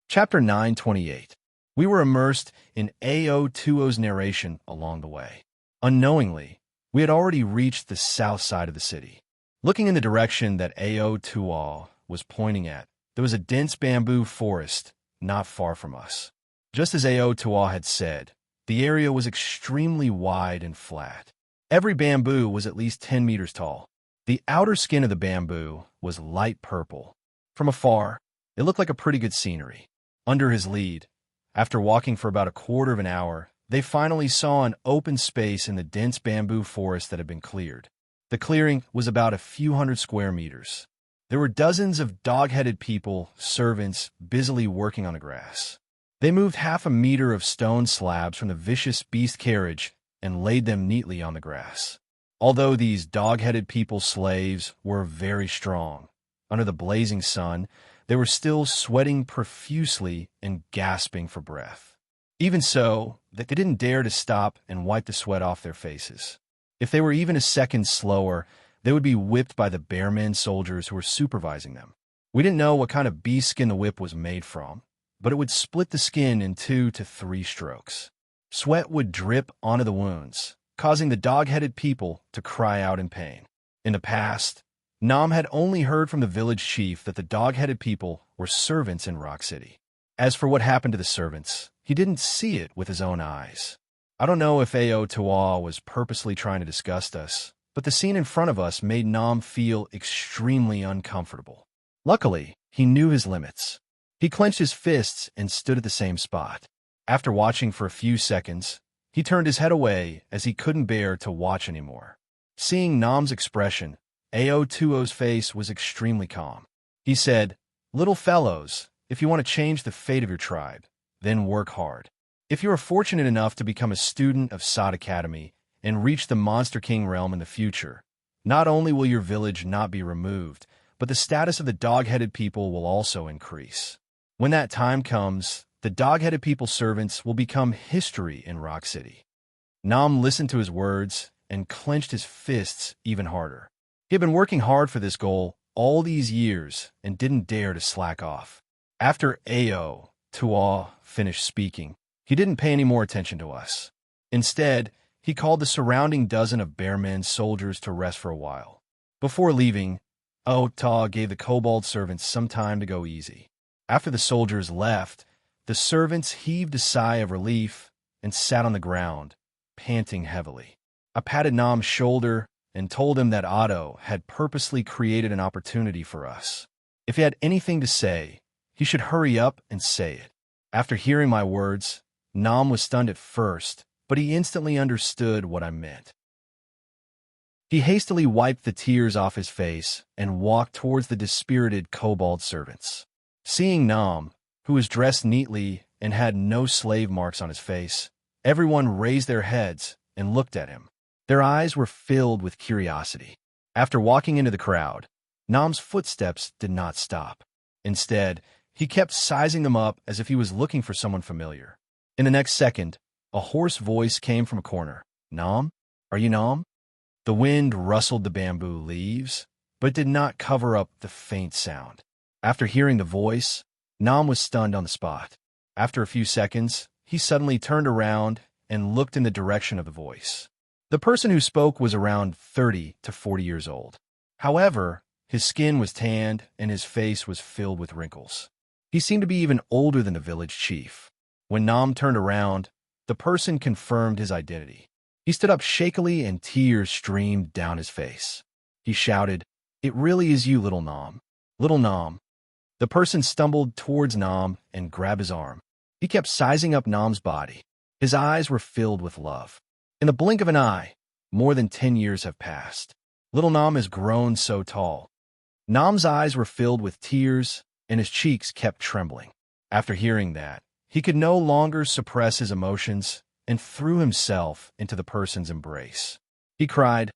Chapter 928. We were immersed in Ao2O's narration along the way. Unknowingly, we had already reached the south side of the city. Looking in the direction that Ao2O was pointing at, there was a dense bamboo forest not far from us. Just as Ao2O had said, the area was extremely wide and flat. Every bamboo was at least 10 meters tall. The outer skin of the bamboo was light purple. From afar, it looked like a pretty good scenery. Under his lead, after walking for about a quarter of an hour, they finally saw an open space in the dense bamboo forest that had been cleared. The clearing was about a few hundred square meters. There were dozens of dog-headed people, servants, busily working on the grass. They moved half a meter of stone slabs from the vicious beast carriage and laid them neatly on the grass. Although these dog-headed people slaves were very strong, under the blazing sun, they were still sweating profusely and gasping for breath. Even so, they didn't dare to stop and wipe the sweat off their faces. If they were even a second slower, they would be whipped by the bearmen soldiers who were supervising them. We didn't know what kind of beast skin the whip was made from, but it would split the skin in 2 to 3 strokes. Sweat would drip onto the wounds, causing the dog-headed people to cry out in pain. In the past, Nam had only heard from the village chief that the dog-headed people were servants in Rock City. As for what happened to the servants, he didn't see it with his own eyes. I don't know if Ao2O was purposely trying to disgust us, but the scene in front of us made Nam feel extremely uncomfortable. Luckily, he knew his limits. He clenched his fists and stood at the same spot. After watching for a few seconds, he turned his head away as he couldn't bear to watch anymore. Seeing Nam's expression, Ao2O's face was extremely calm. He said, "Little fellows, if you want to change the fate of your tribe, then work hard. If you are fortunate enough to become a student of Sod Academy and reach the Monster King realm in the future, not only will your village not be removed, but the status of the dog-headed people will also increase. When that time comes, the dog-headed people servants will become history in Rock City." Nam listened to his words and clenched his fists even harder. He had been working hard for this goal all these years and didn't dare to slack off. After Ao2O finished speaking, he didn't pay any more attention to us. Instead, he called the surrounding dozen of bearmen soldiers to rest for a while. Before leaving, Ao2O gave the kobold servants some time to go easy. After the soldiers left, the servants heaved a sigh of relief and sat on the ground, panting heavily. I patted Nam's shoulder and told him that Otto had purposely created an opportunity for us. If he had anything to say, he should hurry up and say it. After hearing my words, Nam was stunned at first, but he instantly understood what I meant. He hastily wiped the tears off his face and walked towards the dispirited kobold servants. Seeing Nam, who was dressed neatly and had no slave marks on his face, everyone raised their heads and looked at him. Their eyes were filled with curiosity. After walking into the crowd, Nam's footsteps did not stop. Instead, he kept sizing them up as if he was looking for someone familiar. In the next second, a hoarse voice came from a corner. "Nam? Are you Nam?" The wind rustled the bamboo leaves, but did not cover up the faint sound. After hearing the voice, Nam was stunned on the spot. After a few seconds, he suddenly turned around and looked in the direction of the voice. The person who spoke was around 30 to 40 years old. However, his skin was tanned and his face was filled with wrinkles. He seemed to be even older than the village chief. When Nam turned around, the person confirmed his identity. He stood up shakily and tears streamed down his face. He shouted, "It really is you, little Nam. Little Nam." The person stumbled towards Nam and grabbed his arm. He kept sizing up Nam's body. His eyes were filled with love. In the blink of an eye, more than 10 years have passed. Little Nam has grown so tall. Nam's eyes were filled with tears, and his cheeks kept trembling. After hearing that, he could no longer suppress his emotions and threw himself into the person's embrace. He cried,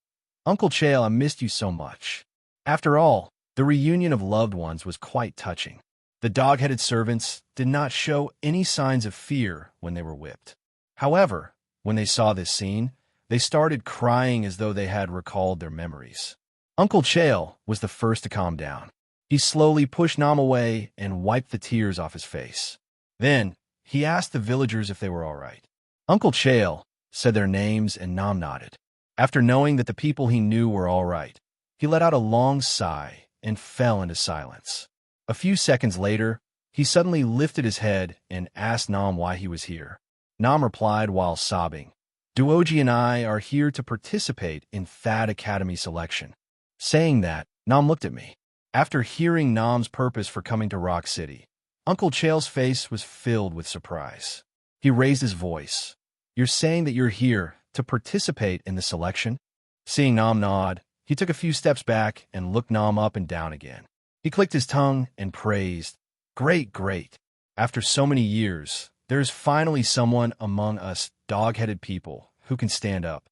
"Uncle Chael, I missed you so much." After all, the reunion of loved ones was quite touching. The dog-headed servants did not show any signs of fear when they were whipped. However, when they saw this scene, they started crying as though they had recalled their memories. Uncle Chael was the first to calm down. He slowly pushed Nam away and wiped the tears off his face. Then, he asked the villagers if they were all right. Uncle Chael said their names and Nam nodded. After knowing that the people he knew were all right, he let out a long sigh and fell into silence. A few seconds later, he suddenly lifted his head and asked Nam why he was here. Nam replied while sobbing, "Duoji and I are here to participate in Thad Academy selection." Saying that, Nam looked at me. After hearing Nam's purpose for coming to Rock City, Uncle Chael's face was filled with surprise. He raised his voice. "You're saying that you're here to participate in the selection?" Seeing Nam nod, he took a few steps back and looked Nam up and down again. He clicked his tongue and praised, "Great, great. After so many years, there's finally someone among us dog-headed people who can stand up."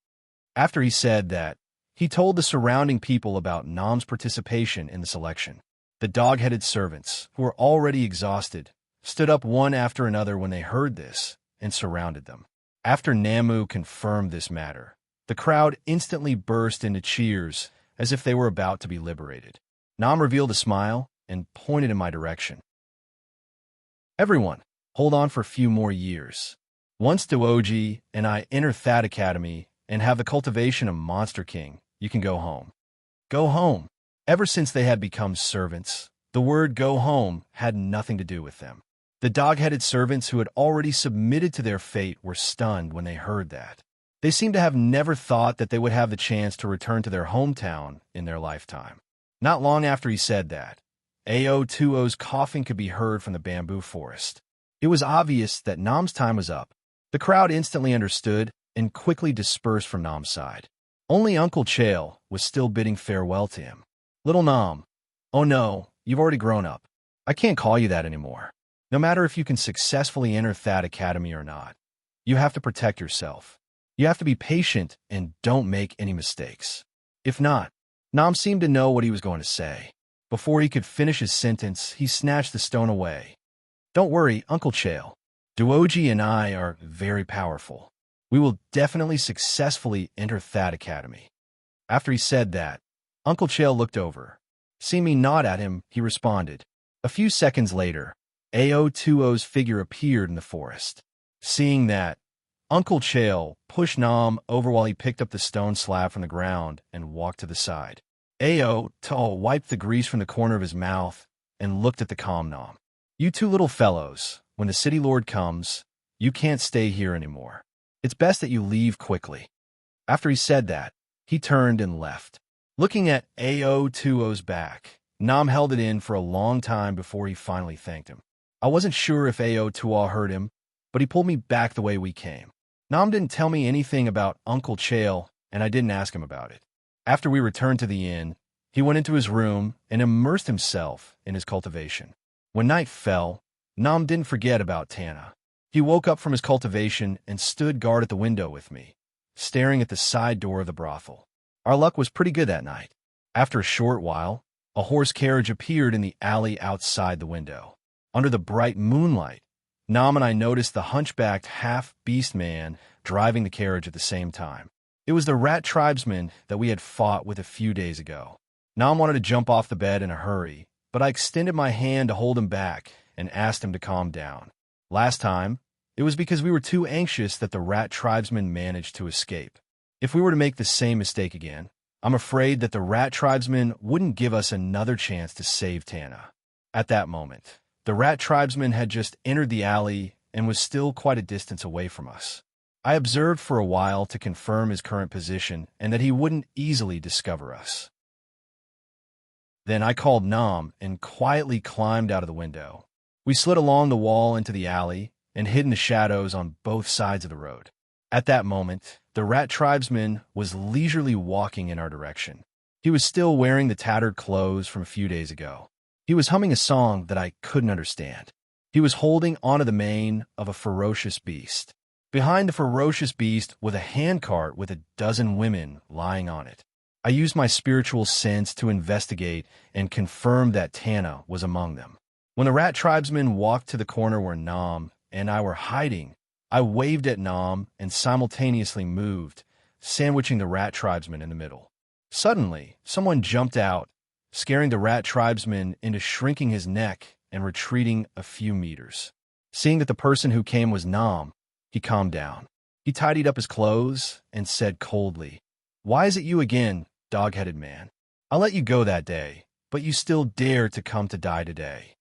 After he said that, he told the surrounding people about Nam's participation in the selection. The dog-headed servants, who were already exhausted, stood up one after another when they heard this and surrounded them. After Namu confirmed this matter, the crowd instantly burst into cheers as if they were about to be liberated. Nam revealed a smile and pointed in my direction. "Everyone, hold on for a few more years. Once Duoji and I enter Thad Academy and have the cultivation of Monster King, you can go home." Go home. Ever since they had become servants, the word "go home" had nothing to do with them. The dog-headed servants who had already submitted to their fate were stunned when they heard that. They seemed to have never thought that they would have the chance to return to their hometown in their lifetime. Not long after he said that, Ao2O's coughing could be heard from the bamboo forest. It was obvious that Nam's time was up. The crowd instantly understood and quickly dispersed from Nam's side. Only Uncle Chael was still bidding farewell to him. "Little Nam, oh no, you've already grown up. I can't call you that anymore. No matter if you can successfully enter Thad Academy or not, you have to protect yourself. You have to be patient and don't make any mistakes. If not," Nam seemed to know what he was going to say. Before he could finish his sentence, he snatched the stone away. "Don't worry, Uncle Chael. Duoji and I are very powerful. We will definitely successfully enter Thad Academy." After he said that, Uncle Chael looked over. Seeing me nod at him, he responded. A few seconds later, Ao2O's figure appeared in the forest. Seeing that, Uncle Chael pushed Nam over while he picked up the stone slab from the ground and walked to the side. Ao2O wiped the grease from the corner of his mouth and looked at the calm Nam. "You two little fellows, when the city lord comes, you can't stay here anymore. It's best that you leave quickly." After he said that, he turned and left. Looking at Ao2O's back, Nam held it in for a long time before he finally thanked him. I wasn't sure if Ao2O heard him, but he pulled me back the way we came. Nam didn't tell me anything about Uncle Chael, and I didn't ask him about it. After we returned to the inn, he went into his room and immersed himself in his cultivation. When night fell, Nam didn't forget about Tana. He woke up from his cultivation and stood guard at the window with me, staring at the side door of the brothel. Our luck was pretty good that night. After a short while, a horse carriage appeared in the alley outside the window. Under the bright moonlight, Nam and I noticed the hunchbacked half-beast man driving the carriage at the same time. It was the rat tribesman that we had fought with a few days ago. Nam wanted to jump off the bed in a hurry, but I extended my hand to hold him back and asked him to calm down. Last time, it was because we were too anxious that the rat tribesman managed to escape. If we were to make the same mistake again, I'm afraid that the rat tribesman wouldn't give us another chance to save Tana. At that moment, the rat tribesman had just entered the alley and was still quite a distance away from us. I observed for a while to confirm his current position and that he wouldn't easily discover us. Then I called Nam and quietly climbed out of the window. We slid along the wall into the alley and hid in the shadows on both sides of the road. At that moment, the rat tribesman was leisurely walking in our direction. He was still wearing the tattered clothes from a few days ago. He was humming a song that I couldn't understand. He was holding onto the mane of a ferocious beast. Behind the ferocious beast was a handcart with a dozen women lying on it. I used my spiritual sense to investigate and confirm that Tana was among them. When the rat tribesman walked to the corner where Nam and I were hiding, I waved at Nam and simultaneously moved, sandwiching the rat tribesman in the middle. Suddenly, someone jumped out, scaring the rat tribesman into shrinking his neck and retreating a few meters. Seeing that the person who came was Nam, he calmed down. He tidied up his clothes and said coldly, "Why is it you again, dog-headed man? I let you go that day, but you still dare to come to die today."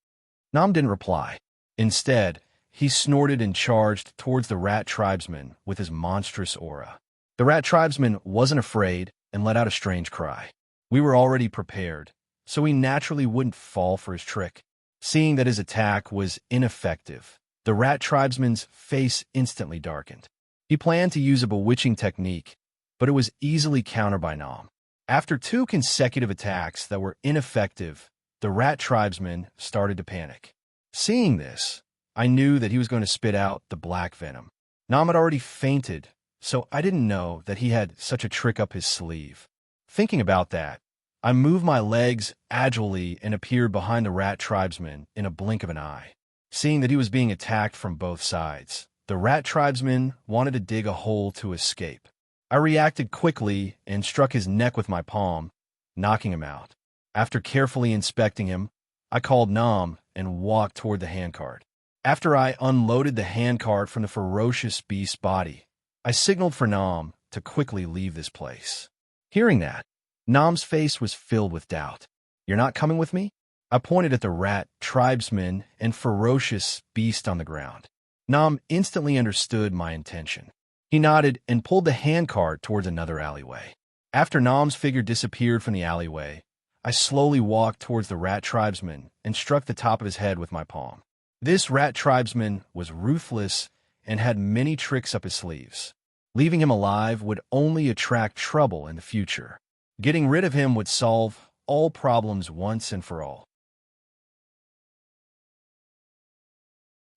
Nam didn't reply. Instead, he snorted and charged towards the rat tribesman with his monstrous aura. The rat tribesman wasn't afraid and let out a strange cry. We were already prepared, so we naturally wouldn't fall for his trick. Seeing that his attack was ineffective, the rat tribesman's face instantly darkened. He planned to use a bewitching technique, but it was easily countered by Nam. After 2 consecutive attacks that were ineffective, the rat tribesman started to panic. Seeing this, I knew that he was going to spit out the black venom. Nam had already fainted, so I didn't know that he had such a trick up his sleeve. Thinking about that, I moved my legs agilely and appeared behind the rat tribesman in a blink of an eye. Seeing that he was being attacked from both sides, the rat tribesman wanted to dig a hole to escape. I reacted quickly and struck his neck with my palm, knocking him out. After carefully inspecting him, I called Nam and walked toward the handcart. After I unloaded the handcart from the ferocious beast's body, I signaled for Nam to quickly leave this place. Hearing that, Nam's face was filled with doubt. "You're not coming with me?" I pointed at the rat tribesman and ferocious beast on the ground. Nam instantly understood my intention. He nodded and pulled the handcart towards another alleyway. After Nam's figure disappeared from the alleyway, I slowly walked towards the rat tribesman and struck the top of his head with my palm. This rat tribesman was ruthless and had many tricks up his sleeves. Leaving him alive would only attract trouble in the future. Getting rid of him would solve all problems once and for all.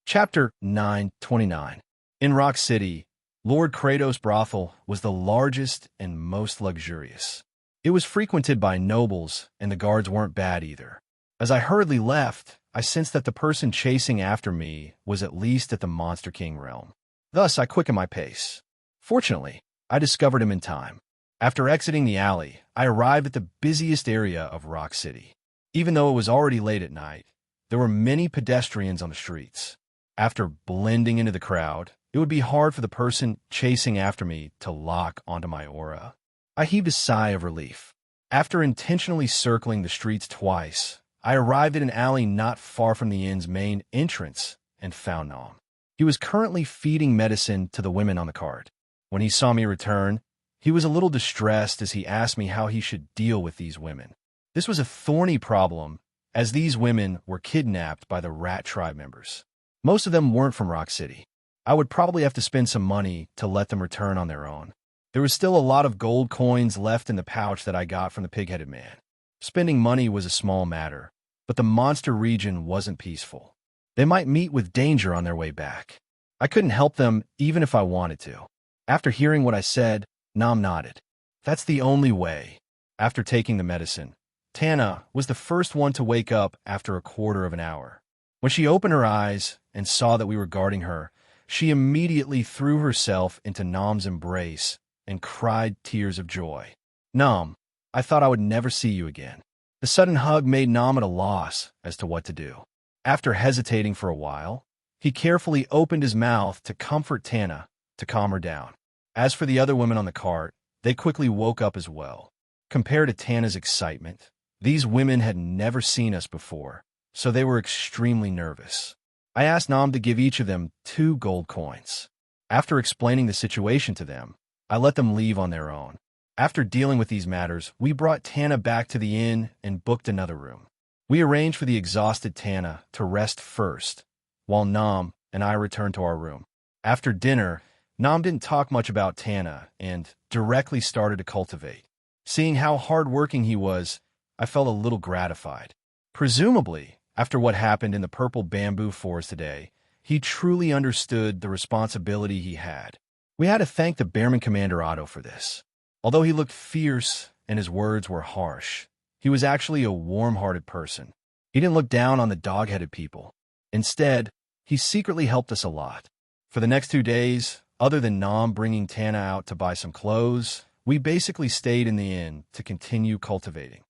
Chapter 9:29. In Rock City, Lord Kratos' brothel was the largest and most luxurious. It was frequented by nobles, and the guards weren't bad either. As I hurriedly left, I sensed that the person chasing after me was at least at the Monster King realm. Thus, I quickened my pace. Fortunately, I discovered him in time. After exiting the alley, I arrived at the busiest area of Rock City. Even though it was already late at night, there were many pedestrians on the streets. After blending into the crowd, it would be hard for the person chasing after me to lock onto my aura. I heaved a sigh of relief. After intentionally circling the streets twice, I arrived at an alley not far from the inn's main entrance and found Nam. He was currently feeding medicine to the women on the cart. When he saw me return, he was a little distressed as he asked me how he should deal with these women. This was a thorny problem, as these women were kidnapped by the rat tribe members. Most of them weren't from Rock City. I would probably have to spend some money to let them return on their own. There was still a lot of gold coins left in the pouch that I got from the pig-headed man. Spending money was a small matter, but the monster region wasn't peaceful. They might meet with danger on their way back. I couldn't help them even if I wanted to. After hearing what I said, Nam nodded. "That's the only way." After taking the medicine, Tana was the first one to wake up after a quarter of an hour. When she opened her eyes and saw that we were guarding her, she immediately threw herself into Nam's embrace and cried tears of joy. "Nam, I thought I would never see you again." The sudden hug made Nam at a loss as to what to do. After hesitating for a while, he carefully opened his mouth to comfort Tana to calm her down. As for the other women on the cart, they quickly woke up as well. Compared to Tana's excitement, these women had never seen us before, so they were extremely nervous. I asked Nam to give each of them 2 gold coins. After explaining the situation to them, I let them leave on their own. After dealing with these matters, we brought Tana back to the inn and booked another room. We arranged for the exhausted Tana to rest first, while Nam and I returned to our room. After dinner, Nam didn't talk much about Tana and directly started to cultivate. Seeing how hard-working he was, I felt a little gratified. Presumably, after what happened in the purple bamboo forest today, he truly understood the responsibility he had. We had to thank the Bearman Commander Otto for this. Although he looked fierce and his words were harsh, he was actually a warm-hearted person. He didn't look down on the dog-headed people. Instead, he secretly helped us a lot. For the next 2 days, other than Nam bringing Tana out to buy some clothes, we basically stayed in the inn to continue cultivating.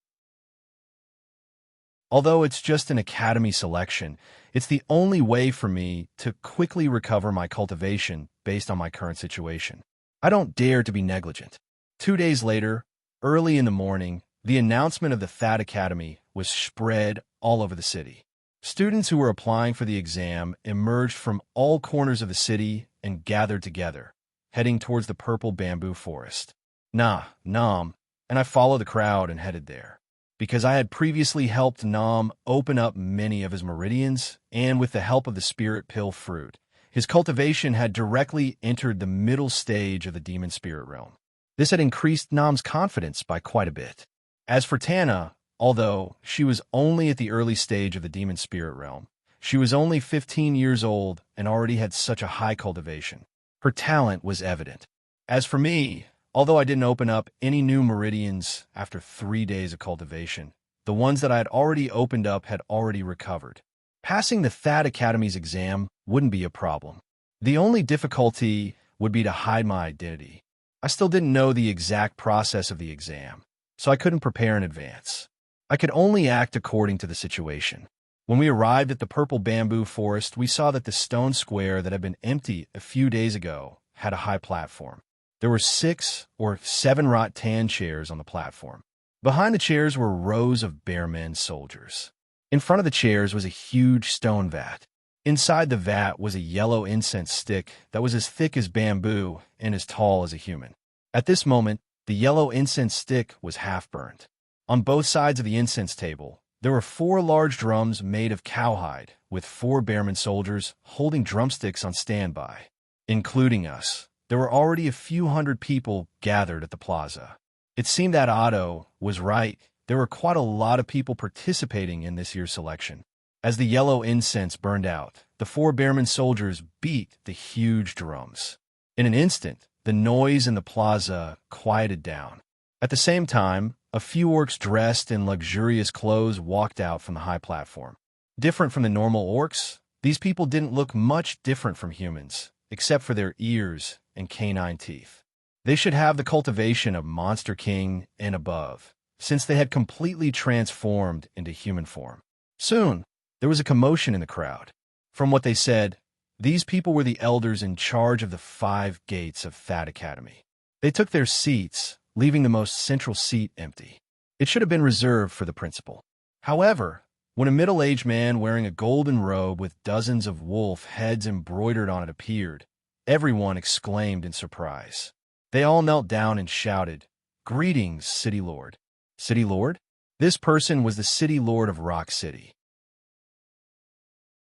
Although it's just an academy selection, it's the only way for me to quickly recover my cultivation based on my current situation. I don't dare to be negligent. 2 days later, early in the morning, the announcement of the THAAD Academy was spread all over the city. Students who were applying for the exam emerged from all corners of the city and gathered together, heading towards the purple bamboo forest. Nam, and I followed the crowd and headed there. Because I had previously helped Nam open up many of his meridians, and with the help of the spirit pill fruit, his cultivation had directly entered the middle stage of the demon spirit realm. This had increased Nam's confidence by quite a bit. As for Tana, although she was only at the early stage of the demon spirit realm, she was only 15 years old and already had such a high cultivation. Her talent was evident. As for me, although I didn't open up any new meridians after 3 days of cultivation, the ones that I had already opened up had already recovered. Passing the THAAD Academy's exam wouldn't be a problem. The only difficulty would be to hide my identity. I still didn't know the exact process of the exam, so I couldn't prepare in advance. I could only act according to the situation. When we arrived at the purple bamboo forest, we saw that the stone square that had been empty a few days ago had a high platform. There were 6 or 7 rattan chairs on the platform. Behind the chairs were rows of bearmen soldiers. In front of the chairs was a huge stone vat. Inside the vat was a yellow incense stick that was as thick as bamboo and as tall as a human. At this moment, the yellow incense stick was half burnt. On both sides of the incense table, there were 4 large drums made of cowhide, with 4 bearmen soldiers holding drumsticks on standby. Including us, there were already a few hundred people gathered at the plaza. It seemed that Otto was right. There were quite a lot of people participating in this year's selection. As the yellow incense burned out, the 4 bearmen soldiers beat the huge drums. In an instant, the noise in the plaza quieted down. At the same time, a few orcs dressed in luxurious clothes walked out from the high platform. Different from the normal orcs, these people didn't look much different from humans, except for their ears and canine teeth. They should have the cultivation of Monster King and above, since they had completely transformed into human form. Soon, there was a commotion in the crowd. From what they said, these people were the elders in charge of the 5 gates of THAAD Academy. They took their seats, leaving the most central seat empty. It should have been reserved for the principal. However, when a middle-aged man wearing a golden robe with dozens of wolf heads embroidered on it appeared, everyone exclaimed in surprise. They all knelt down and shouted, "Greetings, City Lord." City Lord? This person was the City Lord of Rock City.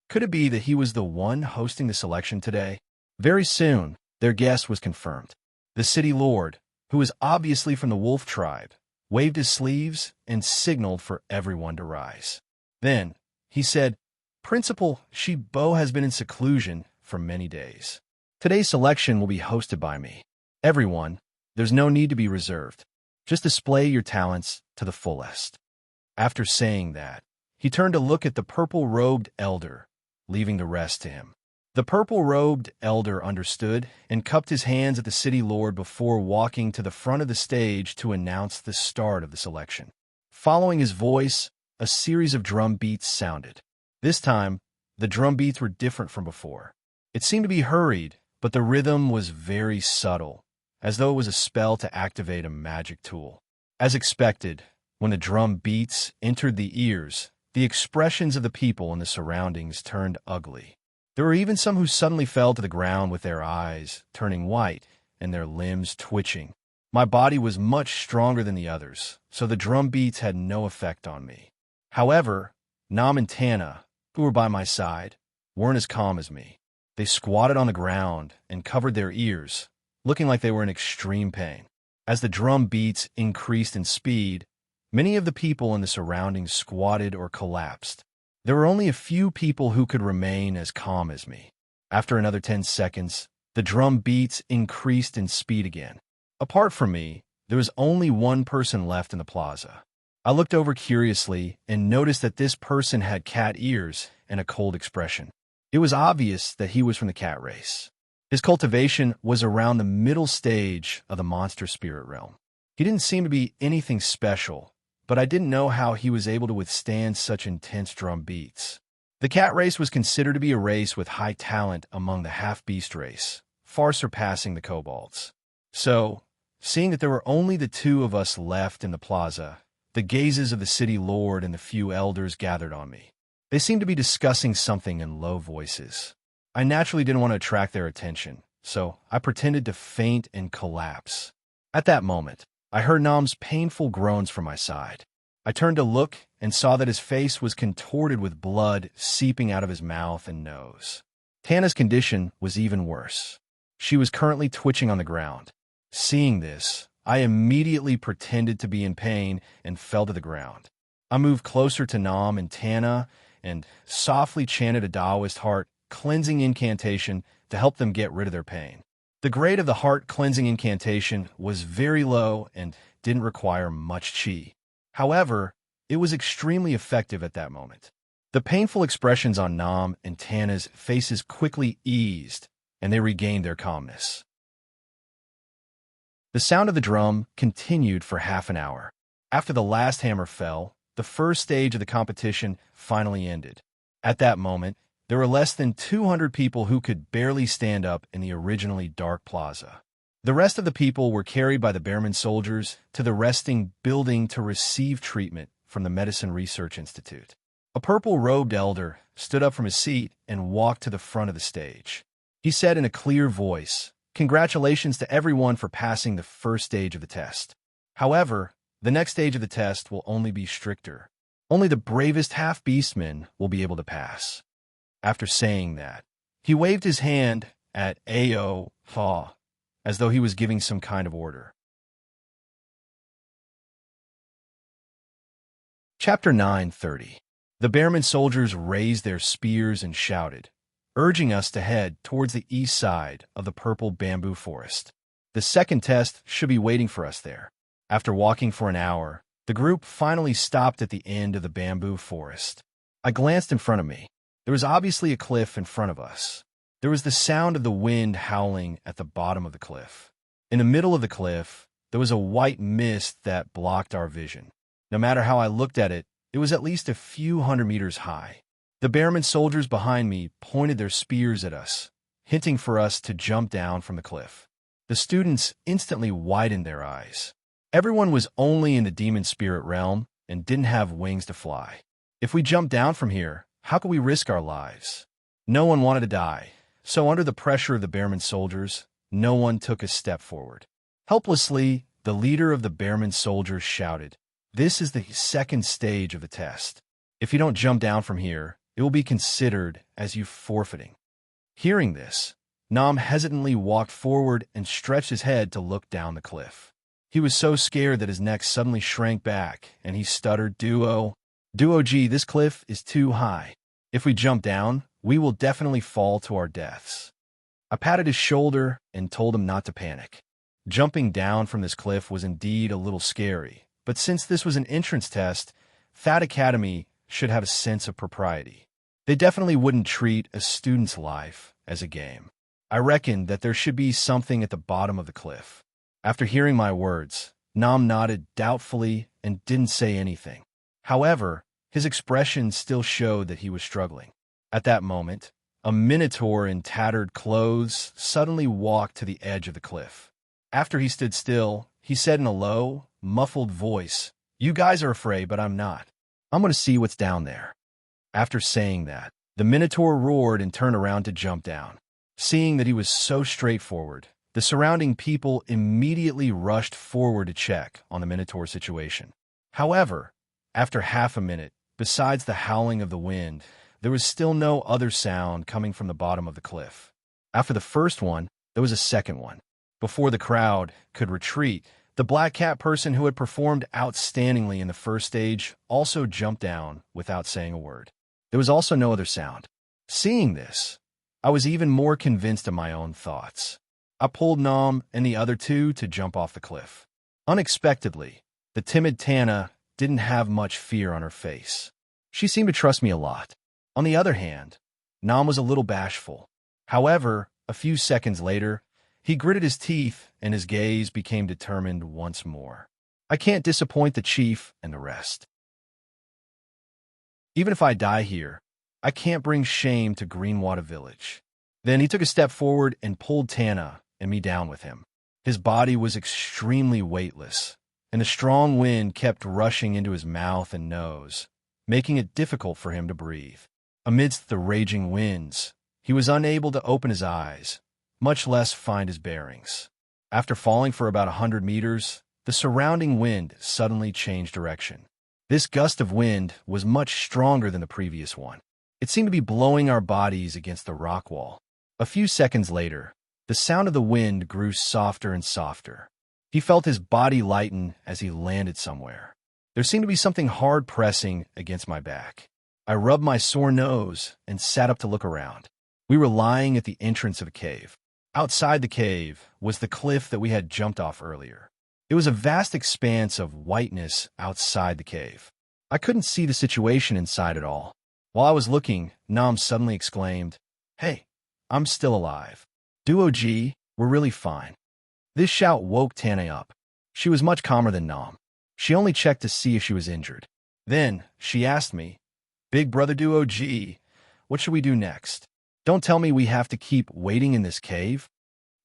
Could it be that he was the one hosting the selection today? Very soon, their guest was confirmed. The City Lord, who was obviously from the Wolf tribe, waved his sleeves and signaled for everyone to rise. Then, he said, "Principal Shibo has been in seclusion for many days. Today's selection will be hosted by me. Everyone, there's no need to be reserved. Just display your talents to the fullest." After saying that, he turned to look at the purple-robed elder, leaving the rest to him. The purple-robed elder understood and cupped his hands at the City Lord before walking to the front of the stage to announce the start of the selection. Following his voice, a series of drum beats sounded. This time, the drum beats were different from before. It seemed to be hurried, but the rhythm was very subtle, as though it was a spell to activate a magic tool. As expected, when the drum beats entered the ears, the expressions of the people in the surroundings turned ugly. There were even some who suddenly fell to the ground with their eyes turning white and their limbs twitching. My body was much stronger than the others, so the drum beats had no effect on me. However, Nam and Tana, who were by my side, weren't as calm as me. They squatted on the ground and covered their ears, looking like they were in extreme pain. As the drum beats increased in speed, many of the people in the surroundings squatted or collapsed. There were only a few people who could remain as calm as me. After another 10 seconds, the drum beats increased in speed again. Apart from me, there was only one person left in the plaza. I looked over curiously and noticed that this person had cat ears and a cold expression. It was obvious that he was from the cat race. His cultivation was around the middle stage of the monster spirit realm. He didn't seem to be anything special, but I didn't know how he was able to withstand such intense drum beats. The cat race was considered to be a race with high talent among the half-beast race, far surpassing the kobolds. So, seeing that there were only the two of us left in the plaza, the gazes of the city lord and the few elders gathered on me. They seemed to be discussing something in low voices. I naturally didn't want to attract their attention, so I pretended to faint and collapse. At that moment, I heard Nam's painful groans from my side. I turned to look and saw that his face was contorted with blood seeping out of his mouth and nose. Tana's condition was even worse. She was currently twitching on the ground. Seeing this, I immediately pretended to be in pain and fell to the ground. I moved closer to Nam and Tana and softly chanted a Taoist heart cleansing incantation to help them get rid of their pain. The grade of the heart cleansing incantation was very low and didn't require much chi. However, it was extremely effective at that moment. The painful expressions on Nam and Tana's faces quickly eased, and they regained their calmness. The sound of the drum continued for half an hour. After the last hammer fell, the first stage of the competition finally ended. At that moment, there were less than 200 people who could barely stand up in the originally dark plaza. The rest of the people were carried by the Bearman soldiers to the resting building to receive treatment from the Medicine Research Institute. A purple-robed elder stood up from his seat and walked to the front of the stage. He said in a clear voice, "Congratulations to everyone for passing the first stage of the test. However, the next stage of the test will only be stricter. Only the bravest half-beastmen will be able to pass." After saying that, he waved his hand at Ao Fa, as though he was giving some kind of order. Chapter 9:30. The Bearman soldiers raised their spears and shouted, urging us to head towards the east side of the purple bamboo forest. The second test should be waiting for us there. After walking for an hour, the group finally stopped at the end of the bamboo forest. I glanced in front of me. There was obviously a cliff in front of us. There was the sound of the wind howling at the bottom of the cliff. In the middle of the cliff, there was a white mist that blocked our vision. No matter how I looked at it, it was at least a few hundred meters high. The Bearman soldiers behind me pointed their spears at us, hinting for us to jump down from the cliff. The students instantly widened their eyes. Everyone was only in the demon spirit realm and didn't have wings to fly. If we jumped down from here, how could we risk our lives? No one wanted to die, so under the pressure of the Bearman soldiers, no one took a step forward. Helplessly, the leader of the Bearman soldiers shouted, "This is the second stage of the test. If you don't jump down from here, it will be considered as you forfeiting." Hearing this, Nam hesitantly walked forward and stretched his head to look down the cliff. He was so scared that his neck suddenly shrank back, and he stuttered, Duo-G, this cliff is too high. If we jump down, we will definitely fall to our deaths." I patted his shoulder and told him not to panic. Jumping down from this cliff was indeed a little scary, but since this was an entrance test, Fat Academy should have a sense of propriety. They definitely wouldn't treat a student's life as a game. I reckoned that there should be something at the bottom of the cliff. After hearing my words, Nam nodded doubtfully and didn't say anything. However, his expression still showed that he was struggling. At that moment, a minotaur in tattered clothes suddenly walked to the edge of the cliff. After he stood still, he said in a low, muffled voice, "You guys are afraid, but I'm not. I'm going to see what's down there." After saying that, the minotaur roared and turned around to jump down. Seeing that he was so straightforward, the surrounding people immediately rushed forward to check on the minotaur situation. However, after half a minute, besides the howling of the wind, there was still no other sound coming from the bottom of the cliff. After the first one, there was a second one. Before the crowd could retreat, the black cat person who had performed outstandingly in the first stage also jumped down without saying a word. There was also no other sound. Seeing this, I was even more convinced of my own thoughts. I pulled Nam and the other two to jump off the cliff. Unexpectedly, the timid Tana didn't have much fear on her face. She seemed to trust me a lot. On the other hand, Nam was a little bashful. However, a few seconds later, he gritted his teeth and his gaze became determined once more. I can't disappoint the chief and the rest. Even if I die here, I can't bring shame to Greenwater Village. Then he took a step forward and pulled Tana and me down with him. His body was extremely weightless, and a strong wind kept rushing into his mouth and nose, making it difficult for him to breathe. Amidst the raging winds, he was unable to open his eyes, much less find his bearings. After falling for about 100 meters, the surrounding wind suddenly changed direction. This gust of wind was much stronger than the previous one. It seemed to be blowing our bodies against the rock wall. A few seconds later, the sound of the wind grew softer and softer. He felt his body lighten as he landed somewhere. There seemed to be something hard pressing against my back. I rubbed my sore nose and sat up to look around. We were lying at the entrance of a cave. Outside the cave was the cliff that we had jumped off earlier. It was a vast expanse of whiteness outside the cave. I couldn't see the situation inside at all. While I was looking, Nam suddenly exclaimed, "Hey, I'm still alive. Duo G, we're really fine." This shout woke Tana up. She was much calmer than Nam. She only checked to see if she was injured. Then she asked me, "Big brother Duo G, what should we do next? Don't tell me we have to keep waiting in this cave."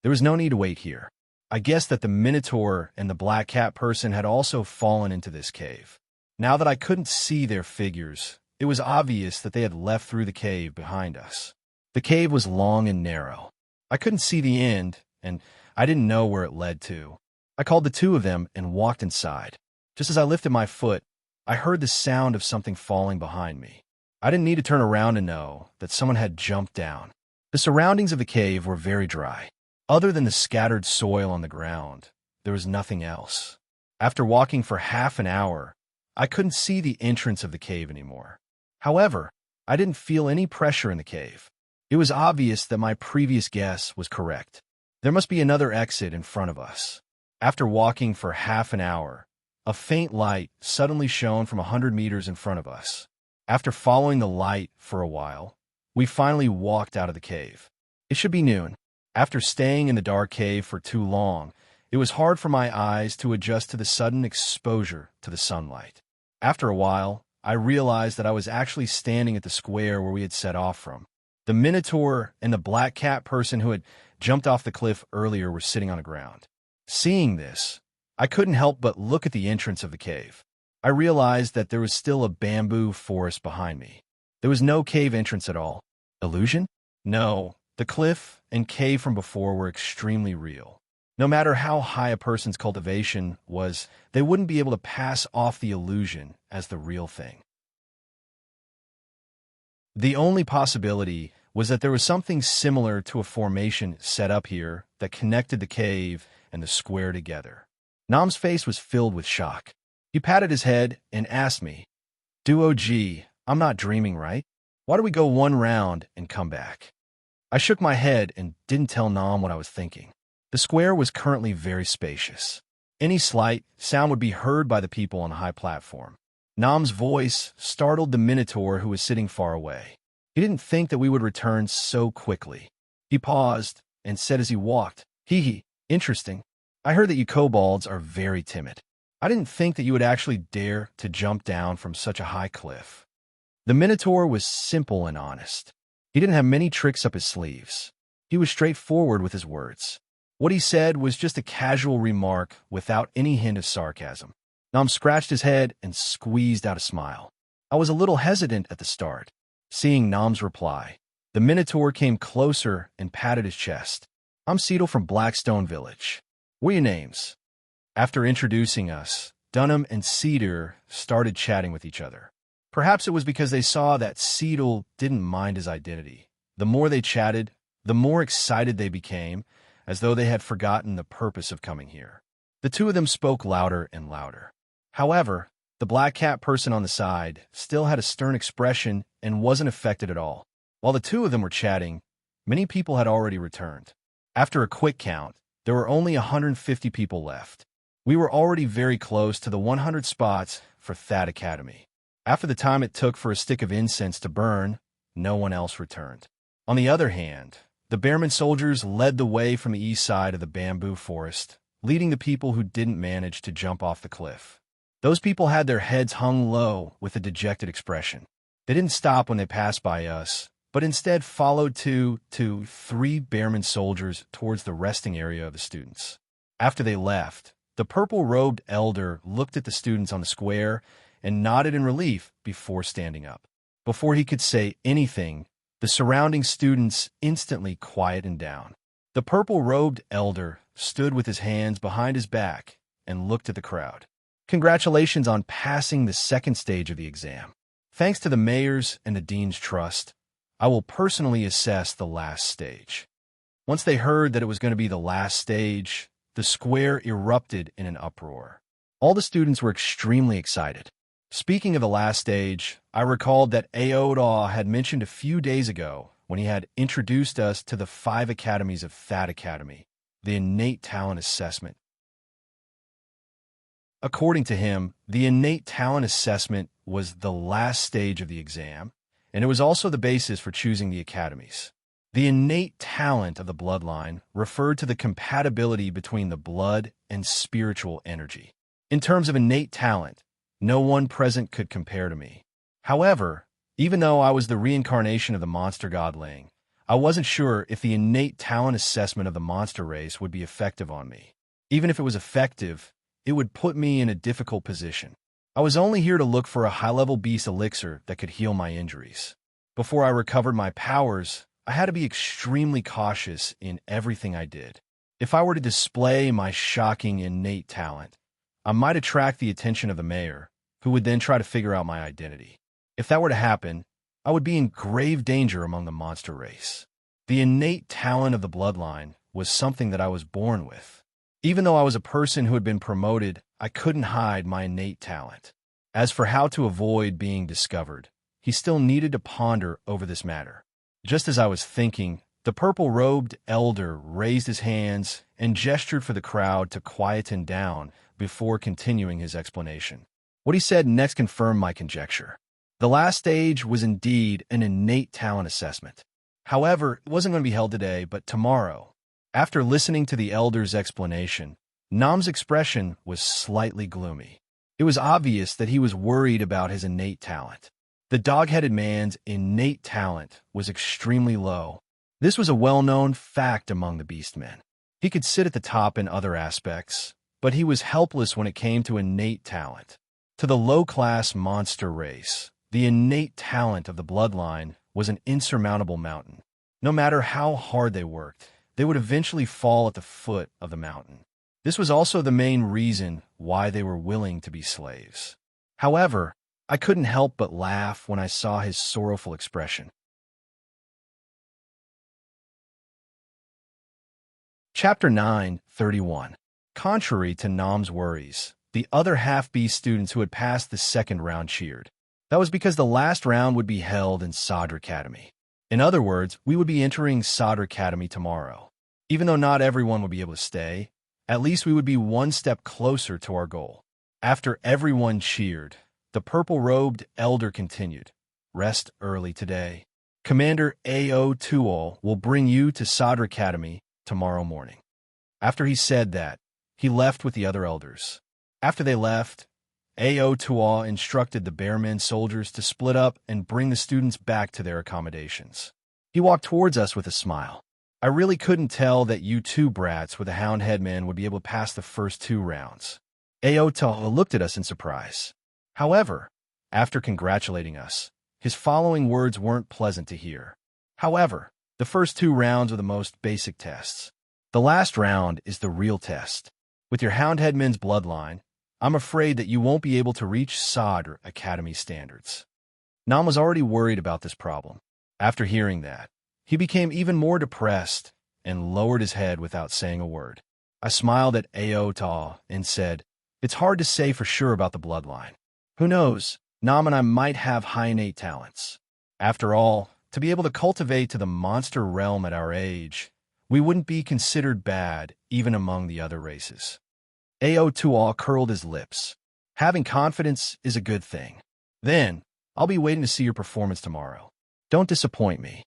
There was no need to wait here. I guessed that the Minotaur and the Black Cat person had also fallen into this cave. Now that I couldn't see their figures, it was obvious that they had left through the cave behind us. The cave was long and narrow. I couldn't see the end, and I didn't know where it led to. I called the two of them and walked inside. Just as I lifted my foot, I heard the sound of something falling behind me. I didn't need to turn around to know that someone had jumped down. The surroundings of the cave were very dry. Other than the scattered soil on the ground, there was nothing else. After walking for half an hour, I couldn't see the entrance of the cave anymore. However, I didn't feel any pressure in the cave. It was obvious that my previous guess was correct. There must be another exit in front of us. After walking for half an hour, a faint light suddenly shone from 100 meters in front of us. After following the light for a while, we finally walked out of the cave. It should be noon. After staying in the dark cave for too long, it was hard for my eyes to adjust to the sudden exposure to the sunlight. After a while, I realized that I was actually standing at the square where we had set off from. The Minotaur and the Black Cat person who had jumped off the cliff earlier were sitting on the ground. Seeing this, I couldn't help but look at the entrance of the cave. I realized that there was still a bamboo forest behind me. There was no cave entrance at all. Illusion? No. The cliff and cave from before were extremely real. No matter how high a person's cultivation was, they wouldn't be able to pass off the illusion as the real thing. The only possibility was that there was something similar to a formation set up here that connected the cave and the square together. Nam's face was filled with shock. He patted his head and asked me, "Duo G, I'm not dreaming, right? Why don't we go one round and come back?" I shook my head and didn't tell Nam what I was thinking. The square was currently very spacious. Any slight sound would be heard by the people on the high platform. Nam's voice startled the Minotaur who was sitting far away. He didn't think that we would return so quickly. He paused and said as he walked, "Hee, interesting. I heard that you kobolds are very timid. I didn't think that you would actually dare to jump down from such a high cliff." The Minotaur was simple and honest. He didn't have many tricks up his sleeves. He was straightforward with his words. What he said was just a casual remark without any hint of sarcasm. Nam scratched his head and squeezed out a smile. I was a little hesitant at the start. Seeing Nam's reply, the Minotaur came closer and patted his chest. "I'm Cedal from Blackstone Village. What are your names?" After introducing us, Dunham and Cedar started chatting with each other. Perhaps it was because they saw that Cedal didn't mind his identity. The more they chatted, the more excited they became, as though they had forgotten the purpose of coming here. The two of them spoke louder and louder. However, the Black Cat person on the side still had a stern expression and wasn't affected at all. While the two of them were chatting, many people had already returned. After a quick count, there were only 150 people left. We were already very close to the 100 spots for Thad Academy. After the time it took for a stick of incense to burn, no one else returned. On the other hand, the Bearman soldiers led the way from the east side of the bamboo forest, leading the people who didn't manage to jump off the cliff. Those people had their heads hung low with a dejected expression. They didn't stop when they passed by us, but instead followed three Bearman soldiers towards the resting area of the students. After they left, the purple-robed elder looked at the students on the square and nodded in relief before standing up. Before he could say anything, the surrounding students instantly quietened down. The purple-robed elder stood with his hands behind his back and looked at the crowd. Congratulations on passing the second stage of the exam. Thanks to the mayor's and the dean's trust, I will personally assess the last stage. Once they heard that it was going to be the last stage, the square erupted in an uproar. All the students were extremely excited. Speaking of the last stage, I recalled that Aoda had mentioned a few days ago when he had introduced us to the 5 academies of That Academy, the innate talent assessment. According to him, the innate talent assessment was the last stage of the exam, and it was also the basis for choosing the academies. The innate talent of the bloodline referred to the compatibility between the blood and spiritual energy. In terms of innate talent, no one present could compare to me. However, even though I was the reincarnation of the monster godling, I wasn't sure if the innate talent assessment of the monster race would be effective on me. Even if it was effective, it would put me in a difficult position. I was only here to look for a high-level beast elixir that could heal my injuries. Before I recovered my powers, I had to be extremely cautious in everything I did. If I were to display my shocking innate talent, I might attract the attention of the mayor, who would then try to figure out my identity. If that were to happen, I would be in grave danger among the monster race. The innate talent of the bloodline was something that I was born with. Even though I was a person who had been promoted, I couldn't hide my innate talent. As for how to avoid being discovered, he still needed to ponder over this matter. Just as I was thinking, the purple-robed elder raised his hands and gestured for the crowd to quieten down before continuing his explanation. What he said next confirmed my conjecture. The last stage was indeed an innate talent assessment. However, it wasn't going to be held today, but tomorrow. After listening to the elder's explanation, Nam's expression was slightly gloomy. It was obvious that he was worried about his innate talent. The dog-headed man's innate talent was extremely low. This was a well-known fact among the beastmen. He could sit at the top in other aspects, but he was helpless when it came to innate talent. To the low-class monster race, the innate talent of the bloodline was an insurmountable mountain. No matter how hard they worked, they would eventually fall at the foot of the mountain. This was also the main reason why they were willing to be slaves. However, I couldn't help but laugh when I saw his sorrowful expression. Chapter 9:31. Contrary to Nam's worries, the other half-beast students who had passed the second round cheered. That was because the last round would be held in Sadr Academy. In other words, we would be entering Sadr Academy tomorrow. Even though not everyone would be able to stay, at least we would be one step closer to our goal. After everyone cheered, the purple-robed elder continued, "Rest early today. Commander A.O. Tuol will bring you to Sadr Academy tomorrow morning." After he said that, he left with the other elders. After they left, A.O. Tuol instructed the Bearmen soldiers to split up and bring the students back to their accommodations. He walked towards us with a smile. "I really couldn't tell that you two brats with the hound headman would be able to pass the first 2 rounds. A.O. Tuol looked at us in surprise. However, after congratulating us, his following words weren't pleasant to hear. "However, the first 2 rounds are the most basic tests. The last round is the real test. With your hound headman's bloodline, I'm afraid that you won't be able to reach Sadr Academy standards." Nam was already worried about this problem. After hearing that, he became even more depressed and lowered his head without saying a word. I smiled at A.O. Tuol and said, "It's hard to say for sure about the bloodline. Who knows, Nam and I might have high innate talents. After all, to be able to cultivate to the monster realm at our age, we wouldn't be considered bad even among the other races." A.O. Tuol curled his lips. "Having confidence is a good thing. Then, I'll be waiting to see your performance tomorrow. Don't disappoint me."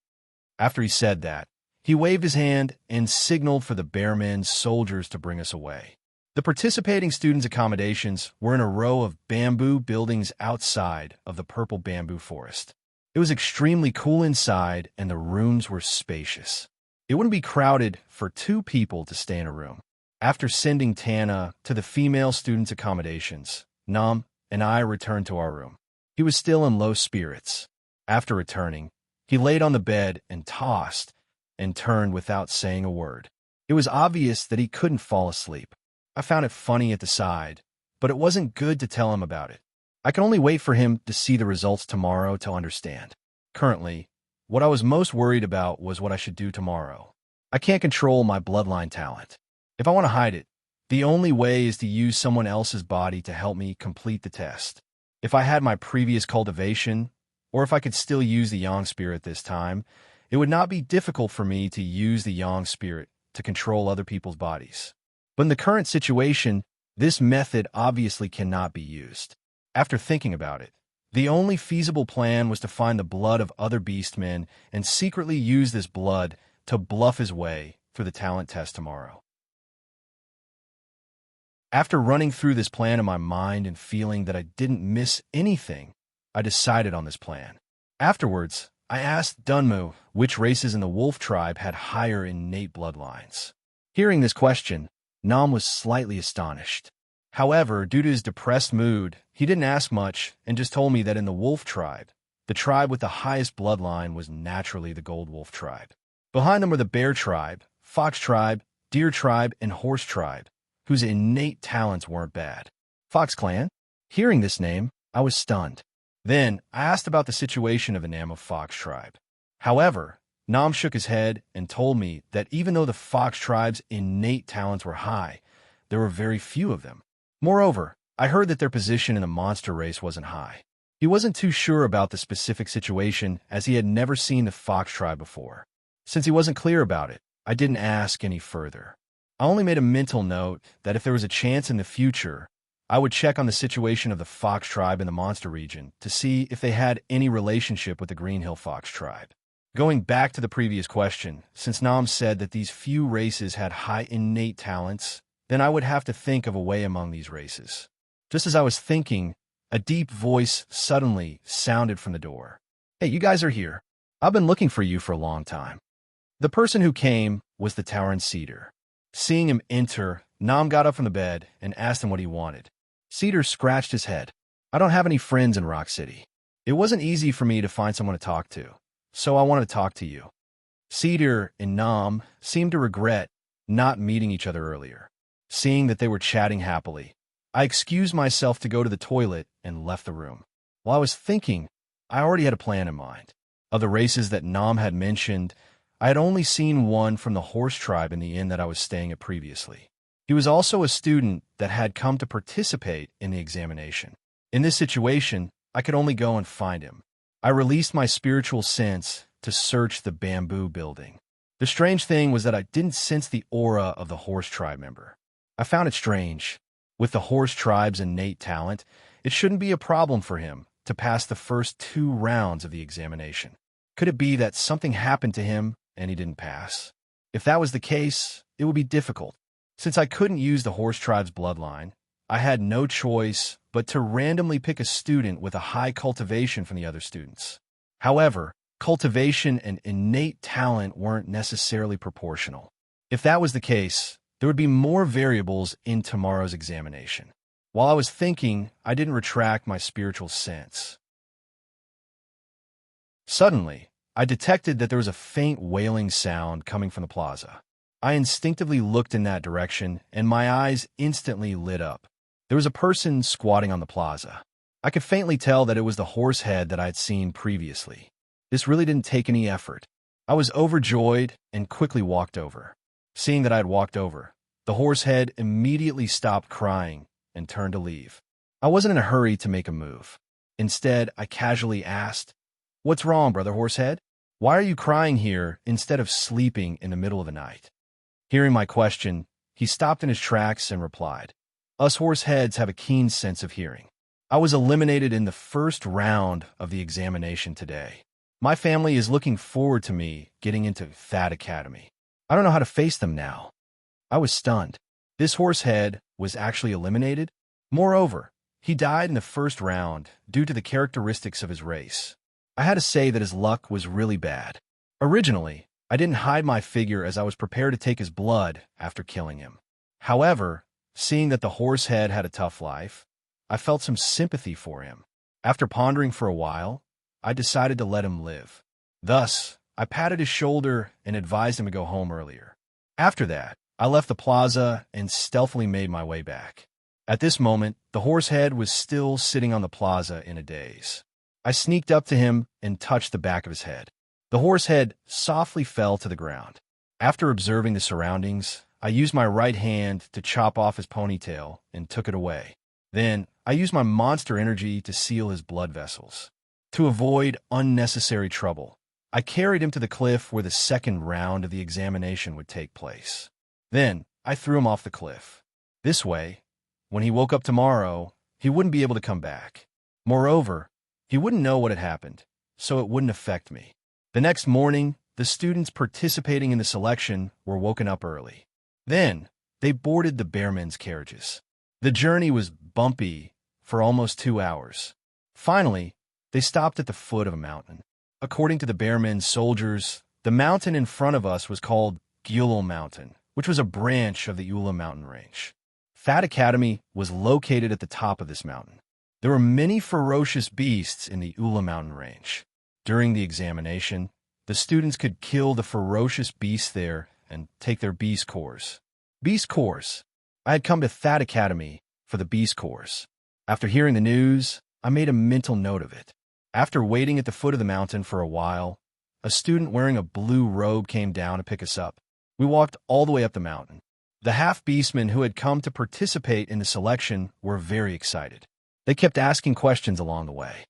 After he said that, he waved his hand and signaled for the Bearmen soldiers to bring us away. The participating students' accommodations were in a row of bamboo buildings outside of the purple bamboo forest. It was extremely cool inside, and the rooms were spacious. It wouldn't be crowded for 2 people to stay in a room. After sending Tana to the female students' accommodations, Nam and I returned to our room. He was still in low spirits. After returning, he laid on the bed and tossed and turned without saying a word. It was obvious that he couldn't fall asleep. I found it funny at the side, but it wasn't good to tell him about it. I could only wait for him to see the results tomorrow to understand. Currently, what I was most worried about was what I should do tomorrow. I can't control my bloodline talent. If I want to hide it, the only way is to use someone else's body to help me complete the test. If I had my previous cultivation, or if I could still use the yang spirit this time, it would not be difficult for me to use the yang spirit to control other people's bodies. But in the current situation, this method obviously cannot be used. After thinking about it, the only feasible plan was to find the blood of other beastmen and secretly use this blood to bluff his way through the talent test tomorrow. After running through this plan in my mind and feeling that I didn't miss anything, I decided on this plan. Afterwards, I asked Dunmu which races in the wolf tribe had higher innate bloodlines. Hearing this question, Nam was slightly astonished. However, due to his depressed mood, he didn't ask much and just told me that in the wolf tribe, the tribe with the highest bloodline was naturally the gold wolf tribe. Behind them were the bear tribe, fox tribe, deer tribe, and horse tribe, whose innate talents weren't bad. Fox clan? Hearing this name, I was stunned. Then, I asked about the situation of the Nam of Fox tribe. However, Nam shook his head and told me that even though the Fox tribe's innate talents were high, there were very few of them. Moreover, I heard that their position in the monster race wasn't high. He wasn't too sure about the specific situation as he had never seen the Fox tribe before. Since he wasn't clear about it, I didn't ask any further. I only made a mental note that if there was a chance in the future, I would check on the situation of the Fox tribe in the monster region to see if they had any relationship with the Green Hill Fox tribe. Going back to the previous question, since Nam said that these few races had high innate talents, then I would have to think of a way among these races. Just as I was thinking, a deep voice suddenly sounded from the door. "Hey, you guys are here. I've been looking for you for a long time." The person who came was the Tauren Cedar. Seeing him enter, Nam got up from the bed and asked him what he wanted. Cedar scratched his head. "I don't have any friends in Rock City. It wasn't easy for me to find someone to talk to, so I wanted to talk to you." Cedar and Nam seemed to regret not meeting each other earlier. Seeing that they were chatting happily, I excused myself to go to the toilet and left the room. While I was thinking, I already had a plan in mind. Of the races that Nam had mentioned, I had only seen one from the horse tribe in the inn that I was staying at previously. He was also a student that had come to participate in the examination. In this situation, I could only go and find him. I released my spiritual sense to search the bamboo building. The strange thing was that I didn't sense the aura of the horse tribe member. I found it strange. With the horse tribe's innate talent, it shouldn't be a problem for him to pass the first 2 rounds of the examination. Could it be that something happened to him and he didn't pass? If that was the case, it would be difficult. Since I couldn't use the horse tribe's bloodline, I had no choice but to randomly pick a student with a high cultivation from the other students. However, cultivation and innate talent weren't necessarily proportional. If that was the case, there would be more variables in tomorrow's examination. While I was thinking, I didn't retract my spiritual sense. Suddenly, I detected that there was a faint wailing sound coming from the plaza. I instinctively looked in that direction, and my eyes instantly lit up. There was a person squatting on the plaza. I could faintly tell that it was the horse head that I had seen previously. This really didn't take any effort. I was overjoyed and quickly walked over. Seeing that I had walked over, the horse head immediately stopped crying and turned to leave. I wasn't in a hurry to make a move. Instead, I casually asked, "What's wrong, Brother Horsehead? Why are you crying here instead of sleeping in the middle of the night?" Hearing my question, he stopped in his tracks and replied, "Us horseheads have a keen sense of hearing. I was eliminated in the first round of the examination today. My family is looking forward to me getting into that academy. I don't know how to face them now." I was stunned. This horse head was actually eliminated. Moreover, he died in the first round due to the characteristics of his race. I had to say that his luck was really bad. Originally, I didn't hide my figure as I was prepared to take his blood after killing him. However, seeing that the horse head had a tough life, I felt some sympathy for him. After pondering for a while, I decided to let him live. Thus, I patted his shoulder and advised him to go home earlier. After that, I left the plaza and stealthily made my way back. At this moment, the horse head was still sitting on the plaza in a daze. I sneaked up to him and touched the back of his head. The horse head softly fell to the ground. After observing the surroundings, I used my right hand to chop off his ponytail and took it away. Then, I used my monster energy to seal his blood vessels. To avoid unnecessary trouble, I carried him to the cliff where the second round of the examination would take place. Then, I threw him off the cliff. This way, when he woke up tomorrow, he wouldn't be able to come back. Moreover, he wouldn't know what had happened, so it wouldn't affect me. The next morning, the students participating in the selection were woken up early. Then, they boarded the bearmen's carriages. The journey was bumpy for almost 2 hours. Finally, they stopped at the foot of a mountain. According to the bearmen's soldiers, the mountain in front of us was called Gulal Mountain, which was a branch of the Ula mountain range. Fat Academy was located at the top of this mountain. There were many ferocious beasts in the Ula mountain range. During the examination, the students could kill the ferocious beasts there and take their beast course. Beast course. I had come to Fat Academy for the beast course. After hearing the news, I made a mental note of it. After waiting at the foot of the mountain for a while, a student wearing a blue robe came down to pick us up. We walked all the way up the mountain. The half-beastmen who had come to participate in the selection were very excited. They kept asking questions along the way.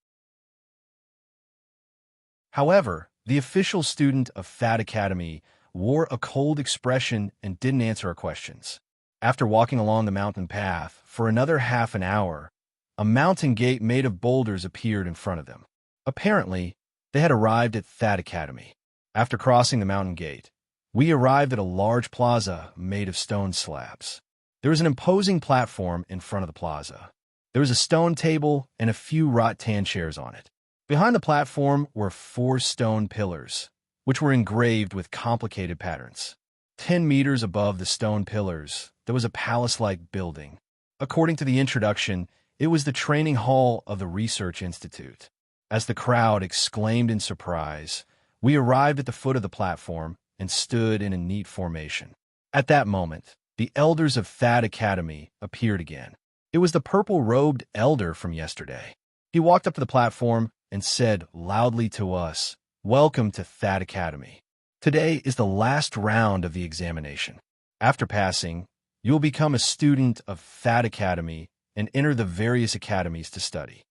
However, the official student of Fat Academy wore a cold expression and didn't answer our questions. After walking along the mountain path for another half an hour, a mountain gate made of boulders appeared in front of them. Apparently, they had arrived at Fat Academy. After crossing the mountain gate, we arrived at a large plaza made of stone slabs. There was an imposing platform in front of the plaza. There was a stone table and a few rattan chairs on it. Behind the platform were 4 stone pillars, which were engraved with complicated patterns. 10 meters above the stone pillars, there was a palace-like building. According to the introduction, it was the training hall of the Research Institute. As the crowd exclaimed in surprise, we arrived at the foot of the platform and stood in a neat formation. At that moment, the elders of Fat Academy appeared again. It was the purple-robed elder from yesterday. He walked up to the platform and said loudly to us, "Welcome to Fat Academy. Today is the last round of the examination. After passing, you will become a student of Fat Academy and enter the various academies to study."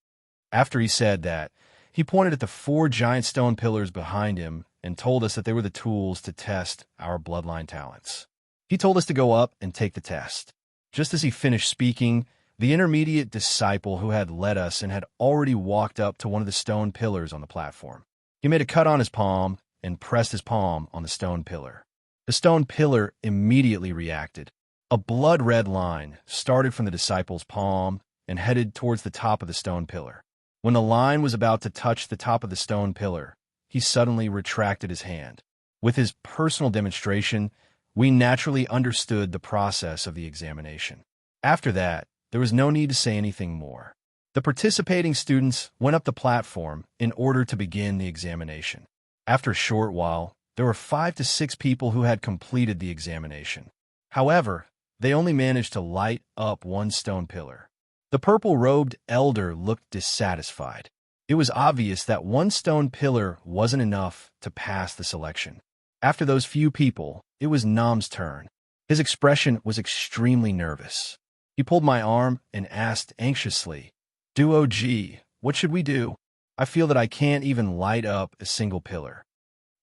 After he said that, he pointed at the 4 giant stone pillars behind him and told us that they were the tools to test our bloodline talents. He told us to go up and take the test. Just as he finished speaking, the intermediate disciple who had led us and had already walked up to one of the stone pillars on the platform. He made a cut on his palm and pressed his palm on the stone pillar. The stone pillar immediately reacted. A blood-red line started from the disciple's palm and headed towards the top of the stone pillar. When the line was about to touch the top of the stone pillar, he suddenly retracted his hand. With his personal demonstration, we naturally understood the process of the examination. After that, there was no need to say anything more. The participating students went up the platform in order to begin the examination. After a short while, there were 5 to 6 people who had completed the examination. However, they only managed to light up 1 stone pillar. The purple-robed elder looked dissatisfied. It was obvious that 1 stone pillar wasn't enough to pass the selection. After those few people, it was Nam's turn. His expression was extremely nervous. He pulled my arm and asked anxiously, "Duo-G, what should we do? I feel that I can't even light up a single pillar."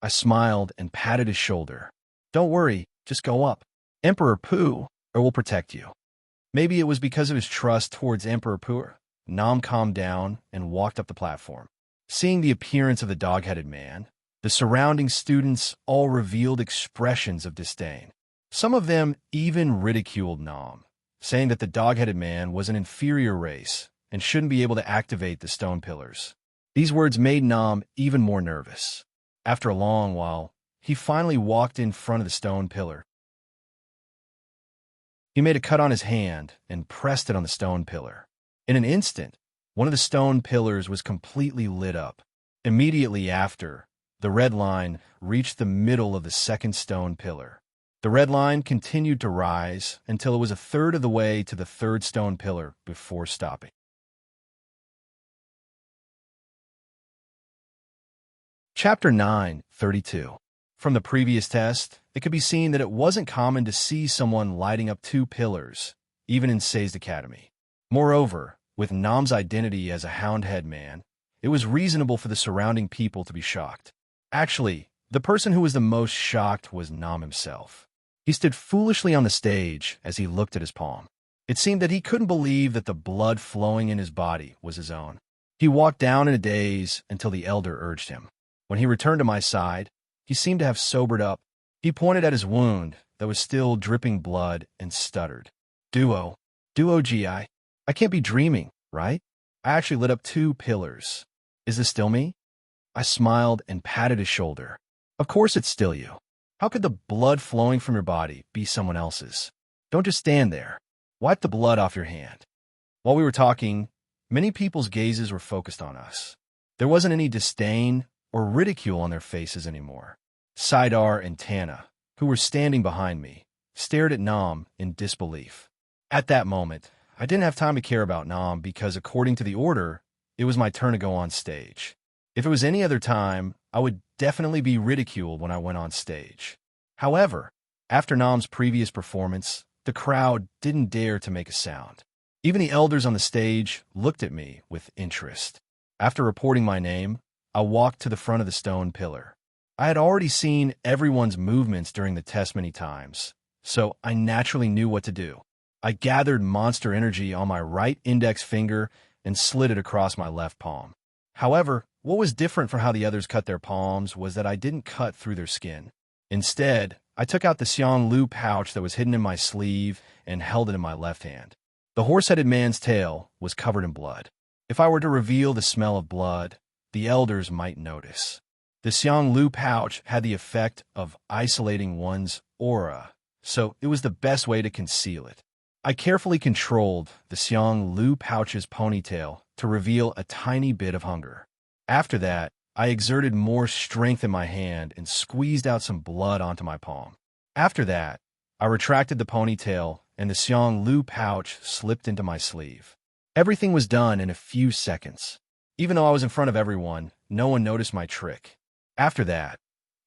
I smiled and patted his shoulder. "Don't worry, just go up. Emperor Pooh will protect you." Maybe it was because of his trust towards Emperor Pooh. Nam calmed down and walked up the platform. Seeing the appearance of the dog-headed man, the surrounding students all revealed expressions of disdain. Some of them even ridiculed Nam, saying that the dog-headed man was an inferior race and shouldn't be able to activate the stone pillars. These words made Nam even more nervous. After a long while, he finally walked in front of the stone pillar. He made a cut on his hand and pressed it on the stone pillar. In an instant, one of the stone pillars was completely lit up. Immediately after, the red line reached the middle of the second stone pillar. The red line continued to rise until it was a third of the way to the third stone pillar before stopping. Chapter 9:32. From the previous test, it could be seen that it wasn't common to see someone lighting up two pillars, even in Say's Academy. Moreover, with Nam's identity as a hound-head man, it was reasonable for the surrounding people to be shocked. Actually, the person who was the most shocked was Nam himself. He stood foolishly on the stage as he looked at his palm. It seemed that he couldn't believe that the blood flowing in his body was his own. He walked down in a daze until the elder urged him. When he returned to my side, he seemed to have sobered up. He pointed at his wound that was still dripping blood and stuttered. Duo Gi. I can't be dreaming, right? I actually lit up two pillars. Is this still me? I smiled and patted his shoulder. Of course it's still you. How could the blood flowing from your body be someone else's? Don't just stand there. Wipe the blood off your hand. While we were talking, many people's gazes were focused on us. There wasn't any disdain or ridicule on their faces anymore. Saidar and Tana, who were standing behind me, stared at Nam in disbelief. At that moment, I didn't have time to care about Nam because, according to the order, it was my turn to go on stage. If it was any other time, I would definitely be ridiculed when I went on stage. However, after Nam's previous performance, the crowd didn't dare to make a sound. Even the elders on the stage looked at me with interest. After reporting my name, I walked to the front of the stone pillar. I had already seen everyone's movements during the test many times, so I naturally knew what to do. I gathered monster energy on my right index finger and slid it across my left palm. However, what was different from how the others cut their palms was that I didn't cut through their skin. Instead, I took out the Xiang Lu pouch that was hidden in my sleeve and held it in my left hand. The horse-headed man's tail was covered in blood. If I were to reveal the smell of blood, the elders might notice. The Xiang Lu pouch had the effect of isolating one's aura, so it was the best way to conceal it. I carefully controlled the Xiang Lu pouch's ponytail to reveal a tiny bit of hunger. After that, I exerted more strength in my hand and squeezed out some blood onto my palm. After that, I retracted the ponytail and the Xiang Lu pouch slipped into my sleeve. Everything was done in a few seconds. Even though I was in front of everyone, no one noticed my trick. After that,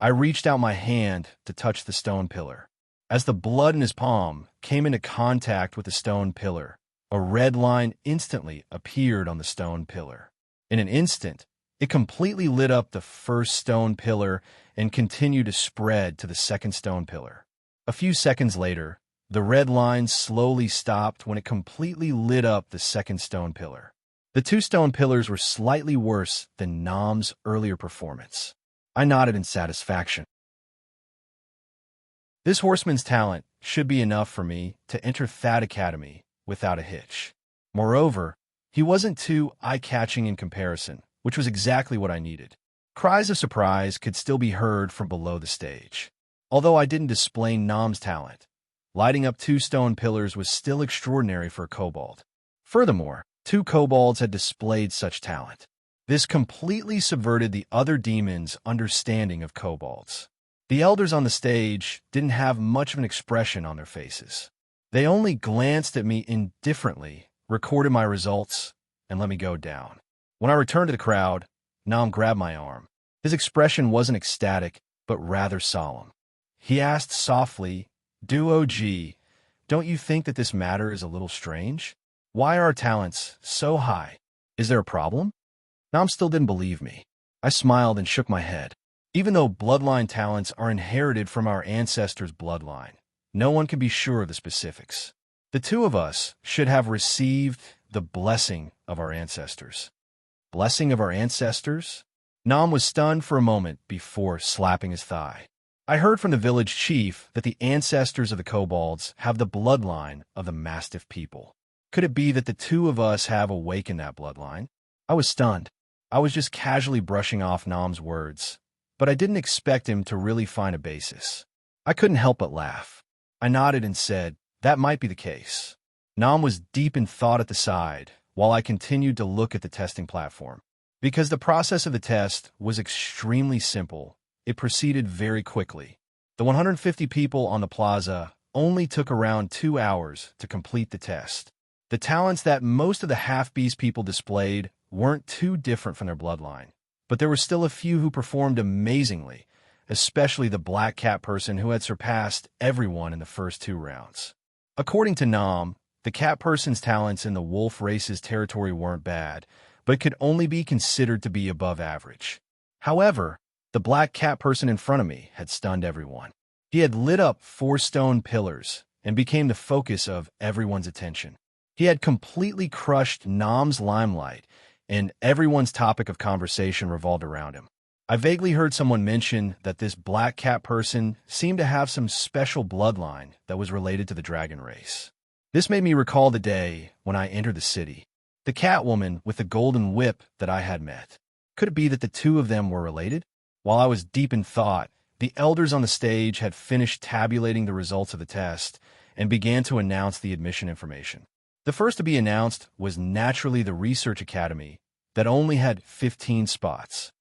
I reached out my hand to touch the stone pillar. As the blood in his palm came into contact with the stone pillar, a red line instantly appeared on the stone pillar. In an instant, it completely lit up the first stone pillar and continued to spread to the second stone pillar. A few seconds later, the red line slowly stopped when it completely lit up the second stone pillar. The two stone pillars were slightly worse than Nam's earlier performance. I nodded in satisfaction. This horseman's talent should be enough for me to enter that academy without a hitch. Moreover, he wasn't too eye-catching in comparison, which was exactly what I needed. Cries of surprise could still be heard from below the stage. Although I didn't display Nam's talent, lighting up two stone pillars was still extraordinary for a kobold. Furthermore, two kobolds had displayed such talent. This completely subverted the other demons' understanding of kobolds. The elders on the stage didn't have much of an expression on their faces. They only glanced at me indifferently, recorded my results, and let me go down. When I returned to the crowd, Nam grabbed my arm. His expression wasn't ecstatic, but rather solemn. He asked softly, "Duo G, don't you think that this matter is a little strange? Why are our talents so high? Is there a problem?" Nam still didn't believe me. I smiled and shook my head. Even though bloodline talents are inherited from our ancestors' bloodline, no one can be sure of the specifics. The two of us should have received the blessing of our ancestors. Blessing of our ancestors? Nam was stunned for a moment before slapping his thigh. I heard from the village chief that the ancestors of the kobolds have the bloodline of the mastiff people. Could it be that the two of us have awakened that bloodline? I was stunned. I was just casually brushing off Nam's words, but I didn't expect him to really find a basis. I couldn't help but laugh. I nodded and said, that might be the case. Nam was deep in thought at the side, while I continued to look at the testing platform. Because the process of the test was extremely simple, it proceeded very quickly. The 150 people on the plaza only took around 2 hours to complete the test. The talents that most of the half-beast people displayed weren't too different from their bloodline, but there were still a few who performed amazingly, especially the black cat person who had surpassed everyone in the first 2 rounds. According to Nam, the cat person's talents in the wolf race's territory weren't bad, but could only be considered to be above average. However, the black cat person in front of me had stunned everyone. He had lit up 4 stone pillars and became the focus of everyone's attention. He had completely crushed Nam's limelight, and everyone's topic of conversation revolved around him. I vaguely heard someone mention that this black cat person seemed to have some special bloodline that was related to the dragon race. This made me recall the day when I entered the city. The cat woman with the golden whip that I had met. Could it be that the two of them were related? While I was deep in thought, the elders on the stage had finished tabulating the results of the test and began to announce the admission information. The first to be announced was naturally the Research Academy that only had 15 spots.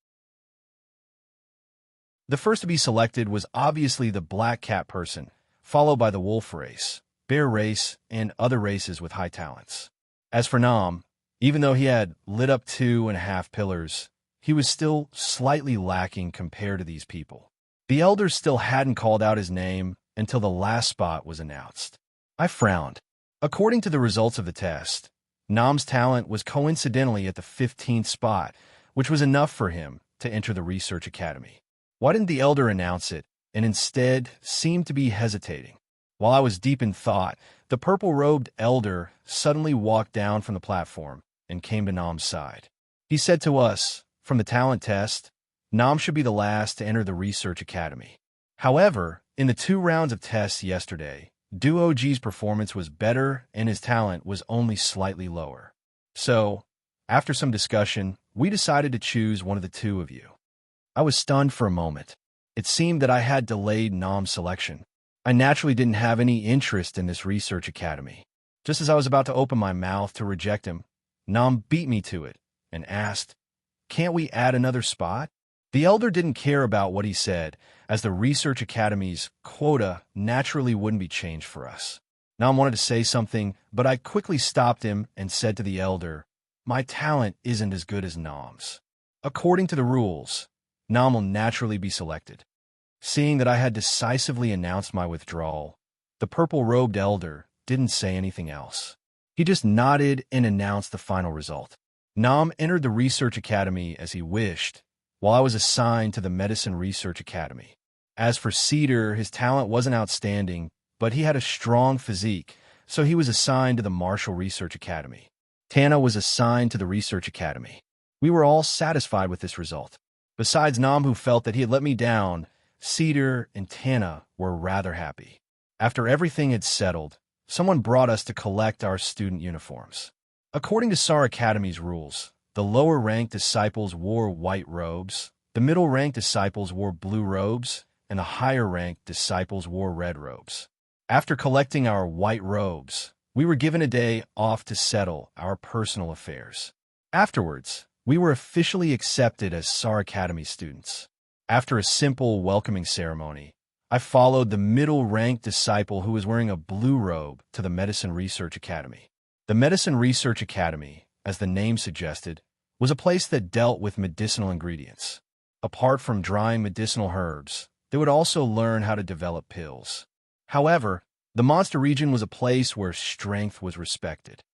The first to be selected was obviously the black cat person, followed by the wolf race, bear race, and other races with high talents. As for Nam, even though he had lit up 2.5 pillars, he was still slightly lacking compared to these people. The elders still hadn't called out his name until the last spot was announced. I frowned. According to the results of the test, Nam's talent was coincidentally at the 15th spot, which was enough for him to enter the Research Academy. Why didn't the elder announce it, and instead seemed to be hesitating? While I was deep in thought, the purple-robed elder suddenly walked down from the platform and came to Nam's side. He said to us, from the talent test, Nam should be the last to enter the Research Academy. However, in the 2 rounds of tests yesterday, Duo-G's performance was better and his talent was only slightly lower. So, after some discussion, we decided to choose one of the 2 of you. I was stunned for a moment. It seemed that I had delayed Nam's selection. I naturally didn't have any interest in this Research Academy. Just as I was about to open my mouth to reject him, Nam beat me to it and asked, "Can't we add another spot?" The elder didn't care about what he said, as the Research Academy's quota naturally wouldn't be changed for us. Nam wanted to say something, but I quickly stopped him and said to the elder, "My talent isn't as good as Nam's. According to the rules, Nam will naturally be selected." Seeing that I had decisively announced my withdrawal, the purple-robed elder didn't say anything else. He just nodded and announced the final result. Nam entered the Research Academy as he wished, while I was assigned to the Medicine Research Academy. As for Cedar, his talent wasn't outstanding, but he had a strong physique, so he was assigned to the Martial Research Academy. Tana was assigned to the Research Academy. We were all satisfied with this result. Besides Nam, who felt that he had let me down, Cedar and Tana were rather happy. After everything had settled, someone brought us to collect our student uniforms. According to SAR Academy's rules, the lower-ranked disciples wore white robes, the middle-ranked disciples wore blue robes, and the higher-ranked disciples wore red robes. After collecting our white robes, we were given a day off to settle our personal affairs. Afterwards, we were officially accepted as SAR Academy students. After a simple welcoming ceremony, I followed the middle-ranked disciple who was wearing a blue robe to the Medicine Research Academy. The Medicine Research Academy, as the name suggested, was a place that dealt with medicinal ingredients. Apart from drying medicinal herbs, they would also learn how to develop pills. However, the monster region was a place where strength was respected.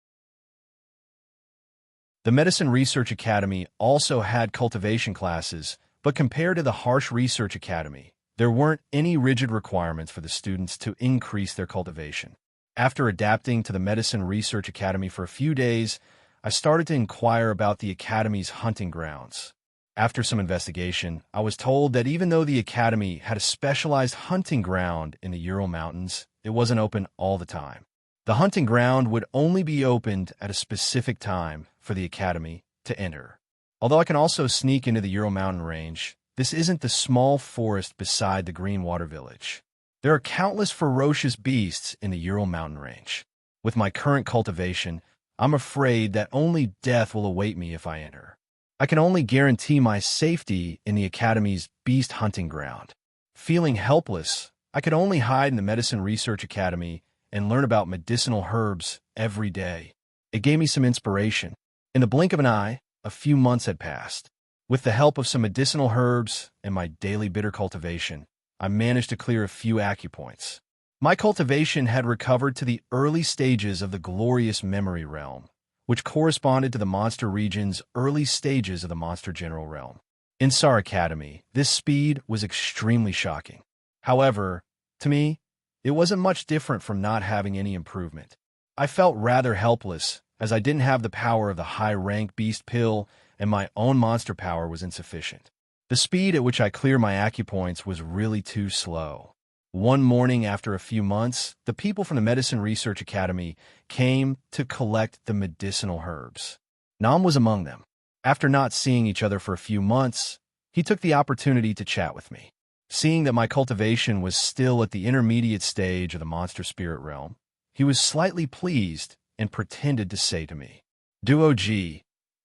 The Medicine Research Academy also had cultivation classes, but compared to the harsh Research Academy, there weren't any rigid requirements for the students to increase their cultivation. After adapting to the Medicine Research Academy for a few days, I started to inquire about the Academy's hunting grounds. After some investigation, I was told that even though the academy had a specialized hunting ground in the Ural Mountains, it wasn't open all the time. The hunting ground would only be opened at a specific time for the academy to enter. Although I can also sneak into the Ural Mountain range, this isn't the small forest beside the Greenwater village. There are countless ferocious beasts in the Ural Mountain range. With my current cultivation, I'm afraid that only death will await me if I enter. I can only guarantee my safety in the Academy's beast hunting ground. Feeling helpless, I could only hide in the Medicine Research Academy and learn about medicinal herbs every day. It gave me some inspiration. In the blink of an eye, a few months had passed. With the help of some medicinal herbs and my daily bitter cultivation, I managed to clear a few acupoints. My cultivation had recovered to the early stages of the glorious memory realm, which corresponded to the monster region's early stages of the monster general realm. In SAR Academy, this speed was extremely shocking. However, to me, it wasn't much different from not having any improvement. I felt rather helpless, as I didn't have the power of the high-rank beast pill, and my own monster power was insufficient. The speed at which I cleared my acupoints was really too slow. One morning after a few months, the people from the Medicine Research Academy came to collect the medicinal herbs. Nam was among them. After not seeing each other for a few months, he took the opportunity to chat with me. Seeing that my cultivation was still at the intermediate stage of the monster spirit realm, he was slightly pleased and pretended to say to me, "Duo G,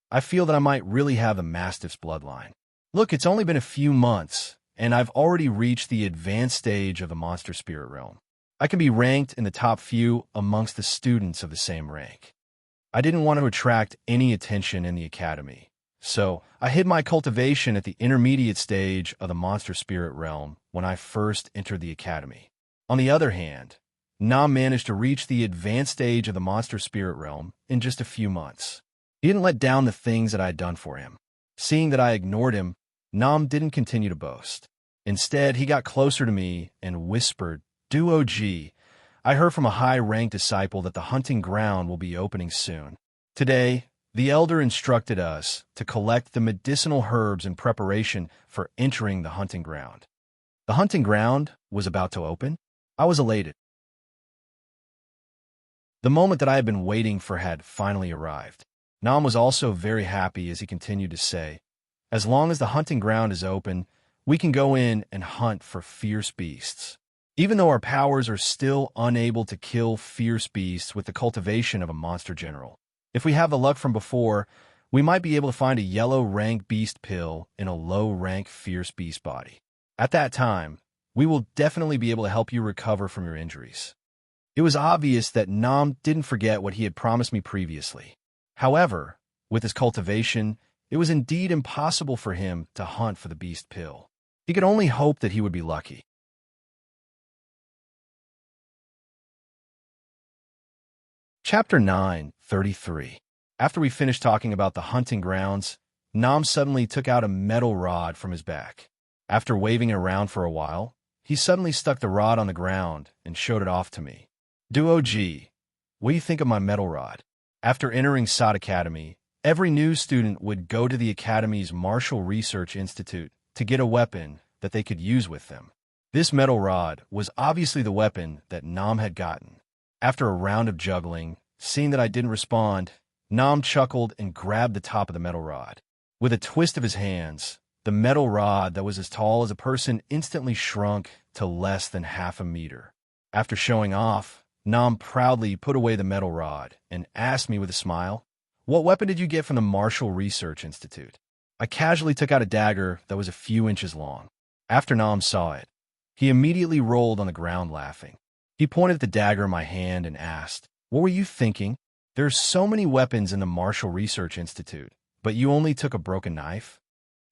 I feel that I might really have the Mastiff's bloodline. Look, it's only been a few months, and I've already reached the advanced stage of the monster spirit realm. I can be ranked in the top few amongst the students of the same rank." I didn't want to attract any attention in the academy, so I hid my cultivation at the intermediate stage of the monster spirit realm when I first entered the academy. On the other hand, Nam managed to reach the advanced stage of the monster spirit realm in just a few months. He didn't let down the things that I had done for him. Seeing that I ignored him, Nam didn't continue to boast. Instead, he got closer to me and whispered, "Duo G, I heard from a high-ranked disciple that the hunting ground will be opening soon. Today, the elder instructed us to collect the medicinal herbs in preparation for entering the hunting ground." The hunting ground was about to open? I was elated. The moment that I had been waiting for had finally arrived. Nam was also very happy as he continued to say, "As long as the hunting ground is open, we can go in and hunt for fierce beasts. Even though our powers are still unable to kill fierce beasts with the cultivation of a monster general. If we have the luck from before, we might be able to find a yellow rank beast pill in a low rank fierce beast body. At that time, we will definitely be able to help you recover from your injuries." It was obvious that Nam didn't forget what he had promised me previously. However, with his cultivation, it was indeed impossible for him to hunt for the beast pill. He could only hope that he would be lucky. Chapter 9:33. After we finished talking about the hunting grounds, Nam suddenly took out a metal rod from his back. After waving it around for a while, he suddenly stuck the rod on the ground and showed it off to me. "Duo G, what do you think of my metal rod?" After entering Sod Academy, every new student would go to the Academy's Martial Research Institute to get a weapon that they could use with them. This metal rod was obviously the weapon that Nam had gotten. After a round of juggling, seeing that I didn't respond, Nam chuckled and grabbed the top of the metal rod. With a twist of his hands, the metal rod that was as tall as a person instantly shrunk to less than half a meter. After showing off, Nam proudly put away the metal rod and asked me with a smile, "What weapon did you get from the Martial Research Institute?" I casually took out a dagger that was a few inches long. After Nam saw it, he immediately rolled on the ground laughing. He pointed at the dagger in my hand and asked, "What were you thinking? There are so many weapons in the Martial Research Institute, but you only took a broken knife?"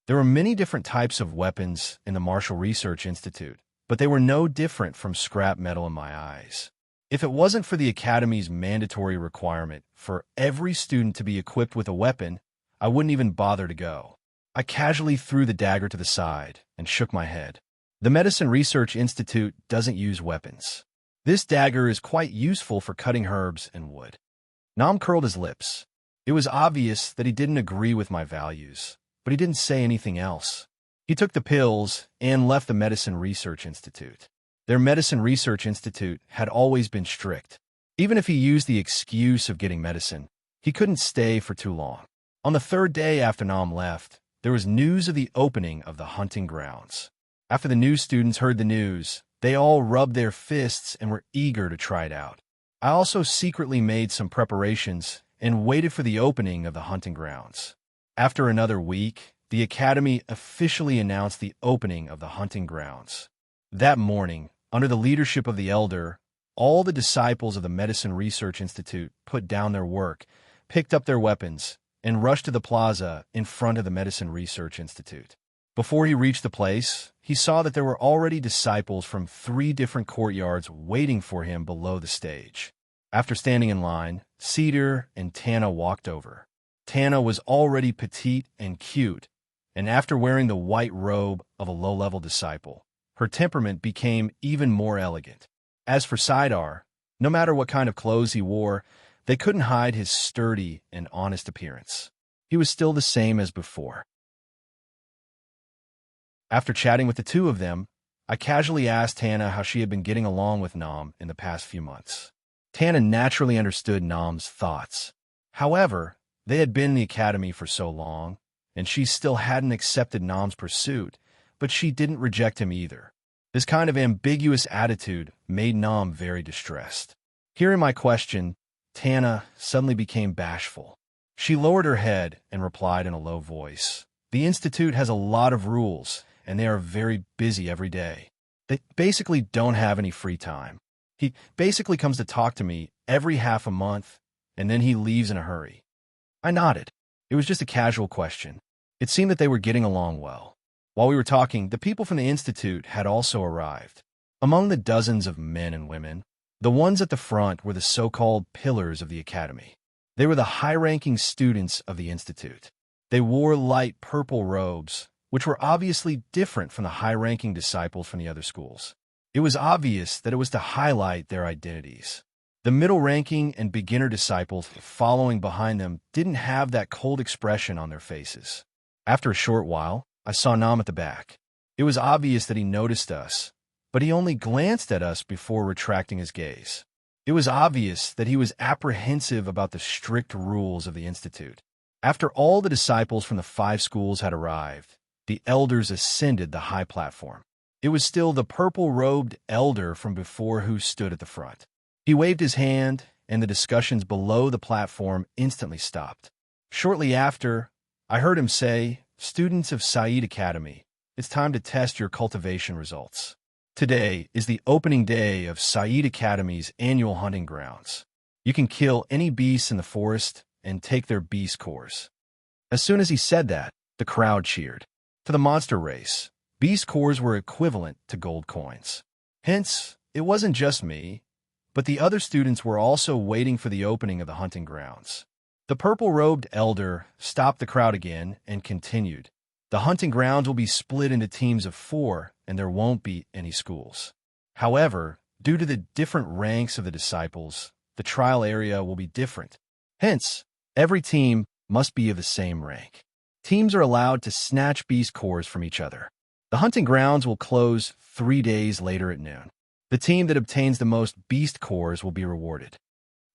There were many different types of weapons in the Martial Research Institute, but they were no different from scrap metal in my eyes. If it wasn't for the Academy's mandatory requirement for every student to be equipped with a weapon, I wouldn't even bother to go. I casually threw the dagger to the side and shook my head. The Medicine Research Institute doesn't use weapons. This dagger is quite useful for cutting herbs and wood. Nam curled his lips. It was obvious that he didn't agree with my values, but he didn't say anything else. He took the pills and left the Medicine Research Institute. Their Medicine Research Institute had always been strict. Even if he used the excuse of getting medicine, he couldn't stay for too long. On the third day after Nam left, there was news of the opening of the hunting grounds. After the new students heard the news, they all rubbed their fists and were eager to try it out. I also secretly made some preparations and waited for the opening of the hunting grounds. After another week, the academy officially announced the opening of the hunting grounds. That morning, under the leadership of the elder, all the disciples of the Medicine Research Institute put down their work, picked up their weapons, and rushed to the plaza in front of the Medicine Research Institute. Before he reached the place, he saw that there were already disciples from 3 different courtyards waiting for him below the stage. After standing in line, Cedar and Tana walked over. Tana was already petite and cute, and after wearing the white robe of a low-level disciple, her temperament became even more elegant. As for Sidar, no matter what kind of clothes he wore, they couldn't hide his sturdy and honest appearance. He was still the same as before. After chatting with the two of them, I casually asked Tana how she had been getting along with Nam in the past few months. Tana naturally understood Nam's thoughts. However, they had been in the academy for so long, and she still hadn't accepted Nam's pursuit, but she didn't reject him either. This kind of ambiguous attitude made Nam very distressed. Hearing my question, Tana suddenly became bashful. She lowered her head and replied in a low voice, "The Institute has a lot of rules, and they are very busy every day. They basically don't have any free time. He basically comes to talk to me every half a month, and then he leaves in a hurry." I nodded. It was just a casual question. It seemed that they were getting along well. While we were talking, the people from the Institute had also arrived. Among the dozens of men and women, the ones at the front were the so-called pillars of the academy. They were the high-ranking students of the Institute. They wore light purple robes, which were obviously different from the high-ranking disciples from the other schools. It was obvious that it was to highlight their identities. The middle-ranking and beginner disciples following behind them didn't have that cold expression on their faces. After a short while, I saw Nam at the back. It was obvious that he noticed us, but he only glanced at us before retracting his gaze. It was obvious that he was apprehensive about the strict rules of the Institute. After all the disciples from the 5 schools had arrived, the elders ascended the high platform. It was still the purple-robed elder from before who stood at the front. He waved his hand, and the discussions below the platform instantly stopped. Shortly after, I heard him say, "Students of Said Academy, it's time to test your cultivation results. Today is the opening day of Said Academy's annual hunting grounds. You can kill any beasts in the forest and take their beast cores." As soon as he said that, the crowd cheered. For the monster race, beast cores were equivalent to gold coins. Hence, it wasn't just me, but the other students were also waiting for the opening of the hunting grounds. The purple-robed elder stopped the crowd again and continued. "The hunting grounds will be split into teams of 4, and there won't be any schools. However, due to the different ranks of the disciples, the trial area will be different. Hence, every team must be of the same rank. Teams are allowed to snatch beast cores from each other. The hunting grounds will close 3 days later at noon. The team that obtains the most beast cores will be rewarded."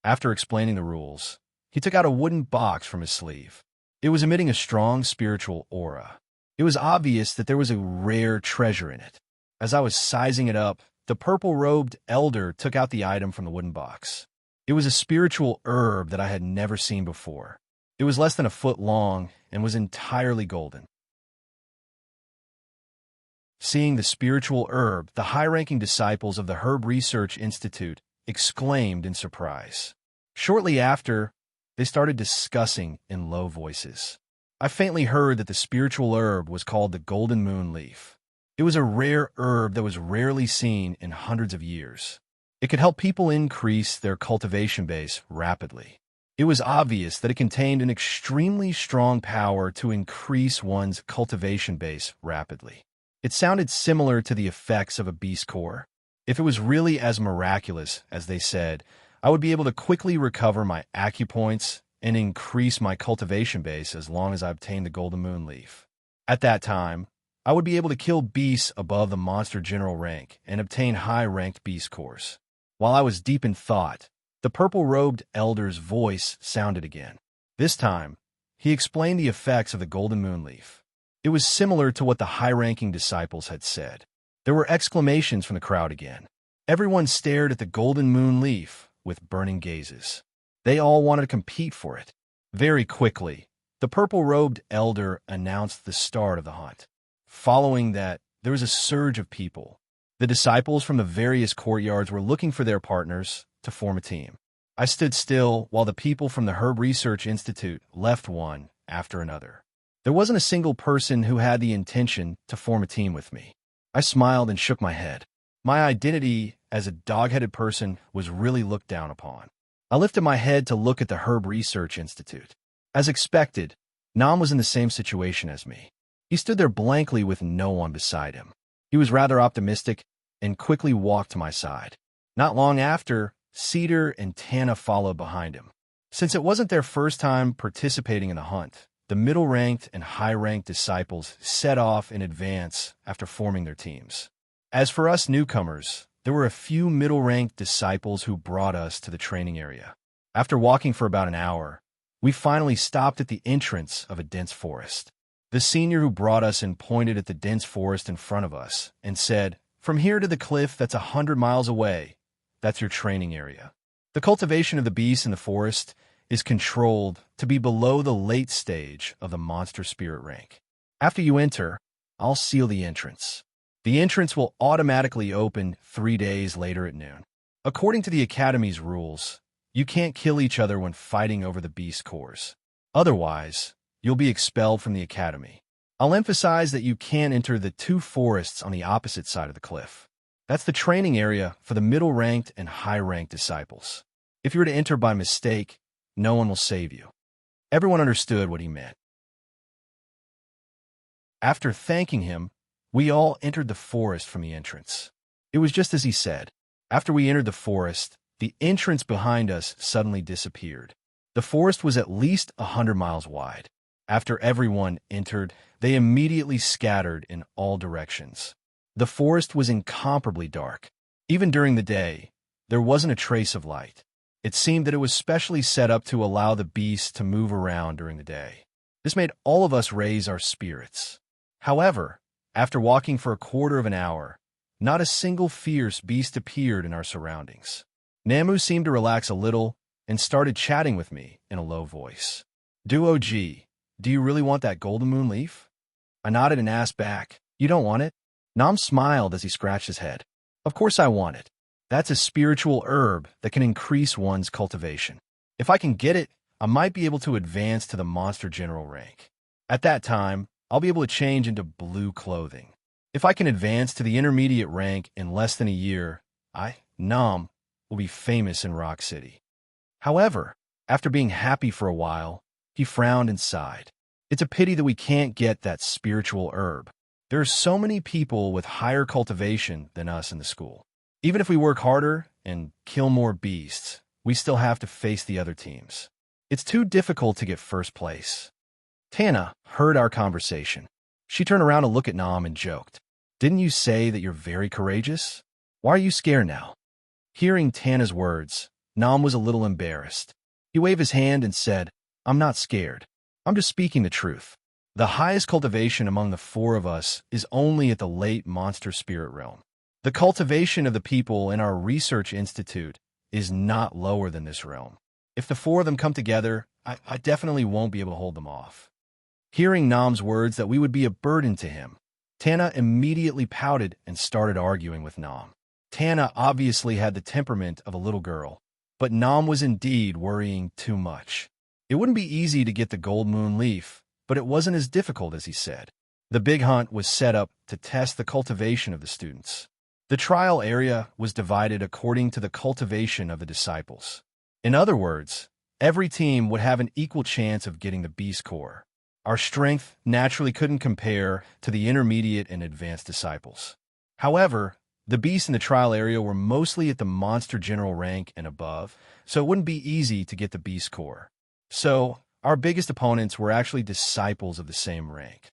After explaining the rules, he took out a wooden box from his sleeve. It was emitting a strong spiritual aura. It was obvious that there was a rare treasure in it. As I was sizing it up, the purple-robed elder took out the item from the wooden box. It was a spiritual herb that I had never seen before. It was less than a foot long and was entirely golden. Seeing the spiritual herb, the high-ranking disciples of the Herb Research Institute exclaimed in surprise. Shortly after, they started discussing in low voices. I faintly heard that the spiritual herb was called the golden moon leaf. It was a rare herb that was rarely seen in hundreds of years. It could help people increase their cultivation base rapidly. It was obvious that it contained an extremely strong power to increase one's cultivation base rapidly. It sounded similar to the effects of a beast core. If it was really as miraculous as they said, I would be able to quickly recover my acupoints and increase my cultivation base as long as I obtained the golden moon leaf. At that time, I would be able to kill beasts above the monster general rank and obtain high-ranked beast cores. While I was deep in thought, the purple-robed elder's voice sounded again. This time, he explained the effects of the golden moon leaf. It was similar to what the high-ranking disciples had said. There were exclamations from the crowd again. Everyone stared at the golden moon leaf with burning gazes. They all wanted to compete for it. Very quickly, the purple-robed elder announced the start of the hunt. Following that, there was a surge of people. The disciples from the various courtyards were looking for their partners to form a team. I stood still while the people from the Herb Research Institute left one after another. There wasn't a single person who had the intention to form a team with me. I smiled and shook my head. My identity as a dog-headed person was really looked down upon. I lifted my head to look at the Herb Research Institute. As expected, Nam was in the same situation as me. He stood there blankly with no one beside him. He was rather optimistic and quickly walked to my side. Not long after, Cedar and Tana followed behind him. Since it wasn't their first time participating in the hunt, the middle-ranked and high-ranked disciples set off in advance after forming their teams. As for us newcomers, there were a few middle-ranked disciples who brought us to the training area. After walking for about an hour, we finally stopped at the entrance of a dense forest. The senior who brought us in pointed at the dense forest in front of us and said, "From here to the cliff that's 100 miles away, that's your training area." The cultivation of the beasts in the forest is controlled to be below the late stage of the monster spirit rank. After you enter, I'll seal the entrance. The entrance will automatically open 3 days later at noon. According to the Academy's rules, you can't kill each other when fighting over the beast cores. Otherwise, you'll be expelled from the Academy. I'll emphasize that you can't enter the 2 forests on the opposite side of the cliff. That's the training area for the middle-ranked and high-ranked disciples. If you were to enter by mistake, no one will save you. Everyone understood what he meant. After thanking him, we all entered the forest from the entrance. It was just as he said. After we entered the forest, the entrance behind us suddenly disappeared. The forest was at least 100 miles wide. After everyone entered, they immediately scattered in all directions. The forest was incomparably dark. Even during the day, there wasn't a trace of light. It seemed that it was specially set up to allow the beasts to move around during the day. This made all of us raise our spirits. However, after walking for a quarter of an hour, not a single fierce beast appeared in our surroundings. Namu seemed to relax a little and started chatting with me in a low voice. "Duo G, do you really want that golden moon leaf?" I nodded and asked back, "You don't want it?" Nam smiled as he scratched his head. "Of course I want it. That's a spiritual herb that can increase one's cultivation. If I can get it, I might be able to advance to the monster general rank. At that time, I'll be able to change into blue clothing. If I can advance to the intermediate rank in less than a year, Nam, will be famous in Rock City." However, after being happy for a while, he frowned and sighed. "It's a pity that we can't get that spiritual herb. There are so many people with higher cultivation than us in the school. Even if we work harder and kill more beasts, we still have to face the other teams. It's too difficult to get first place." Tana heard our conversation. She turned around to look at Nam and joked, "Didn't you say that you're very courageous? Why are you scared now?" Hearing Tana's words, Nam was a little embarrassed. He waved his hand and said, "I'm not scared. I'm just speaking the truth. The highest cultivation among the 4 of us is only at the late monster spirit realm. The cultivation of the people in our research institute is not lower than this realm. If the 4 of them come together, I definitely won't be able to hold them off." Hearing Nam's words that we would be a burden to him, Tana immediately pouted and started arguing with Nam. Tana obviously had the temperament of a little girl, but Nam was indeed worrying too much. It wouldn't be easy to get the gold moon leaf, but it wasn't as difficult as he said. The big hunt was set up to test the cultivation of the students. The trial area was divided according to the cultivation of the disciples. In other words, every team would have an equal chance of getting the beast core. Our strength naturally couldn't compare to the intermediate and advanced disciples. However, the beasts in the trial area were mostly at the monster general rank and above, so it wouldn't be easy to get the beast core. So, our biggest opponents were actually disciples of the same rank.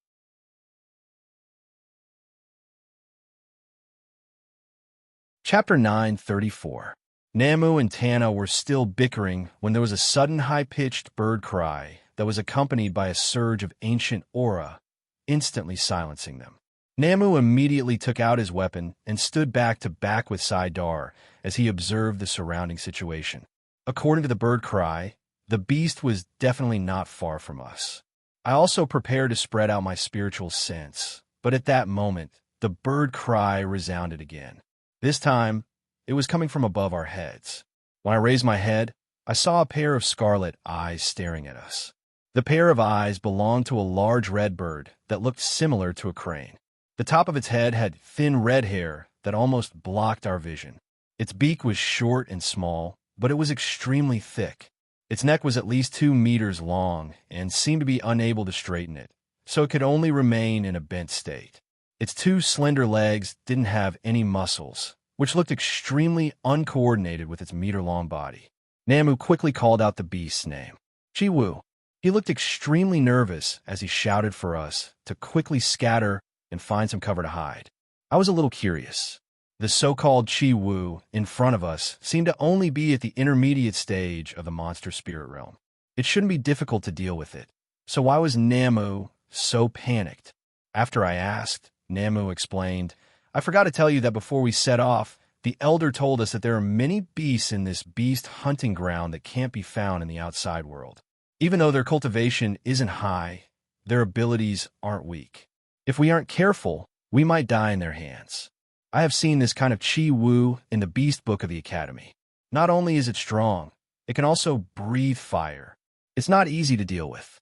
Chapter 9:34. Namu and Tana were still bickering when there was a sudden high-pitched bird cry that was accompanied by a surge of ancient aura, instantly silencing them. Namu immediately took out his weapon and stood back to back with Saidar as he observed the surrounding situation. According to the bird cry, the beast was definitely not far from us. I also prepared to spread out my spiritual sense, but at that moment, the bird cry resounded again. This time, it was coming from above our heads. When I raised my head, I saw a pair of scarlet eyes staring at us. The pair of eyes belonged to a large red bird that looked similar to a crane. The top of its head had thin red hair that almost blocked our vision. Its beak was short and small, but it was extremely thick. Its neck was at least 2 meters long and seemed to be unable to straighten it, so it could only remain in a bent state. Its 2 slender legs didn't have any muscles, which looked extremely uncoordinated with its meter-long body. Namu quickly called out the beast's name. Chi-Wu. He looked extremely nervous as he shouted for us to quickly scatter and find some cover to hide. I was a little curious. The so-called Chi-Wu in front of us seemed to only be at the intermediate stage of the monster spirit realm. It shouldn't be difficult to deal with it. So why was Namu so panicked? After I asked, Namu explained, I forgot to tell you that before we set off, the elder told us that there are many beasts in this beast hunting ground that can't be found in the outside world. Even though their cultivation isn't high, their abilities aren't weak. If we aren't careful, we might die in their hands. I have seen this kind of Chi-Wu in the Beast Book of the Academy. Not only is it strong, it can also breathe fire. It's not easy to deal with.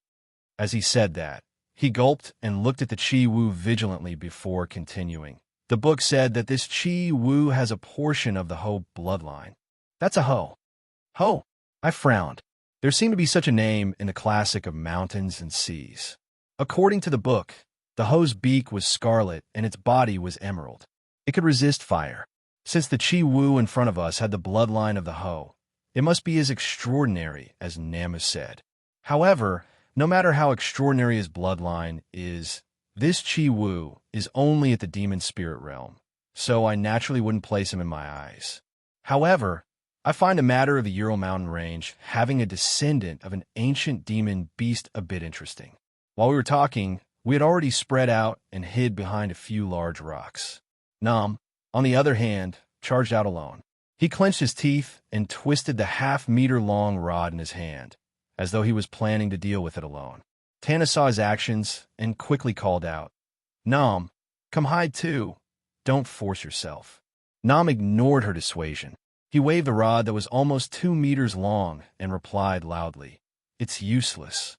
As he said that, he gulped and looked at the Chi-Wu vigilantly before continuing. The book said that this Chi-Wu has a portion of the Ho bloodline. That's a Ho. Ho. I frowned. There seemed to be such a name in the classic of mountains and seas. According to the book, the Ho's beak was scarlet and its body was emerald. It could resist fire. Since the Chi-Wu in front of us had the bloodline of the Ho, it must be as extraordinary as Namu said. However, no matter how extraordinary his bloodline is, this Chi-Wu is only at the demon spirit realm, so I naturally wouldn't place him in my eyes. However, I find a matter of the Ural Mountain Range having a descendant of an ancient demon beast a bit interesting. While we were talking, we had already spread out and hid behind a few large rocks. Nam, on the other hand, charged out alone. He clenched his teeth and twisted the half-meter-long rod in his hand, as though he was planning to deal with it alone. Tana saw his actions and quickly called out, Nam, come hide too. Don't force yourself. Nam ignored her dissuasion. He waved the rod that was almost 2 meters long and replied loudly, It's useless.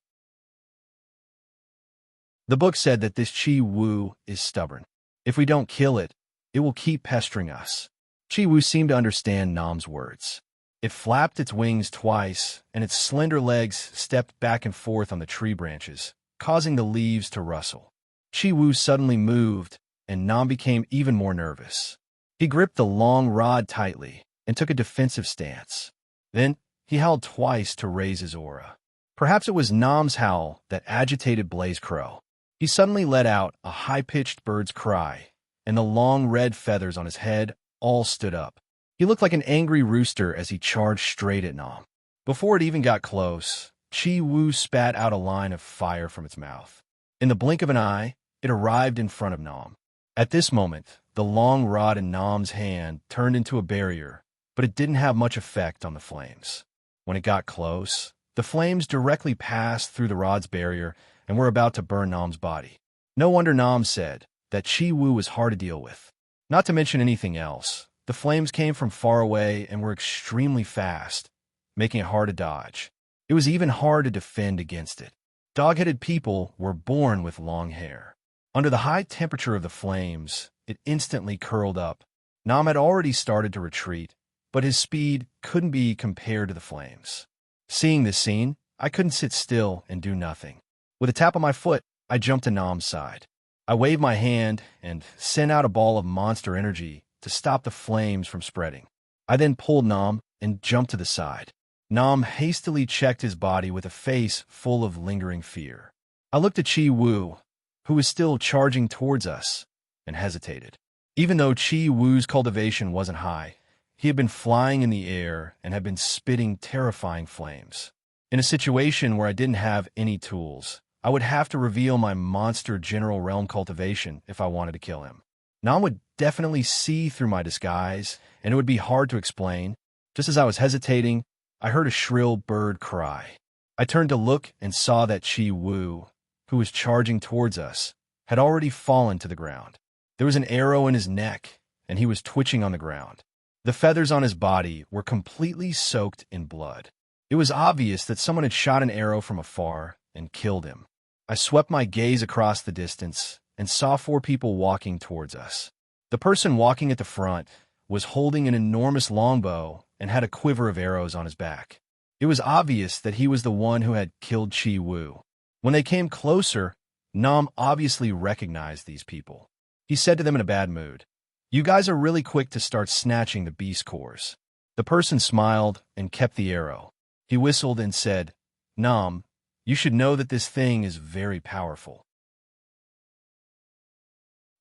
The book said that this Chi-Wu is stubborn. If we don't kill it, it will keep pestering us. Chi-Wu seemed to understand Nam's words. It flapped its wings twice, and its slender legs stepped back and forth on the tree branches, causing the leaves to rustle. Chi-Wu suddenly moved, and Nam became even more nervous. He gripped the long rod tightly and took a defensive stance. Then he howled twice to raise his aura. Perhaps it was Nam's howl that agitated Blaze Crow. He suddenly let out a high-pitched bird's cry, and the long red feathers on his head all stood up. He looked like an angry rooster as he charged straight at Nam. Before it even got close, Chi-Wu spat out a line of fire from its mouth. In the blink of an eye, it arrived in front of Nam. At this moment, the long rod in Nam's hand turned into a barrier, but it didn't have much effect on the flames. When it got close, the flames directly passed through the rod's barrier and were about to burn Nam's body. No wonder Nam said that Chi-Wu was hard to deal with. Not to mention anything else, the flames came from far away and were extremely fast, making it hard to dodge. It was even hard to defend against it. Dog-headed people were born with long hair. Under the high temperature of the flames, it instantly curled up. Nam had already started to retreat, but his speed couldn't be compared to the flames. Seeing this scene, I couldn't sit still and do nothing. With a tap of my foot, I jumped to Nam's side. I waved my hand and sent out a ball of monster energy to stop the flames from spreading. I then pulled Nam and jumped to the side. Nam hastily checked his body with a face full of lingering fear. I looked at Chi Wu, who was still charging towards us, and hesitated. Even though Chi Wu's cultivation wasn't high, he had been flying in the air and had been spitting terrifying flames. In a situation where I didn't have any tools, I would have to reveal my monster general realm cultivation if I wanted to kill him. Nam would definitely see through my disguise, and it would be hard to explain. Just as I was hesitating, I heard a shrill bird cry. I turned to look and saw that Chi Wu, who was charging towards us, had already fallen to the ground. There was an arrow in his neck, and he was twitching on the ground. The feathers on his body were completely soaked in blood. It was obvious that someone had shot an arrow from afar and killed him. I swept my gaze across the distance and saw 4 people walking towards us. The person walking at the front was holding an enormous longbow and had a quiver of arrows on his back. It was obvious that he was the one who had killed Chi Wu. When they came closer, Nam obviously recognized these people. He said to them in a bad mood, "You guys are really quick to start snatching the beast cores." The person smiled and kept the arrow. He whistled and said, "Nam, you should know that this thing is very powerful.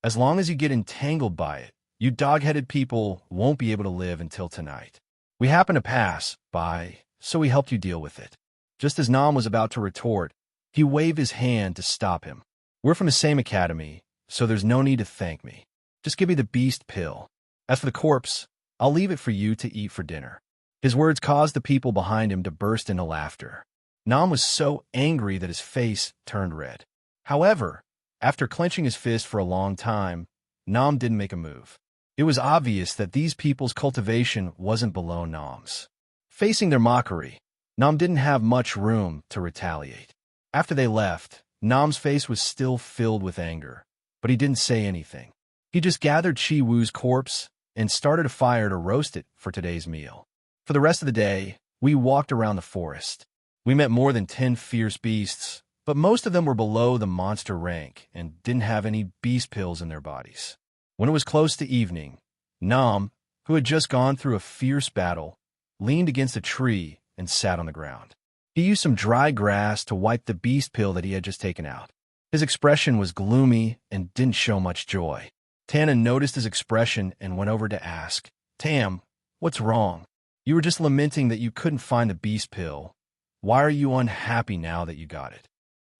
As long as you get entangled by it, you dog-headed people won't be able to live until tonight. We happened to pass by, so we helped you deal with it." Just as Nam was about to retort, he waved his hand to stop him. "We're from the same academy, so there's no need to thank me. Just give me the beast pill. As for the corpse, I'll leave it for you to eat for dinner." His words caused the people behind him to burst into laughter. Nam was so angry that his face turned red. However, after clenching his fist for a long time, Nam didn't make a move. It was obvious that these people's cultivation wasn't below Nam's. Facing their mockery, Nam didn't have much room to retaliate. After they left, Nam's face was still filled with anger, but he didn't say anything. He just gathered Chi Wu's corpse and started a fire to roast it for today's meal. For the rest of the day, we walked around the forest. We met more than 10 fierce beasts, but most of them were below the monster rank and didn't have any beast pills in their bodies. When it was close to evening, Nam, who had just gone through a fierce battle, leaned against a tree and sat on the ground. He used some dry grass to wipe the beast pill that he had just taken out. His expression was gloomy and didn't show much joy. Tana noticed his expression and went over to ask, "Tam, what's wrong? You were just lamenting that you couldn't find the beast pill. Why are you unhappy now that you got it?"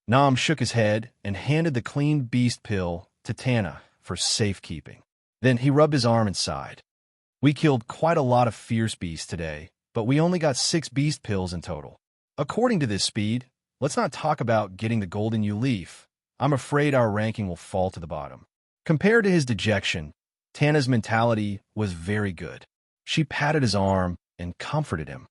Nam shook his head and handed the clean beast pill to Tana for safekeeping. Then he rubbed his arm and sighed. "We killed quite a lot of fierce beasts today, but we only got 6 beast pills in total. According to this speed, let's not talk about getting the golden U leaf. I'm afraid our ranking will fall to the bottom." Compared to his dejection, Tana's mentality was very good. She patted his arm and comforted him.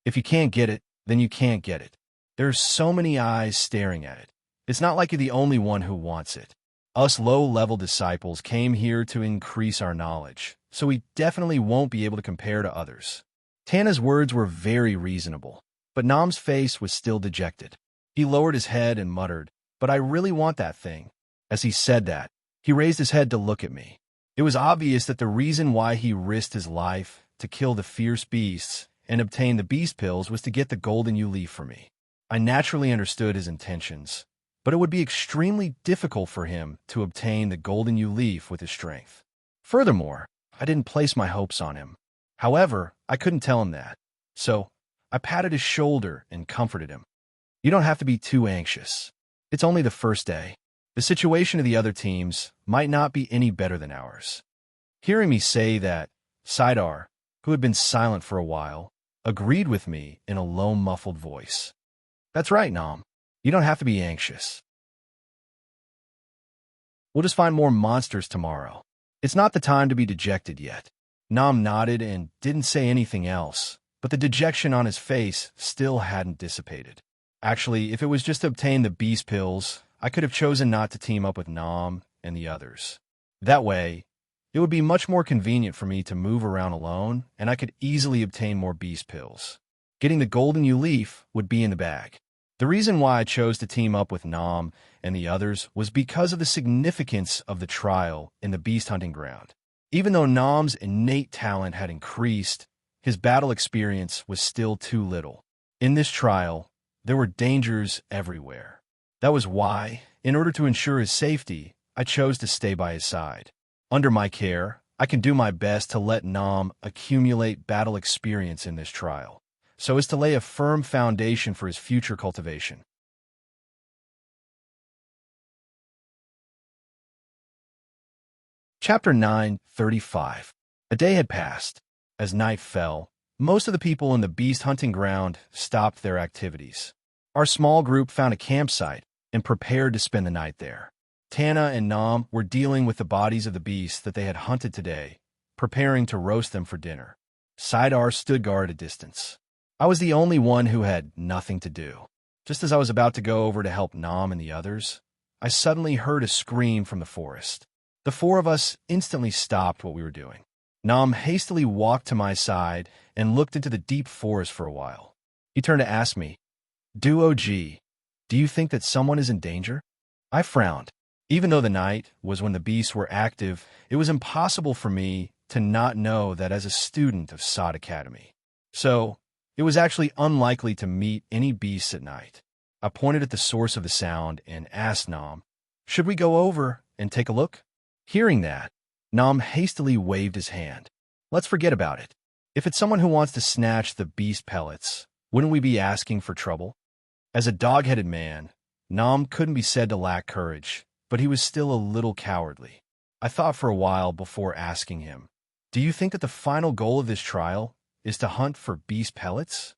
"If you can't get it, then you can't get it. There's so many eyes staring at it. It's not like you're the only one who wants it. Us low-level disciples came here to increase our knowledge, so we definitely won't be able to compare to others." Tana's words were very reasonable, but Nam's face was still dejected. He lowered his head and muttered, "But I really want that thing." As he said that, he raised his head to look at me. It was obvious that the reason why he risked his life to kill the fierce beasts and obtain the beast pills was to get the golden U leaf for me. I naturally understood his intentions, but it would be extremely difficult for him to obtain the golden U leaf with his strength. Furthermore, I didn't place my hopes on him. However, I couldn't tell him that, so I patted his shoulder and comforted him. "You don't have to be too anxious. It's only the first day. The situation of the other teams might not be any better than ours." Hearing me say that, Saidar, who had been silent for a while, agreed with me in a low, muffled voice. "That's right, Nam. You don't have to be anxious. We'll just find more monsters tomorrow. It's not the time to be dejected yet." Nam nodded and didn't say anything else, but the dejection on his face still hadn't dissipated. Actually, if it was just to obtain the beast pills, I could have chosen not to team up with Nam and the others. That way, it would be much more convenient for me to move around alone, and I could easily obtain more beast pills. Getting the golden U leaf would be in the bag. The reason why I chose to team up with Nam and the others was because of the significance of the trial in the beast hunting ground. Even though Nam's innate talent had increased, His battle experience was still too little. In this trial, there were dangers everywhere. That was why, in order to ensure his safety, I chose to stay by his side. Under my care, I can do my best to let Nam accumulate battle experience in this trial, so as to lay a firm foundation for his future cultivation. Chapter 9:35. A day had passed. As night fell, most of the people in the beast hunting ground stopped their activities. Our small group found a campsite and prepared to spend the night there. Tana and Nam were dealing with the bodies of the beasts that they had hunted today, preparing to roast them for dinner. Sidar stood guard at a distance. I was the only one who had nothing to do. Just as I was about to go over to help Nam and the others, I suddenly heard a scream from the forest. The four of us instantly stopped what we were doing. Nam hastily walked to my side and looked into the deep forest for a while. He turned to ask me, "Duog, do you think that someone is in danger?" I frowned. Even though the night was when the beasts were active, it was impossible for me to not know that as a student of Sod Academy. So, it was actually unlikely to meet any beasts at night. I pointed at the source of the sound and asked Nam, "Should we go over and take a look?" Hearing that, Nam hastily waved his hand. "Let's forget about it. If it's someone who wants to snatch the beast pellets, wouldn't we be asking for trouble?" As a dog-headed man, Nam couldn't be said to lack courage, but he was still a little cowardly. I thought for a while before asking him, "Do you think that the final goal of this trial is to hunt for beast pellets?"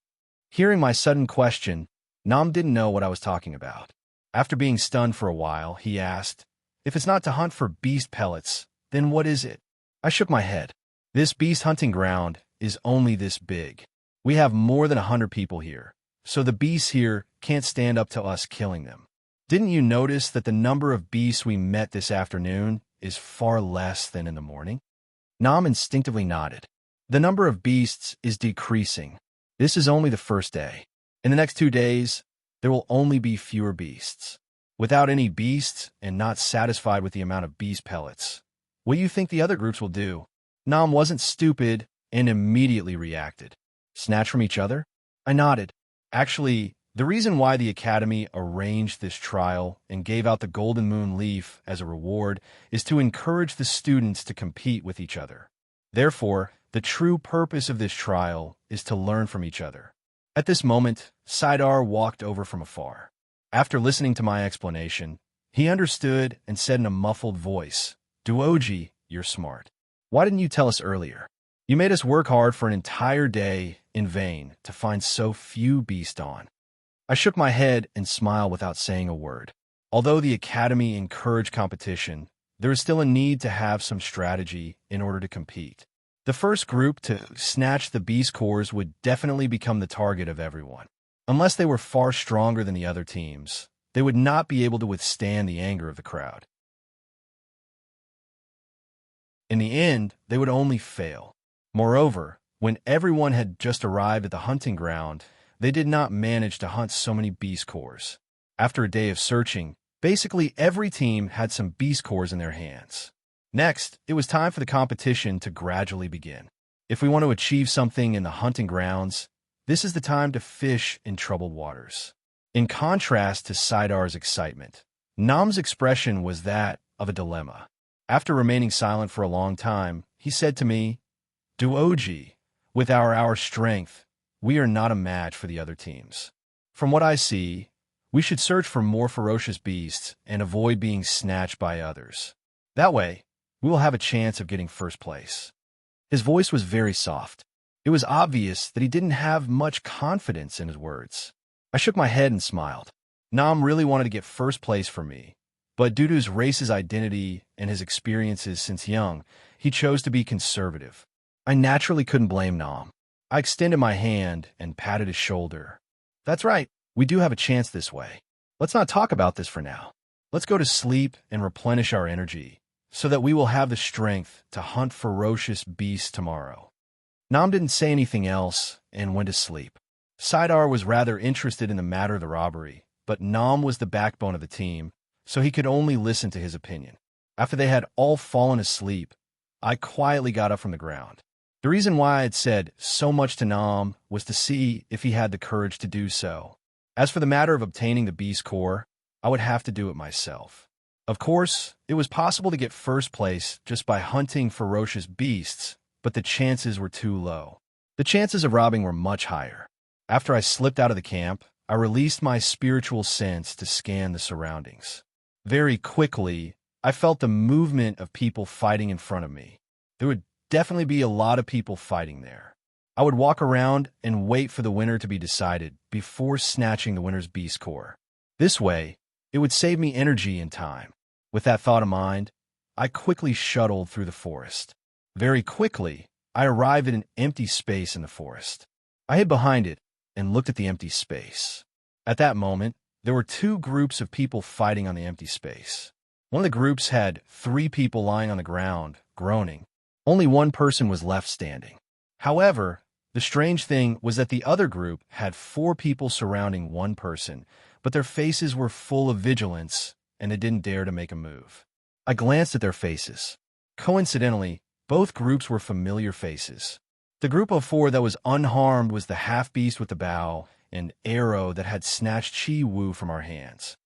Hearing my sudden question, Nam didn't know what I was talking about. After being stunned for a while, he asked, "If it's not to hunt for beast pellets, then what is it?" I shook my head. "This beast hunting ground is only this big. We have more than 100 people here, so the beasts here can't stand up to us killing them. Didn't you notice that the number of beasts we met this afternoon is far less than in the morning?" Nam instinctively nodded. "The number of beasts is decreasing. This is only the first day. In the next 2 days, there will only be fewer beasts. Without any beasts and not satisfied with the amount of beast pellets, what do you think the other groups will do?" Nam wasn't stupid and immediately reacted. "Snatch from each other?" I nodded. Actually, the reason why the Academy arranged this trial and gave out the Golden Moon Leaf as a reward is to encourage the students to compete with each other. Therefore, the true purpose of this trial is to learn from each other. At this moment, Sidar walked over from afar. After listening to my explanation, he understood and said in a muffled voice, "Duoji, you're smart. Why didn't you tell us earlier? You made us work hard for an entire day in vain to find so few beasts on." I shook my head and smiled without saying a word. Although the Academy encouraged competition, there is still a need to have some strategy in order to compete. The first group to snatch the beast cores would definitely become the target of everyone. Unless they were far stronger than the other teams, they would not be able to withstand the anger of the crowd. In the end, they would only fail. Moreover, when everyone had just arrived at the hunting ground, they did not manage to hunt so many beast cores. After a day of searching, basically every team had some beast cores in their hands. Next, it was time for the competition to gradually begin. If we want to achieve something in the hunting grounds, this is the time to fish in troubled waters. In contrast to Sidar's excitement, Nam's expression was that of a dilemma. After remaining silent for a long time, he said to me, "Duoji, with our strength, we are not a match for the other teams. From what I see, we should search for more ferocious beasts and avoid being snatched by others. That way, we will have a chance of getting first place." His voice was very soft. It was obvious that he didn't have much confidence in his words. I shook my head and smiled. Nam really wanted to get first place for me, but due to his race's identity and his experiences since young, he chose to be conservative. I naturally couldn't blame Nam. I extended my hand and patted his shoulder. "That's right, we do have a chance this way. Let's not talk about this for now. Let's go to sleep and replenish our energy, so that we will have the strength to hunt ferocious beasts tomorrow." Nam didn't say anything else and went to sleep. Sidar was rather interested in the matter of the robbery, but Nam was the backbone of the team, so he could only listen to his opinion. After they had all fallen asleep, I quietly got up from the ground. The reason why I had said so much to Nam was to see if he had the courage to do so. As for the matter of obtaining the beast core, I would have to do it myself. Of course, it was possible to get first place just by hunting ferocious beasts, but the chances were too low. The chances of robbing were much higher. After I slipped out of the camp, I released my spiritual sense to scan the surroundings. Very quickly, I felt the movement of people fighting in front of me. There would definitely be a lot of people fighting there. I would walk around and wait for the winner to be decided before snatching the winner's beast core. This way, it would save me energy and time. With that thought in mind, I quickly shuttled through the forest. Very quickly, I arrived at an empty space in the forest. I hid behind it and looked at the empty space. At that moment, there were two groups of people fighting on the empty space. One of the groups had 3 people lying on the ground, groaning. Only one person was left standing. However, the strange thing was that the other group had 4 people surrounding one person, but their faces were full of vigilance, and they didn't dare to make a move. I glanced at their faces. Coincidentally, both groups were familiar faces. The group of 4 that was unharmed was the half-beast with the bow and arrow that had snatched Chi Wu from our hands.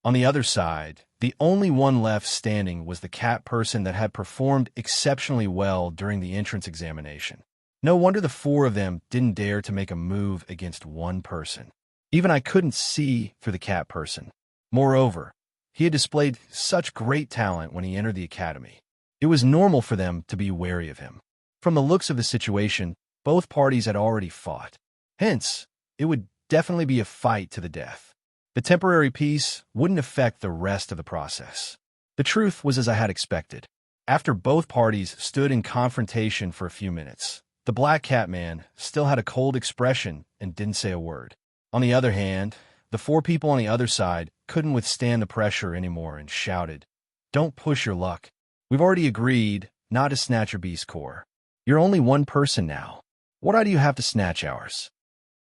On the other side, the only one left standing was the cat person that had performed exceptionally well during the entrance examination. No wonder the 4 of them didn't dare to make a move against one person. Even I couldn't see through the cat person. Moreover, he had displayed such great talent when he entered the academy. It was normal for them to be wary of him. From the looks of the situation, both parties had already fought. Hence, it would definitely be a fight to the death. The temporary peace wouldn't affect the rest of the process. The truth was as I had expected. After both parties stood in confrontation for a few minutes, the Black Cat Man still had a cold expression and didn't say a word. On the other hand, the 4 people on the other side couldn't withstand the pressure anymore and shouted, "Don't push your luck. We've already agreed not to snatch your beast core. You're only one person now. Why do you have to snatch ours?"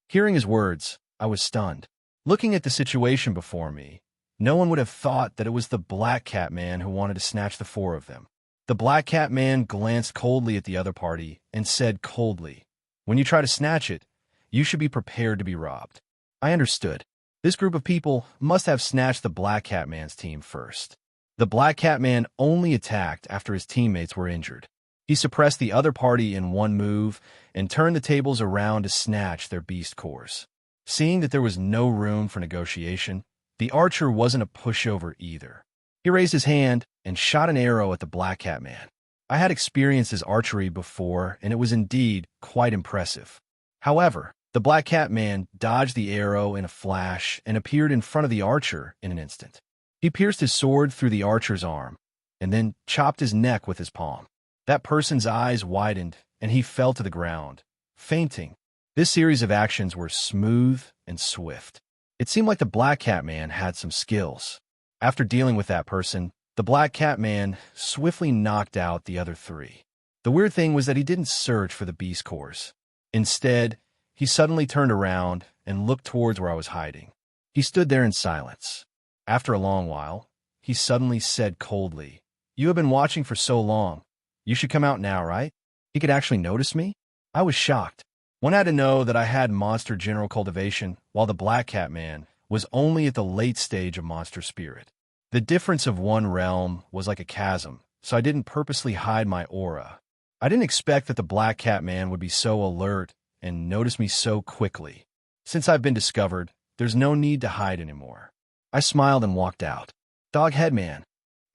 Hearing his words, I was stunned. Looking at the situation before me, no one would have thought that it was the Black Cat Man who wanted to snatch the 4 of them. The Black Cat Man glanced coldly at the other party and said coldly, "When you try to snatch it, you should be prepared to be robbed." I understood. This group of people must have snatched the Black Cat Man's team first. The Black Cat Man only attacked after his teammates were injured. He suppressed the other party in one move and turned the tables around to snatch their beast cores. Seeing that there was no room for negotiation, the archer wasn't a pushover either. He raised his hand and shot an arrow at the Black Cat Man. I had experienced his archery before, and it was indeed quite impressive. However, the Black Cat Man dodged the arrow in a flash and appeared in front of the archer in an instant. He pierced his sword through the archer's arm, and then chopped his neck with his palm. That person's eyes widened, and he fell to the ground, fainting. This series of actions were smooth and swift. It seemed like the Black Cat Man had some skills. After dealing with that person, the Black Cat Man swiftly knocked out the other 3. The weird thing was that he didn't search for the beast cores. Instead, he suddenly turned around and looked towards where I was hiding. He stood there in silence. After a long while, he suddenly said coldly, "You have been watching for so long. You should come out now, right?" He could actually notice me? I was shocked. One had to know that I had monster general cultivation, while the Black Cat Man was only at the late stage of monster spirit. The difference of one realm was like a chasm, so I didn't purposely hide my aura. I didn't expect that the Black Cat Man would be so alert and notice me so quickly. Since I've been discovered, there's no need to hide anymore. I smiled and walked out. "Doghead Man."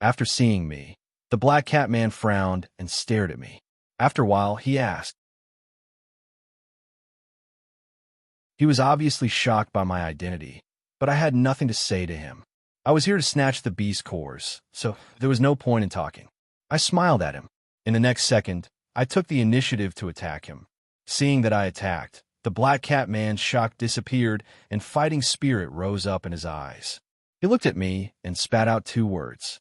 After seeing me, the Black Cat Man frowned and stared at me. After a while, he asked. He was obviously shocked by my identity, but I had nothing to say to him. I was here to snatch the beast cores, so there was no point in talking. I smiled at him. In the next second, I took the initiative to attack him. Seeing that I attacked, the Black Cat Man's shock disappeared and fighting spirit rose up in his eyes. He looked at me and spat out 2 words.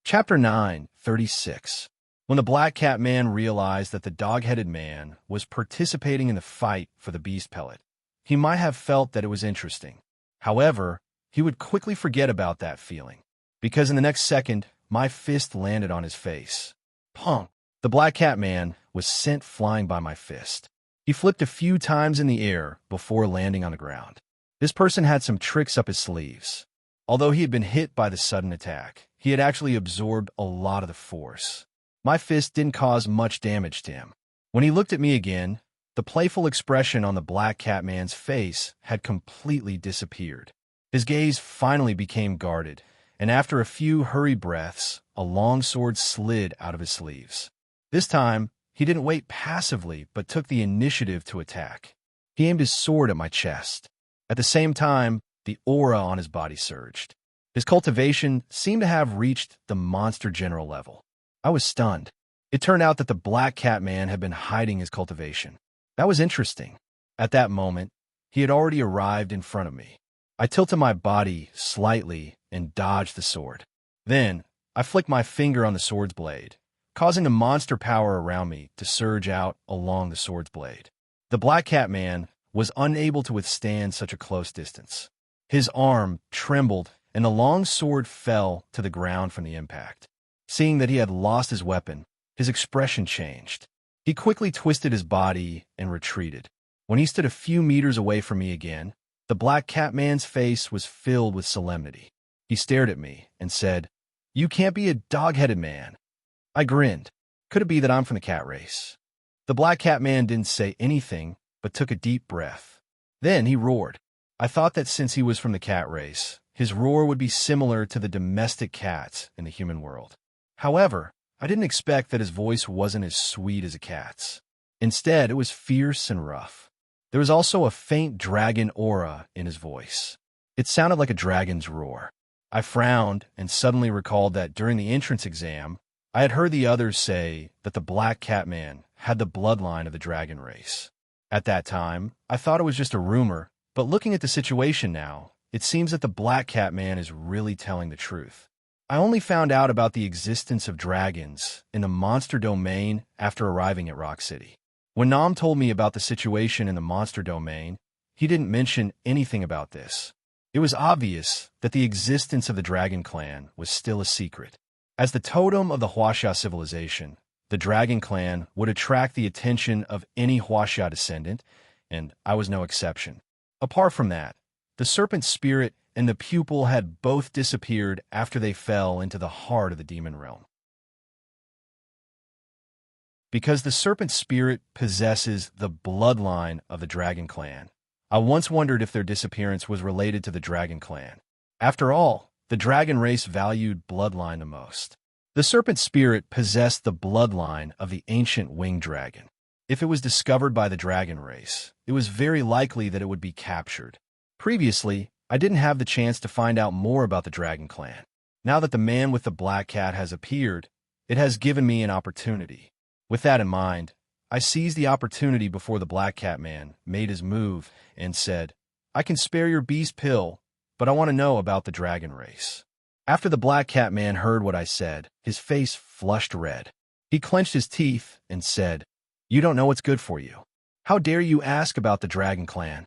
Chapter 9:36. When the Black Cat Man realized that the dog-headed man was participating in the fight for the beast pellet, he might have felt that it was interesting. However, he would quickly forget about that feeling, because in the next second, my fist landed on his face. Punk! The black cat man was sent flying by my fist. He flipped a few times in the air before landing on the ground. This person had some tricks up his sleeves. Although he had been hit by the sudden attack, he had actually absorbed a lot of the force. My fist didn't cause much damage to him. When he looked at me again, the playful expression on the black cat man's face had completely disappeared. His gaze finally became guarded, and after a few hurried breaths, a long sword slid out of his sleeves. This time, he didn't wait passively but took the initiative to attack. He aimed his sword at my chest. At the same time, the aura on his body surged. His cultivation seemed to have reached the monster general level. I was stunned. It turned out that the black cat man had been hiding his cultivation. That was interesting. At that moment, he had already arrived in front of me. I tilted my body slightly and dodged the sword. Then, I flicked my finger on the sword's blade, causing the monster power around me to surge out along the sword's blade. The black cat man was unable to withstand such a close distance. His arm trembled, and the long sword fell to the ground from the impact. Seeing that he had lost his weapon, his expression changed. He quickly twisted his body and retreated. When he stood a few meters away from me again, the black cat man's face was filled with solemnity. He stared at me and said, "You can't be a dog-headed man." I grinned. Could it be that I'm from the cat race? The black cat man didn't say anything, but took a deep breath. Then he roared. I thought that since he was from the cat race, his roar would be similar to the domestic cats in the human world. However, I didn't expect that his voice wasn't as sweet as a cat's. Instead, it was fierce and rough. There was also a faint dragon aura in his voice. It sounded like a dragon's roar. I frowned and suddenly recalled that during the entrance exam, I had heard the others say that the black cat man had the bloodline of the dragon race. At that time, I thought it was just a rumor, but looking at the situation now, it seems that the black cat man is really telling the truth. I only found out about the existence of dragons in the monster domain after arriving at Rock City. When Nam told me about the situation in the monster domain, he didn't mention anything about this. It was obvious that the existence of the Dragon Clan was still a secret. As the totem of the Huaxia civilization, the Dragon Clan would attract the attention of any Huaxia descendant, and I was no exception. Apart from that, the serpent spirit and the pupil had both disappeared after they fell into the heart of the demon realm. Because the serpent spirit possesses the bloodline of the Dragon Clan, I once wondered if their disappearance was related to the Dragon Clan. After all, the dragon race valued bloodline the most. The serpent spirit possessed the bloodline of the ancient winged dragon. If it was discovered by the dragon race, it was very likely that it would be captured. Previously, I didn't have the chance to find out more about the Dragon Clan. Now that the man with the black cat has appeared, it has given me an opportunity. With that in mind, I seized the opportunity before the black cat man made his move and said, "I can spare your beast pill, but I want to know about the dragon race." After the black cat man heard what I said, his face flushed red. He clenched his teeth and said, "You don't know what's good for you. How dare you ask about the Dragon Clan?"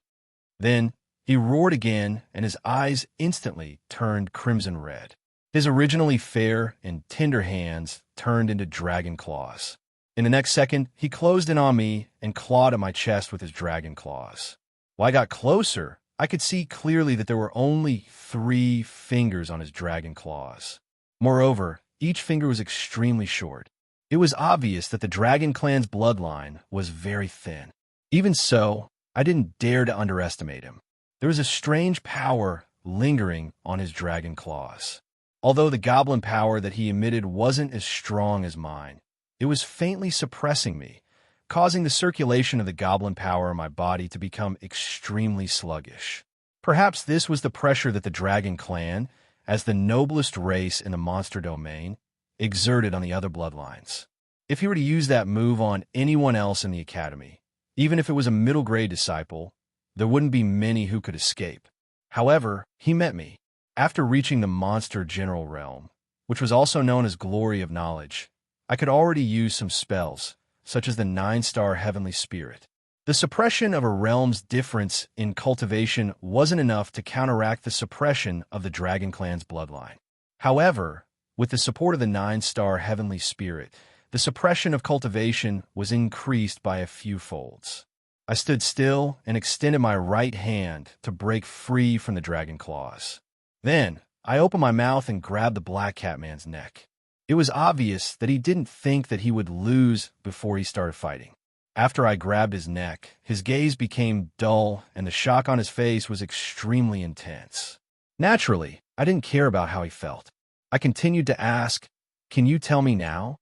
Then he roared again, and his eyes instantly turned crimson red. His originally fair and tender hands turned into dragon claws. In the next second, he closed in on me and clawed at my chest with his dragon claws. While I got closer, I could see clearly that there were only 3 fingers on his dragon claws. Moreover, each finger was extremely short. It was obvious that the Dragon Clan's bloodline was very thin. Even so, I didn't dare to underestimate him. There was a strange power lingering on his dragon claws. Although the goblin power that he emitted wasn't as strong as mine, it was faintly suppressing me, causing the circulation of the goblin power in my body to become extremely sluggish. Perhaps this was the pressure that the Dragon Clan, as the noblest race in the monster domain, exerted on the other bloodlines. If he were to use that move on anyone else in the academy, even if it was a middle-grade disciple, there wouldn't be many who could escape. However, he met me. After reaching the monster general realm, which was also known as Glory of Knowledge, I could already use some spells, such as the 9-star Heavenly Spirit. The suppression of a realm's difference in cultivation wasn't enough to counteract the suppression of the Dragon Clan's bloodline. However, with the support of the 9-star heavenly spirit, the suppression of cultivation was increased by a few folds. I stood still and extended my right hand to break free from the dragon claws. Then, I opened my mouth and grabbed the Black Cat Man's neck. It was obvious that he didn't think that he would lose before he started fighting. After I grabbed his neck, his gaze became dull and the shock on his face was extremely intense. Naturally, I didn't care about how he felt. I continued to ask, "Can you tell me now?"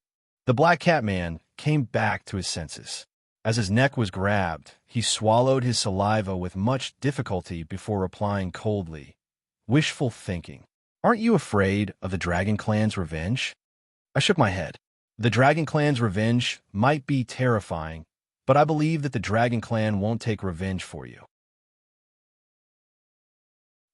The Black Cat Man came back to his senses. As his neck was grabbed, he swallowed his saliva with much difficulty before replying coldly, "Wishful thinking. Aren't you afraid of the Dragon Clan's revenge?" I shook my head. The Dragon Clan's revenge might be terrifying, but I believe that the Dragon Clan won't take revenge for you.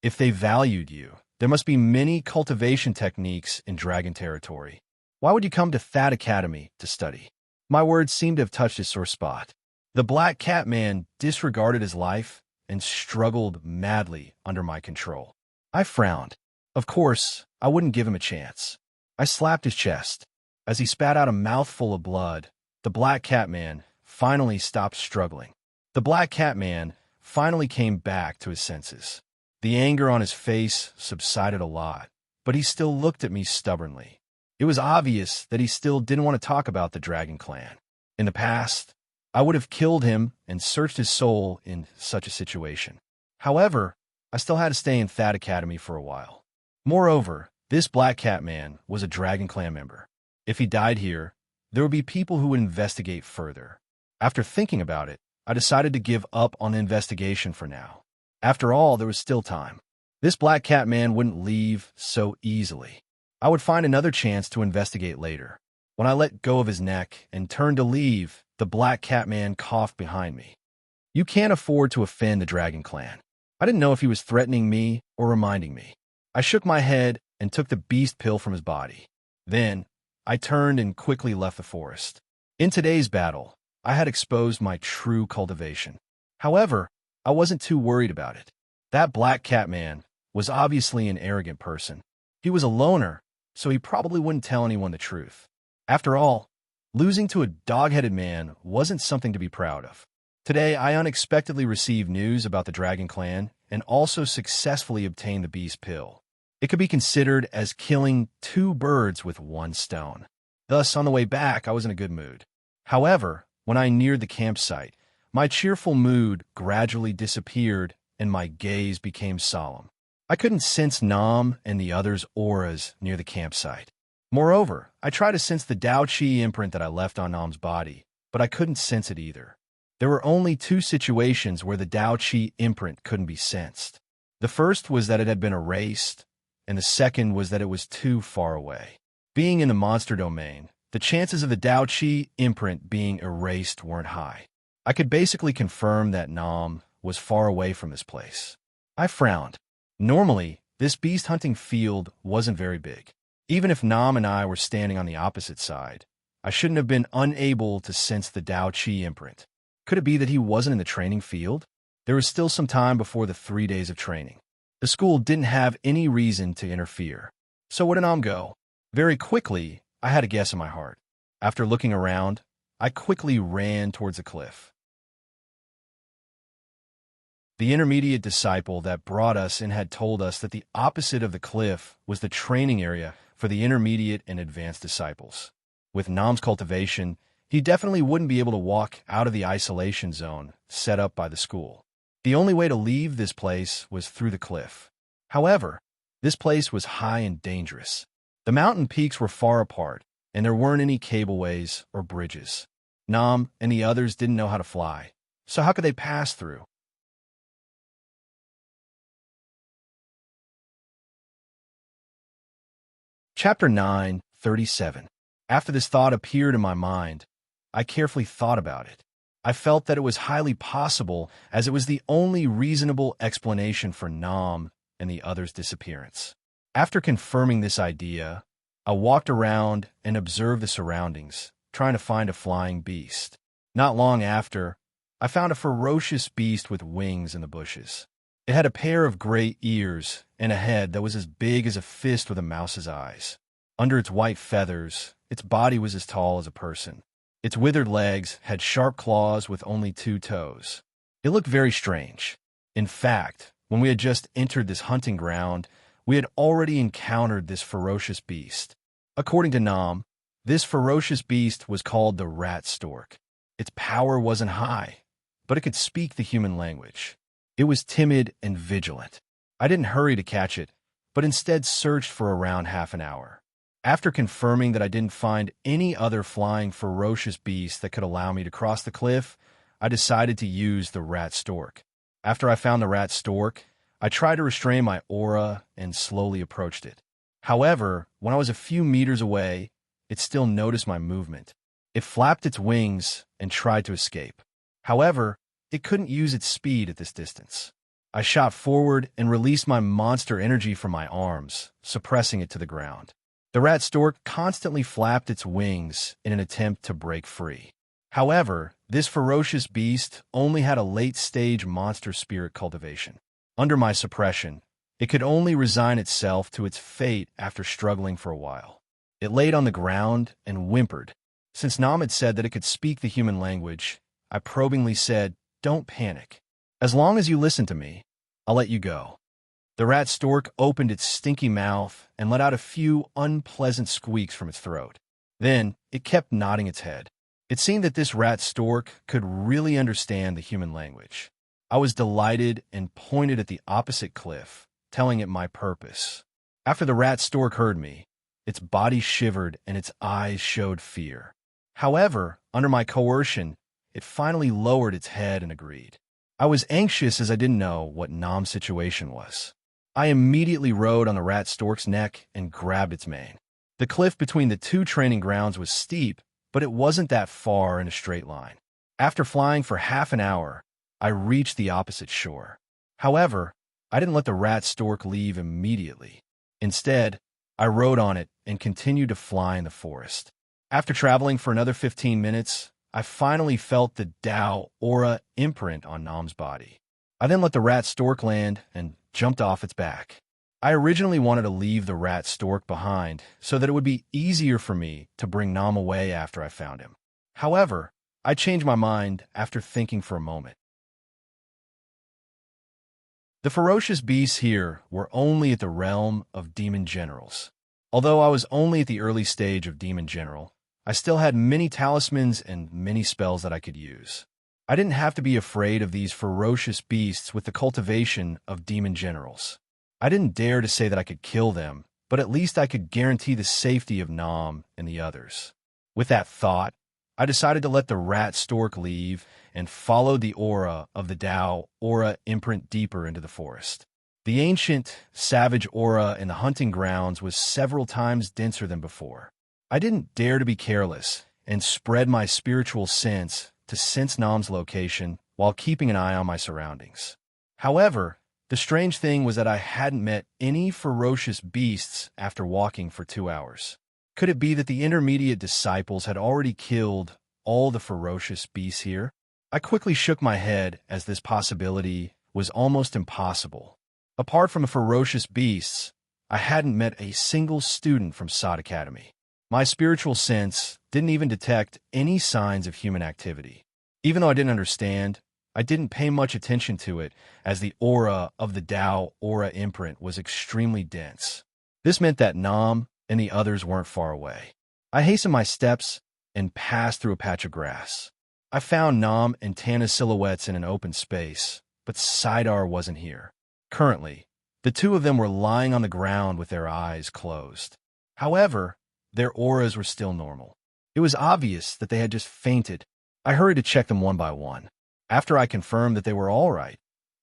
If they valued you, there must be many cultivation techniques in Dragon territory. Why would you come to That Academy to study? My words seemed to have touched his sore spot. The Black Cat Man disregarded his life and struggled madly under my control. I frowned. Of course, I wouldn't give him a chance. I slapped his chest. As he spat out a mouthful of blood, the Black Cat Man finally stopped struggling. The Black Cat Man finally came back to his senses. The anger on his face subsided a lot, but he still looked at me stubbornly. It was obvious that he still didn't want to talk about the Dragon Clan. In the past, I would have killed him and searched his soul in such a situation. However, I still had to stay in That Academy for a while. Moreover, this Black Cat Man was a Dragon Clan member. If he died here, there would be people who would investigate further. After thinking about it, I decided to give up on the investigation for now. After all, there was still time. This Black Cat Man wouldn't leave so easily. I would find another chance to investigate later. When I let go of his neck and turned to leave, the Black Cat Man coughed behind me. "You can't afford to offend the Dragon Clan." I didn't know if he was threatening me or reminding me. I shook my head and took the beast pill from his body. Then, I turned and quickly left the forest. In today's battle, I had exposed my true cultivation. However, I wasn't too worried about it. That Black Cat Man was obviously an arrogant person. He was a loner, so he probably wouldn't tell anyone the truth. After all, losing to a dog-headed man wasn't something to be proud of. Today, I unexpectedly received news about the Dragon Clan and also successfully obtained the beast pill. It could be considered as killing 2 birds with 1 stone. Thus, on the way back, I was in a good mood. However, when I neared the campsite, my cheerful mood gradually disappeared and my gaze became solemn. I couldn't sense Nam and the others' auras near the campsite. Moreover, I tried to sense the Dao Qi imprint that I left on Nam's body, but I couldn't sense it either. There were only 2 situations where the Dao Qi imprint couldn't be sensed. The first was that it had been erased, and the second was that it was too far away. Being in the monster domain, the chances of the Dao Qi imprint being erased weren't high. I could basically confirm that Nam was far away from this place. I frowned. Normally, this beast hunting field wasn't very big. Even if Nam and I were standing on the opposite side, I shouldn't have been unable to sense the Dao Qi imprint. Could it be that he wasn't in the training field? There was still some time before the 3 days of training. The school didn't have any reason to interfere. So where did Nam go? Very quickly, I had a guess in my heart. After looking around, I quickly ran towards the cliff. The intermediate disciple that brought us in had told us that the opposite of the cliff was the training area for the intermediate and advanced disciples. With Nam's cultivation, he definitely wouldn't be able to walk out of the isolation zone set up by the school. The only way to leave this place was through the cliff. However, this place was high and dangerous. The mountain peaks were far apart, and there weren't any cableways or bridges. Nam and the others didn't know how to fly, so how could they pass through? Chapter 9:37. After this thought appeared in my mind, I carefully thought about it. I felt that it was highly possible, as it was the only reasonable explanation for Nam and the others' disappearance. After confirming this idea, I walked around and observed the surroundings, trying to find a flying beast. Not long after, I found a ferocious beast with wings in the bushes. It had a pair of gray ears and a head that was as big as a fist with a mouse's eyes. Under its white feathers, its body was as tall as a person. Its withered legs had sharp claws with only 2 toes. It looked very strange. In fact, when we had just entered this hunting ground, we had already encountered this ferocious beast. According to Nam, this ferocious beast was called the rat stork. Its power wasn't high, but it could speak the human language. It was timid and vigilant. I didn't hurry to catch it, but instead searched for around half an hour. After confirming that I didn't find any other flying ferocious beast that could allow me to cross the cliff, I decided to use the rat stork. After I found the rat stork, I tried to restrain my aura and slowly approached it. However, when I was a few meters away, it still noticed my movement. It flapped its wings and tried to escape. However, it couldn't use its speed at this distance. I shot forward and released my monster energy from my arms, suppressing it to the ground. The rat stork constantly flapped its wings in an attempt to break free. However, this ferocious beast only had a late-stage monster spirit cultivation. Under my suppression, it could only resign itself to its fate after struggling for a while. It laid on the ground and whimpered. Since Nam had said that it could speak the human language, I probingly said, "Don't panic. As long as you listen to me, I'll let you go." The rat stork opened its stinky mouth and let out a few unpleasant squeaks from its throat. Then it kept nodding its head. It seemed that this rat stork could really understand the human language. I was delighted and pointed at the opposite cliff, telling it my purpose. After the rat stork heard me, its body shivered and its eyes showed fear. However, under my coercion, it finally lowered its head and agreed. I was anxious as I didn't know what Nam's situation was. I immediately rode on the rat stork's neck and grabbed its mane. The cliff between the 2 training grounds was steep, but it wasn't that far in a straight line. After flying for half an hour, I reached the opposite shore. However, I didn't let the rat stork leave immediately. Instead, I rode on it and continued to fly in the forest. After traveling for another 15 minutes, I finally felt the Tao aura imprint on Nam's body. I then let the rat stork land and jumped off its back. I originally wanted to leave the rat stork behind so that it would be easier for me to bring Nam away after I found him. However, I changed my mind after thinking for a moment. The ferocious beasts here were only at the realm of demon generals. Although I was only at the early stage of demon general, I still had many talismans and many spells that I could use. I didn't have to be afraid of these ferocious beasts with the cultivation of demon generals. I didn't dare to say that I could kill them, but at least I could guarantee the safety of Nam and the others. With that thought, I decided to let the rat stork leave and followed the aura of the Tao aura imprint deeper into the forest. The ancient, savage aura in the hunting grounds was several times denser than before. I didn't dare to be careless and spread my spiritual sense to sense Nam's location while keeping an eye on my surroundings. However, the strange thing was that I hadn't met any ferocious beasts after walking for 2 hours. Could it be that the intermediate disciples had already killed all the ferocious beasts here? I quickly shook my head as this possibility was almost impossible. Apart from the ferocious beasts, I hadn't met a single student from Sod Academy. My spiritual sense didn't even detect any signs of human activity. Even though I didn't understand, I didn't pay much attention to it as the aura of the Tao aura imprint was extremely dense. This meant that Nam and the others weren't far away. I hastened my steps and passed through a patch of grass. I found Nam and Tana's silhouettes in an open space, but Sidar wasn't here. Currently, the 2 of them were lying on the ground with their eyes closed. However, their auras were still normal. It was obvious that they had just fainted. I hurried to check them one by one. After I confirmed that they were all right,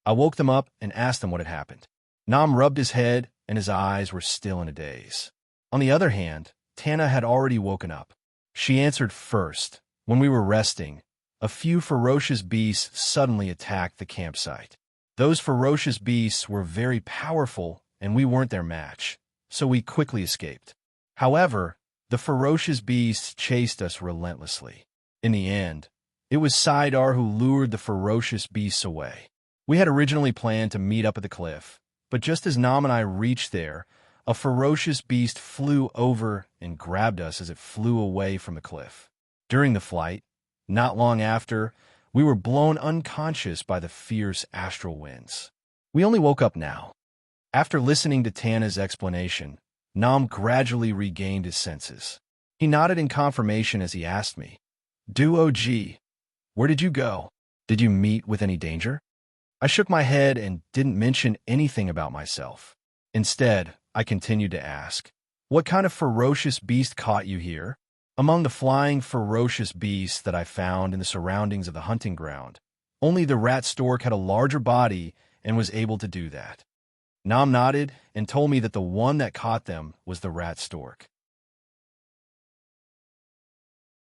I woke them up and asked them what had happened. Nam rubbed his head and his eyes were still in a daze. On the other hand, Tana had already woken up. She answered first. When we were resting, a few ferocious beasts suddenly attacked the campsite. Those ferocious beasts were very powerful and we weren't their match, so we quickly escaped. However, the ferocious beasts chased us relentlessly. In the end, It was Saidar who lured the ferocious beasts away. We had originally planned to meet up at the cliff, but just as Nam and I reached there, a ferocious beast flew over and grabbed us as it flew away from the cliff. During the flight, not long after, we were blown unconscious by the fierce astral winds. We only woke up now. After listening to Tana's explanation, Nam gradually regained his senses. He nodded in confirmation as he asked me, "Duog, where did you go? Did you meet with any danger?" I shook my head and didn't mention anything about myself. Instead, I continued to ask, "What kind of ferocious beast caught you here?" Among the flying ferocious beasts that I found in the surroundings of the hunting ground, only the rat stork had a larger body and was able to do that. Nam nodded and told me that the one that caught them was the rat stork.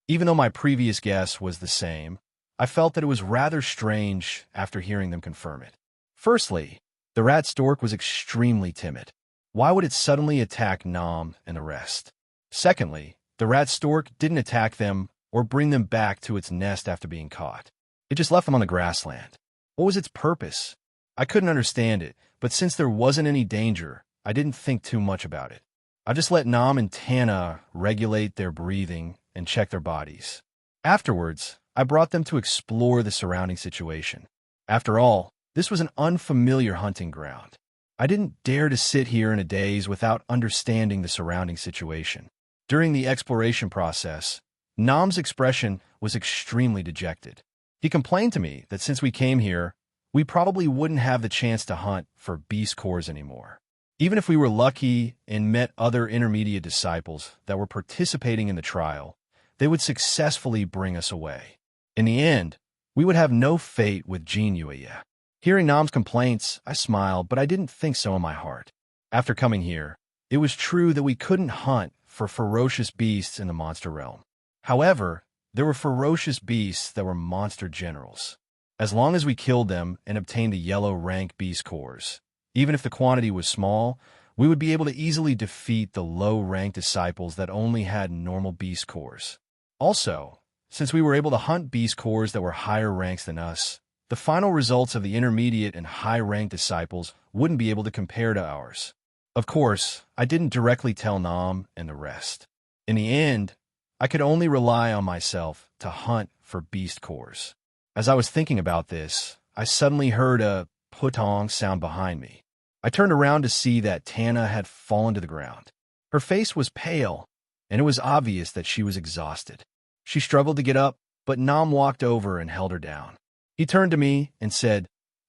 Even though my previous guess was the same, I felt that it was rather strange after hearing them confirm it. Firstly, the rat stork was extremely timid. Why would it suddenly attack Nam and the rest? Secondly, the rat stork didn't attack them or bring them back to its nest after being caught. It just left them on the grassland. What was its purpose? I couldn't understand it, but since there wasn't any danger, I didn't think too much about it. I just let Nam and Tana regulate their breathing and check their bodies. Afterwards, I brought them to explore the surrounding situation. After all, this was an unfamiliar hunting ground. I didn't dare to sit here in a daze without understanding the surrounding situation. During the exploration process, Nam's expression was extremely dejected. He complained to me that since we came here, we probably wouldn't have the chance to hunt for beast cores anymore. Even if we were lucky and met other intermediate disciples that were participating in the trial, they would successfully bring us away. In the end, we would have no fate with Jinyuya. Hearing Nam's complaints, I smiled, but I didn't think so in my heart. After coming here, it was true that we couldn't hunt for ferocious beasts in the monster realm. However, there were ferocious beasts that were monster generals. As long as we killed them and obtained the yellow rank beast cores, even if the quantity was small, we would be able to easily defeat the low-ranked disciples that only had normal beast cores. Also, since we were able to hunt beast cores that were higher ranks than us, the final results of the intermediate and high-ranked disciples wouldn't be able to compare to ours. Of course, I didn't directly tell Nam and the rest. In the end, I could only rely on myself to hunt for beast cores. As I was thinking about this, I suddenly heard a putong sound behind me. I turned around to see that Tana had fallen to the ground. Her face was pale, and it was obvious that she was exhausted. She struggled to get up, but Nam walked over and held her down. He turned to me and said,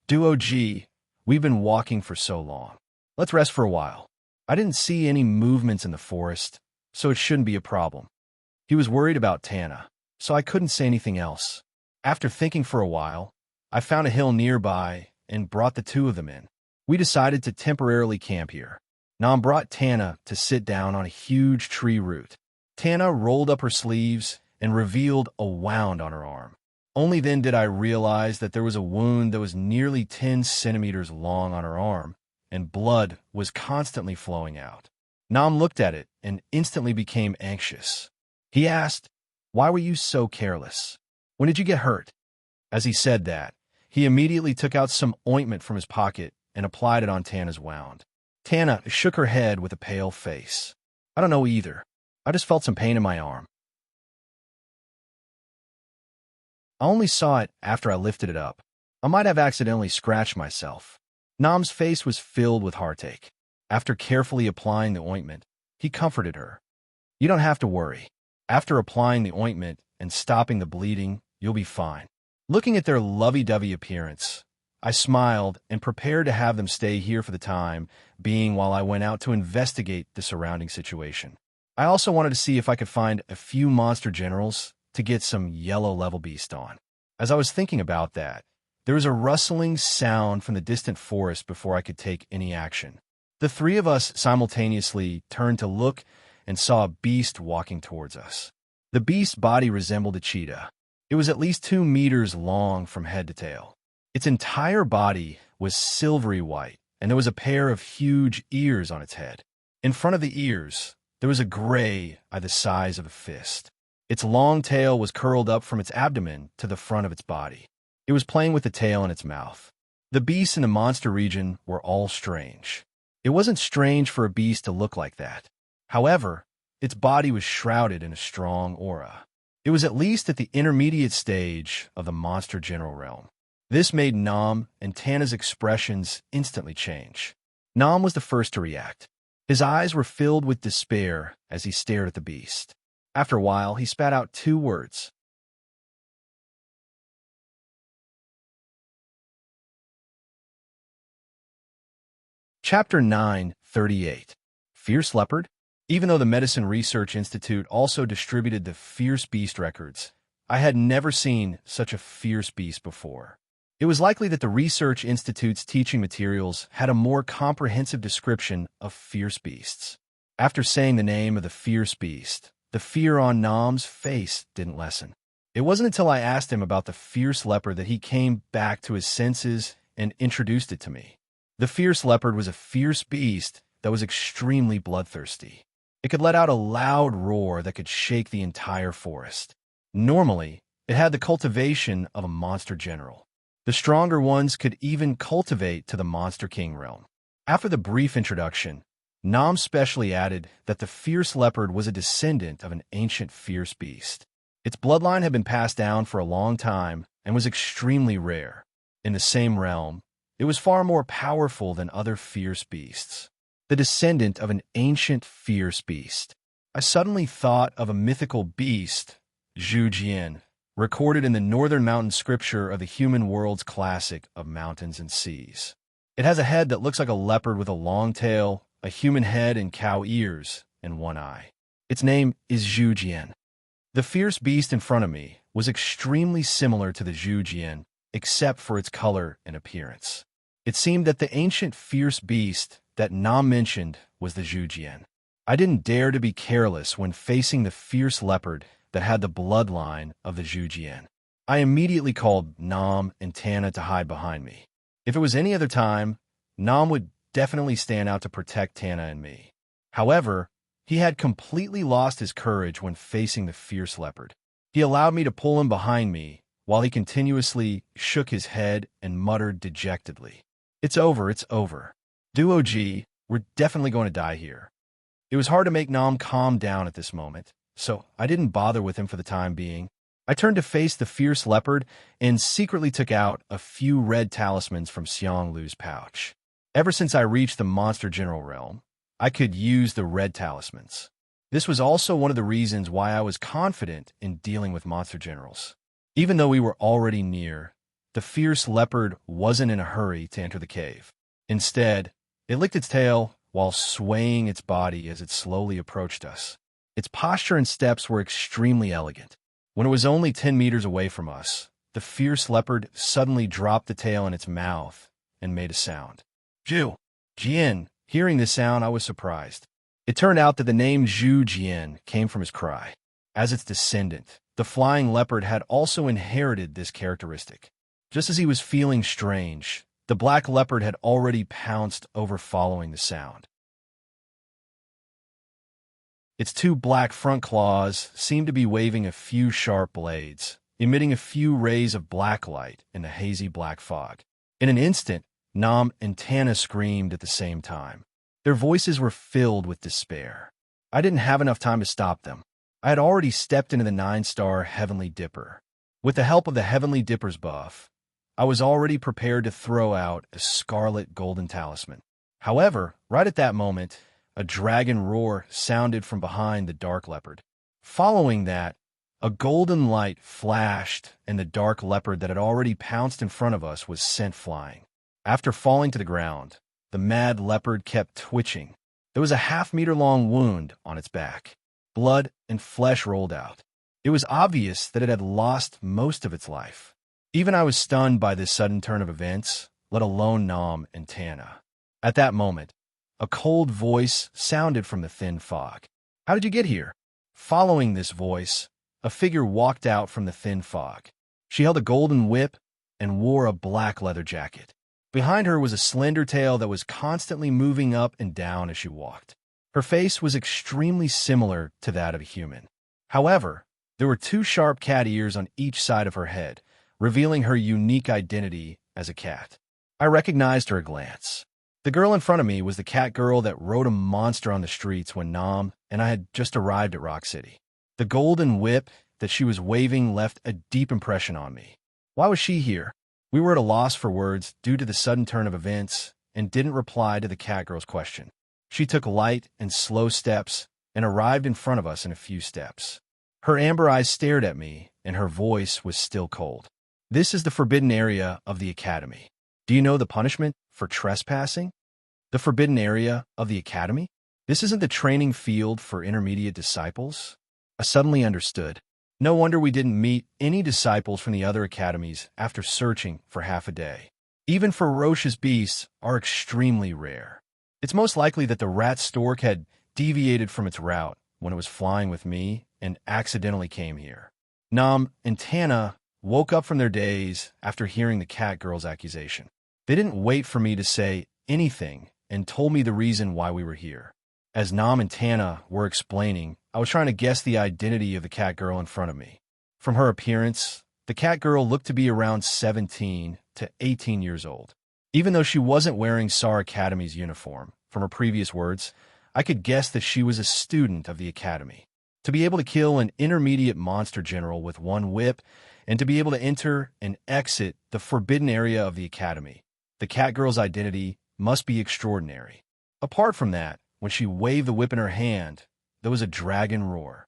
"Duog, we've been walking for so long. Let's rest for a while." I didn't see any movements in the forest, so it shouldn't be a problem. He was worried about Tana, so I couldn't say anything else. After thinking for a while, I found a hill nearby and brought the two of them in. We decided to temporarily camp here. Nam brought Tana to sit down on a huge tree root. Tana rolled up her sleeves and revealed a wound on her arm. Only then did I realize that there was a wound that was nearly 10 centimeters long on her arm, and blood was constantly flowing out. Nam looked at it and instantly became anxious. He asked, "Why were you so careless? When did you get hurt?" As he said that, he immediately took out some ointment from his pocket and applied it on Tana's wound. Tana shook her head with a pale face. "I don't know either. I just felt some pain in my arm. I only saw it after I lifted it up. I might have accidentally scratched myself." Nam's face was filled with heartache. After carefully applying the ointment, he comforted her. "You don't have to worry. After applying the ointment and stopping the bleeding, you'll be fine." Looking at their lovey-dovey appearance, I smiled and prepared to have them stay here for the time being while I went out to investigate the surrounding situation. I also wanted to see if I could find a few monster generals to get some yellow-level beast on. As I was thinking about that, there was a rustling sound from the distant forest before I could take any action. The three of us simultaneously turned to look and saw a beast walking towards us. The beast's body resembled a cheetah. It was at least 2 meters long from head to tail. Its entire body was silvery white, and there was a pair of huge ears on its head. In front of the ears, there was a gray eye the size of a fist. Its long tail was curled up from its abdomen to the front of its body. It was playing with the tail in its mouth. The beasts in the monster region were all strange. It wasn't strange for a beast to look like that. However, its body was shrouded in a strong aura. It was at least at the intermediate stage of the monster general realm. This made Nam and Tana's expressions instantly change. Nam was the first to react. His eyes were filled with despair as he stared at the beast. After a while, he spat out 2 words. Chapter 9:38. Fierce Leopard? Even though the Medicine Research Institute also distributed the Fierce Beast records, I had never seen such a fierce beast before. It was likely that the Research Institute's teaching materials had a more comprehensive description of fierce beasts. After saying the name of the fierce beast, the fear on Nam's face didn't lessen. It wasn't until I asked him about the fierce leopard that he came back to his senses and introduced it to me. The fierce leopard was a fierce beast that was extremely bloodthirsty. It could let out a loud roar that could shake the entire forest. Normally, it had the cultivation of a monster general. The stronger ones could even cultivate to the monster king realm. After the brief introduction, Nam specially added that the fierce leopard was a descendant of an ancient fierce beast. Its bloodline had been passed down for a long time and was extremely rare. In the same realm, it was far more powerful than other fierce beasts. The descendant of an ancient fierce beast. I suddenly thought of a mythical beast, Zhu Jian, recorded in the northern mountain scripture of the human world's classic of mountains and seas. It has a head that looks like a leopard with a long tail, a human head and cow ears, and 1 eye. Its name is Zhu Jian. The fierce beast in front of me was extremely similar to the Zhu Jian, except for its color and appearance. It seemed that the ancient fierce beast that Nam mentioned was the Zhu Jian. I didn't dare to be careless when facing the fierce leopard that had the bloodline of the Zhu Jian. I immediately called Nam and Tana to hide behind me. If it was any other time, Nam would definitely stand out to protect Tana and me. However, he had completely lost his courage when facing the fierce leopard. He allowed me to pull him behind me while he continuously shook his head and muttered dejectedly, "It's over, it's over. Duo G, we're definitely going to die here." It was hard to make Nam calm down at this moment, so I didn't bother with him for the time being. I turned to face the fierce leopard and secretly took out a few red talismans from Xiang Lu's pouch. Ever since I reached the Monster General realm, I could use the red talismans. This was also one of the reasons why I was confident in dealing with monster generals. Even though we were already near, the fierce leopard wasn't in a hurry to enter the cave. Instead, it licked its tail while swaying its body as it slowly approached us. Its posture and steps were extremely elegant. When it was only 10 meters away from us, the fierce leopard suddenly dropped the tail in its mouth and made a sound. Zhu Jian. Hearing this sound, I was surprised. It turned out that the name Zhu Jian came from his cry. As its descendant, the flying leopard had also inherited this characteristic. Just as he was feeling strange, the black leopard had already pounced over following the sound. Its 2 black front claws seemed to be waving a few sharp blades, emitting a few rays of black light in the hazy black fog. In an instant, Nam and Tana screamed at the same time. Their voices were filled with despair. I didn't have enough time to stop them. I had already stepped into the 9-star Heavenly Dipper. With the help of the Heavenly Dipper's buff, I was already prepared to throw out a scarlet golden talisman. However, right at that moment, a dragon roar sounded from behind the dark leopard. Following that, a golden light flashed, and the dark leopard that had already pounced in front of us was sent flying. After falling to the ground, the mad leopard kept twitching. There was a half-meter-long wound on its back. Blood and flesh rolled out. It was obvious that it had lost most of its life. Even I was stunned by this sudden turn of events, let alone Nam and Tana. At that moment, a cold voice sounded from the thin fog. "How did you get here?" Following this voice, a figure walked out from the thin fog. She held a golden whip and wore a black leather jacket. Behind her was a slender tail that was constantly moving up and down as she walked. Her face was extremely similar to that of a human. However, There were two sharp cat ears on each side of her head, revealing her unique identity as a cat. I recognized her at a glance. The girl in front of me was the cat girl that rode a monster on the streets when Nam and I had just arrived at Rock City. The golden whip that she was waving left a deep impression on me. Why was she here? We were at a loss for words due to the sudden turn of events and didn't reply to the cat girl's question. She took light and slow steps and arrived in front of us in a few steps. Her amber eyes stared at me, and her voice was still cold. This is the forbidden area of the academy. Do you know the punishment for trespassing? The forbidden area of the academy? This isn't the training field for intermediate disciples? I suddenly understood. No wonder we didn't meet any disciples from the other academies after searching for half a day. Even ferocious beasts are extremely rare. It's most likely that the rat stork had deviated from its route when it was flying with me and accidentally came here. Nam and Tana woke up from their daze after hearing the cat girl's accusation. They didn't wait for me to say anything and told me the reason why we were here. As Nam and Tana were explaining, I was trying to guess the identity of the cat girl in front of me. From her appearance, the cat girl looked to be around 17 to 18 years old. Even though she wasn't wearing SAR Academy's uniform, from her previous words, I could guess that she was a student of the academy. To be able to kill an intermediate monster general with one whip, and to be able to enter and exit the forbidden area of the academy, the cat girl's identity must be extraordinary. Apart from that, when she waved the whip in her hand, there was a dragon roar.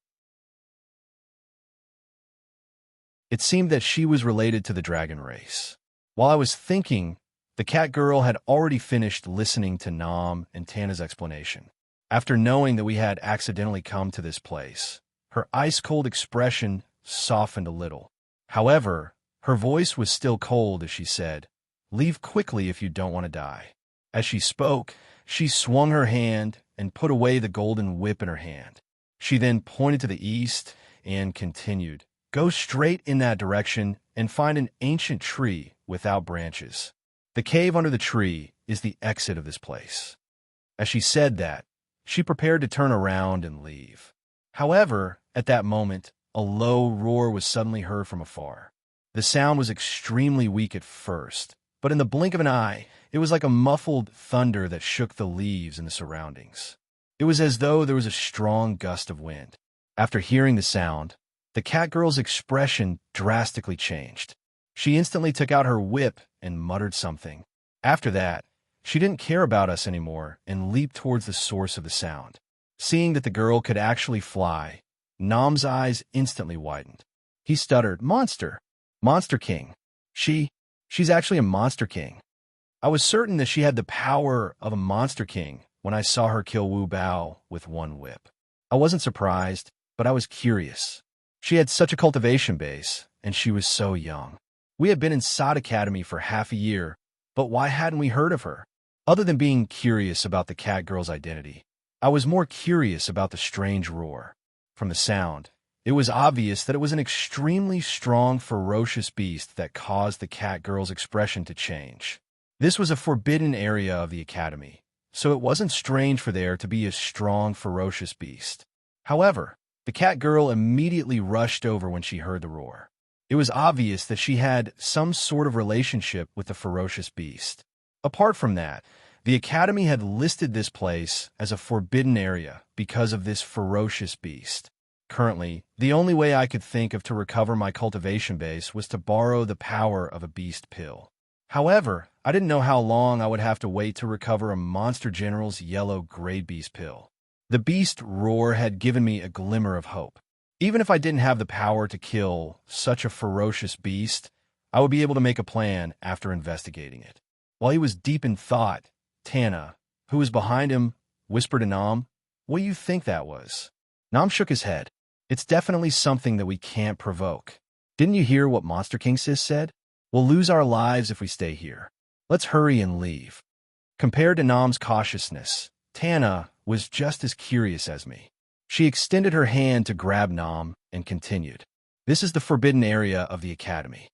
It seemed that she was related to the dragon race. While I was thinking, the cat girl had already finished listening to Nam and Tana's explanation. After knowing that we had accidentally come to this place, her ice-cold expression softened a little. However, her voice was still cold as she said, "Leave quickly if you don't want to die." As she spoke, she swung her hand and put away the golden whip in her hand. She then pointed to the east and continued, "Go straight in that direction and find an ancient tree without branches. The cave under the tree is the exit of this place." As she said that, she prepared to turn around and leave. However, at that moment, a low roar was suddenly heard from afar. The sound was extremely weak at first, but in the blink of an eye, it was like a muffled thunder that shook the leaves in the surroundings. It was as though there was a strong gust of wind. After hearing the sound, the cat girl's expression drastically changed. She instantly took out her whip and muttered something. After that, she didn't care about us anymore and leaped towards the source of the sound. Seeing that the girl could actually fly, Nam's eyes instantly widened. He stuttered, "Monster! Monster King! She's actually a Monster King." I was certain that she had the power of a Monster King when I saw her kill Wu Bao with one whip. I wasn't surprised, but I was curious. She had such a cultivation base, and she was so young. We had been in Sod Academy for half a year, but why hadn't we heard of her? Other than being curious about the cat girl's identity, I was more curious about the strange roar. From the sound, it was obvious that it was an extremely strong, ferocious beast that caused the cat girl's expression to change. This was a forbidden area of the academy, so it wasn't strange for there to be a strong, ferocious beast. However, the cat girl immediately rushed over when she heard the roar. It was obvious that she had some sort of relationship with the ferocious beast. Apart from that, the academy had listed this place as a forbidden area because of this ferocious beast. Currently, the only way I could think of to recover my cultivation base was to borrow the power of a beast pill. However, I didn't know how long I would have to wait to recover a Monster General's yellow grade beast pill. The beast roar had given me a glimmer of hope. Even if I didn't have the power to kill such a ferocious beast, I would be able to make a plan after investigating it. While he was deep in thought, Tana, who was behind him, whispered to Nam, "What do you think that was?" Nam shook his head. "It's definitely something that we can't provoke. Didn't you hear what Monster King Sis said? We'll lose our lives if we stay here. Let's hurry and leave." Compared to Nam's cautiousness, Tana was just as curious as me. She extended her hand to grab Nam and continued, "This is the forbidden area of the academy.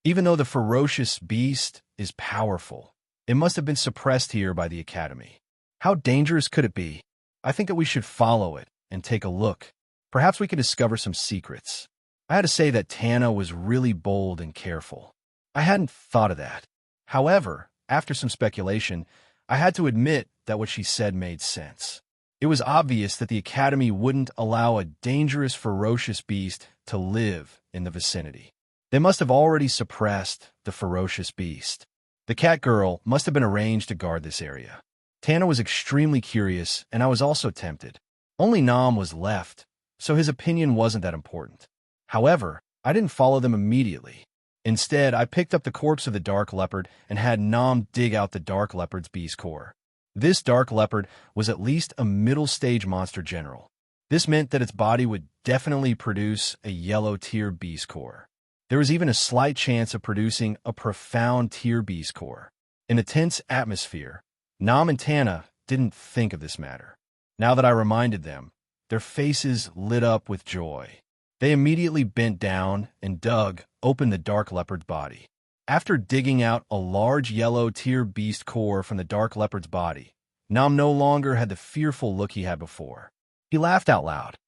Even though the ferocious beast is powerful, it must have been suppressed here by the academy. How dangerous could it be?" I think that we should follow it and take a look. Perhaps we can discover some secrets. I had to say that Tana was really bold and careful. I hadn't thought of that. However, after some speculation, I had to admit that what she said made sense. It was obvious that the Academy wouldn't allow a dangerous, ferocious beast to live in the vicinity. They must have already suppressed the ferocious beast. The cat girl must have been arranged to guard this area. Tana was extremely curious, and I was also tempted. Only Nam was left, so his opinion wasn't that important. However, I didn't follow them immediately. Instead, I picked up the corpse of the dark leopard and had Nam dig out the dark leopard's beast core. This dark leopard was at least a middle-stage monster general. This meant that its body would definitely produce a yellow tier beast core. There was even a slight chance of producing a profound tier beast core. In a tense atmosphere, Nam and Tana didn't think of this matter. Now that I reminded them, their faces lit up with joy. They immediately bent down and dug open the dark leopard's body. After digging out a large yellow tier beast core from the dark leopard's body, Nam no longer had the fearful look he had before. He laughed out loud.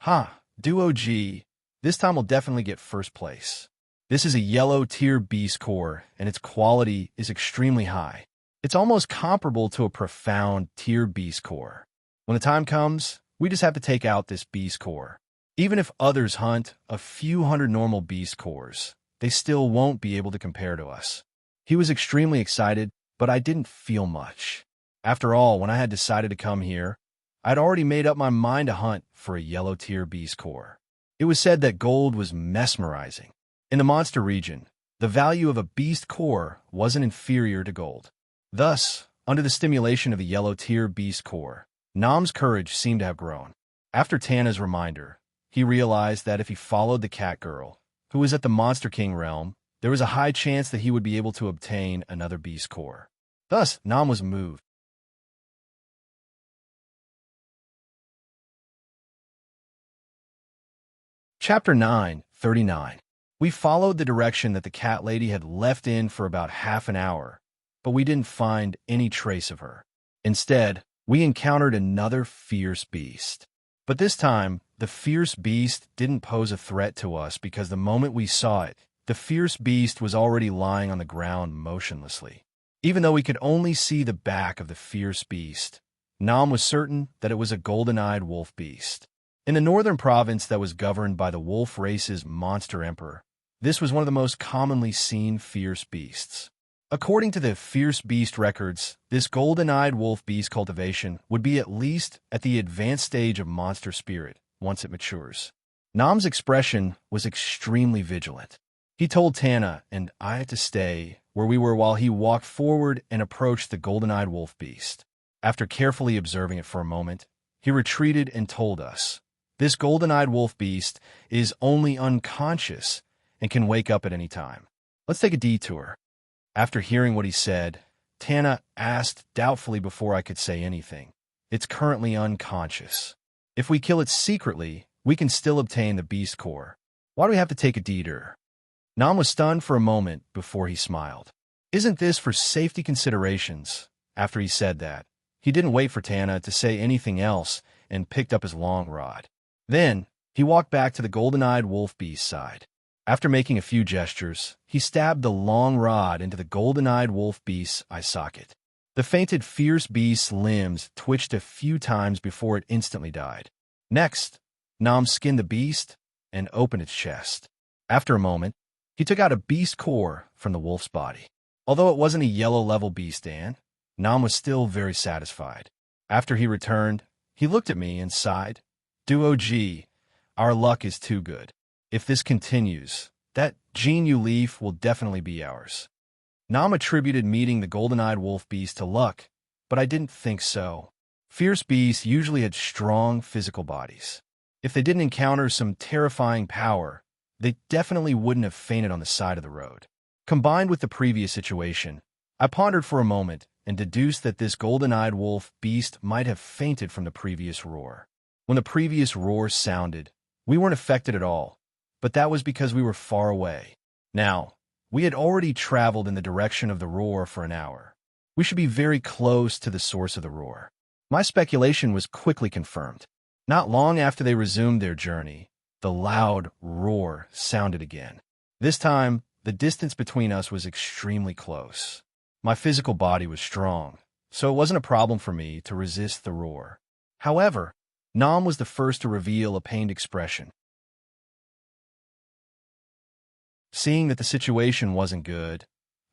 "Ha, Duo G, this time we'll definitely get first place. This is a yellow tier beast core, and its quality is extremely high. It's almost comparable to a profound tier beast core. When the time comes, we just have to take out this beast core. Even if others hunt a few hundred normal beast cores, they still won't be able to compare to us." He was extremely excited, but I didn't feel much. After all, when I had decided to come here, I'd already made up my mind to hunt for a yellow tier beast core. It was said that gold was mesmerizing. In the monster region, the value of a beast core wasn't inferior to gold. Thus, under the stimulation of a yellow tier beast core, Nam's courage seemed to have grown. After Tana's reminder, he realized that if he followed the cat girl, who was at the Monster King realm, there was a high chance that he would be able to obtain another beast core. Thus, Nam was moved. Chapter 9:39. We followed the direction that the cat lady had left in for about half an hour, but we didn't find any trace of her. Instead, we encountered another fierce beast. But this time, the fierce beast didn't pose a threat to us because the moment we saw it, the fierce beast was already lying on the ground motionlessly. Even though we could only see the back of the fierce beast, Nam was certain that it was a golden-eyed wolf beast. In the northern province that was governed by the wolf race's monster emperor, this was one of the most commonly seen fierce beasts. According to the fierce beast records, this golden-eyed wolf beast cultivation would be at least at the advanced stage of monster spirit once it matures. Nam's expression was extremely vigilant. He told Tana and I to stay where we were while he walked forward and approached the golden-eyed wolf beast. After carefully observing it for a moment, he retreated and told us, "This golden-eyed wolf beast is only unconscious and can wake up at any time. Let's take a detour." After hearing what he said, Tana asked doubtfully before I could say anything, "It's currently unconscious. If we kill it secretly, we can still obtain the beast core. Why do we have to take a detour?" Nam was stunned for a moment before he smiled. "Isn't this for safety considerations?" After he said that, he didn't wait for Tana to say anything else and picked up his long rod. Then, he walked back to the golden-eyed wolf beast's side. After making a few gestures, he stabbed the long rod into the golden-eyed wolf beast's eye socket. The fainted fierce beast's limbs twitched a few times before it instantly died. Next, Nam skinned the beast and opened its chest. After a moment, he took out a beast core from the wolf's body. Although it wasn't a yellow-level beast, Nam was still very satisfied. After he returned, he looked at me and sighed. "Duo G, our luck is too good. If this continues, that Genu leaf will definitely be ours." Nam attributed meeting the golden-eyed wolf beast to luck, but I didn't think so. Fierce beasts usually had strong physical bodies. If they didn't encounter some terrifying power, they definitely wouldn't have fainted on the side of the road. Combined with the previous situation, I pondered for a moment and deduced that this golden-eyed wolf beast might have fainted from the previous roar. When the previous roar sounded, we weren't affected at all, but that was because we were far away. Now, we had already traveled in the direction of the roar for an hour. We should be very close to the source of the roar. My speculation was quickly confirmed. Not long after they resumed their journey, the loud roar sounded again. This time, the distance between us was extremely close. My physical body was strong, so it wasn't a problem for me to resist the roar. However, Nam was the first to reveal a pained expression. Seeing that the situation wasn't good,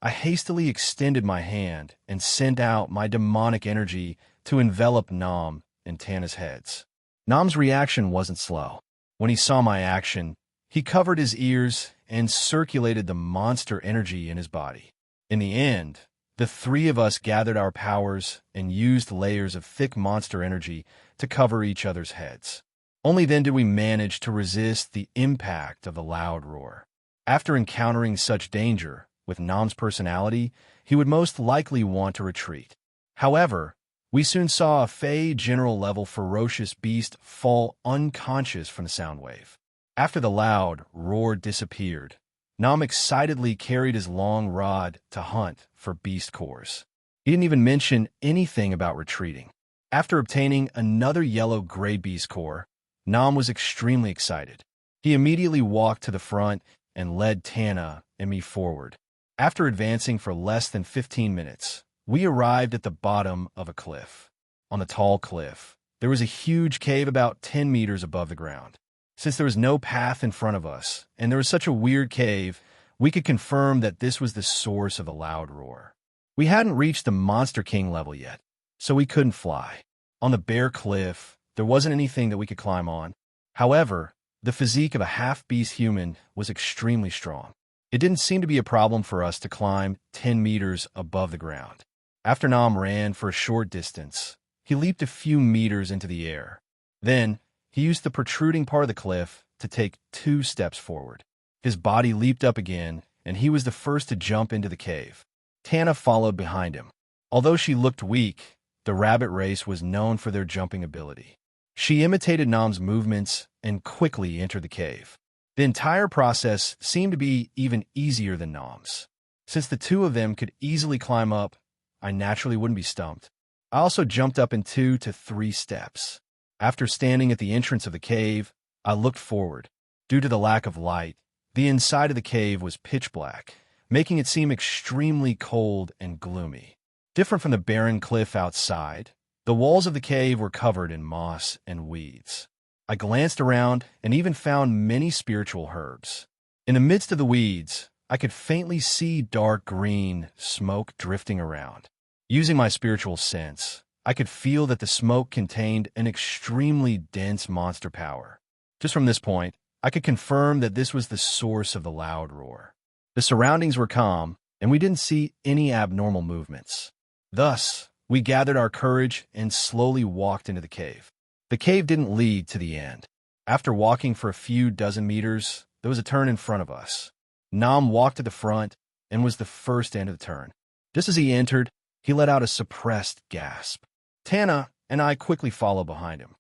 I hastily extended my hand and sent out my demonic energy to envelop Nam and Tana's heads. Nam's reaction wasn't slow. When he saw my action, he covered his ears and circulated the monster energy in his body. In the end, the three of us gathered our powers and used layers of thick monster energy to cover each other's heads. Only then did we manage to resist the impact of the loud roar. After encountering such danger, with Nam's personality, he would most likely want to retreat. However, we soon saw a Fey general-level ferocious beast fall unconscious from the sound wave. After the loud roar disappeared, Nam excitedly carried his long rod to hunt for beast cores. He didn't even mention anything about retreating. After obtaining another yellow-gray beast core, Nam was extremely excited. He immediately walked to the front and led Tana and me forward. After advancing for less than 15 minutes, we arrived at the bottom of a cliff. On the tall cliff, there was a huge cave about 10 meters above the ground. Since there was no path in front of us, and there was such a weird cave, we could confirm that this was the source of the loud roar. We hadn't reached the Monster King level yet, so we couldn't fly. On the bare cliff, there wasn't anything that we could climb on. However, the physique of a half-beast human was extremely strong. It didn't seem to be a problem for us to climb 10 meters above the ground. After Nam ran for a short distance, he leaped a few meters into the air. Then, he used the protruding part of the cliff to take 2 steps forward. His body leaped up again, and he was the first to jump into the cave. Tana followed behind him. Although she looked weak, the rabbit race was known for their jumping ability. She imitated Nam's movements and quickly entered the cave. The entire process seemed to be even easier than Nam's. Since the two of them could easily climb up, I naturally wouldn't be stumped. I also jumped up in 2 to 3 steps. After standing at the entrance of the cave, I looked forward. Due to the lack of light, the inside of the cave was pitch black, making it seem extremely cold and gloomy. Different from the barren cliff outside, the walls of the cave were covered in moss and weeds. I glanced around and even found many spiritual herbs. In the midst of the weeds, I could faintly see dark green smoke drifting around. Using my spiritual sense, I could feel that the smoke contained an extremely dense monster power. Just from this point, I could confirm that this was the source of the loud roar. The surroundings were calm, and we didn't see any abnormal movements. Thus, we gathered our courage and slowly walked into the cave. The cave didn't lead to the end. After walking for a few dozen meters, there was a turn in front of us. Nam walked to the front and was the first to enter the turn. Just as he entered, he let out a suppressed gasp. Tana and I quickly followed behind him.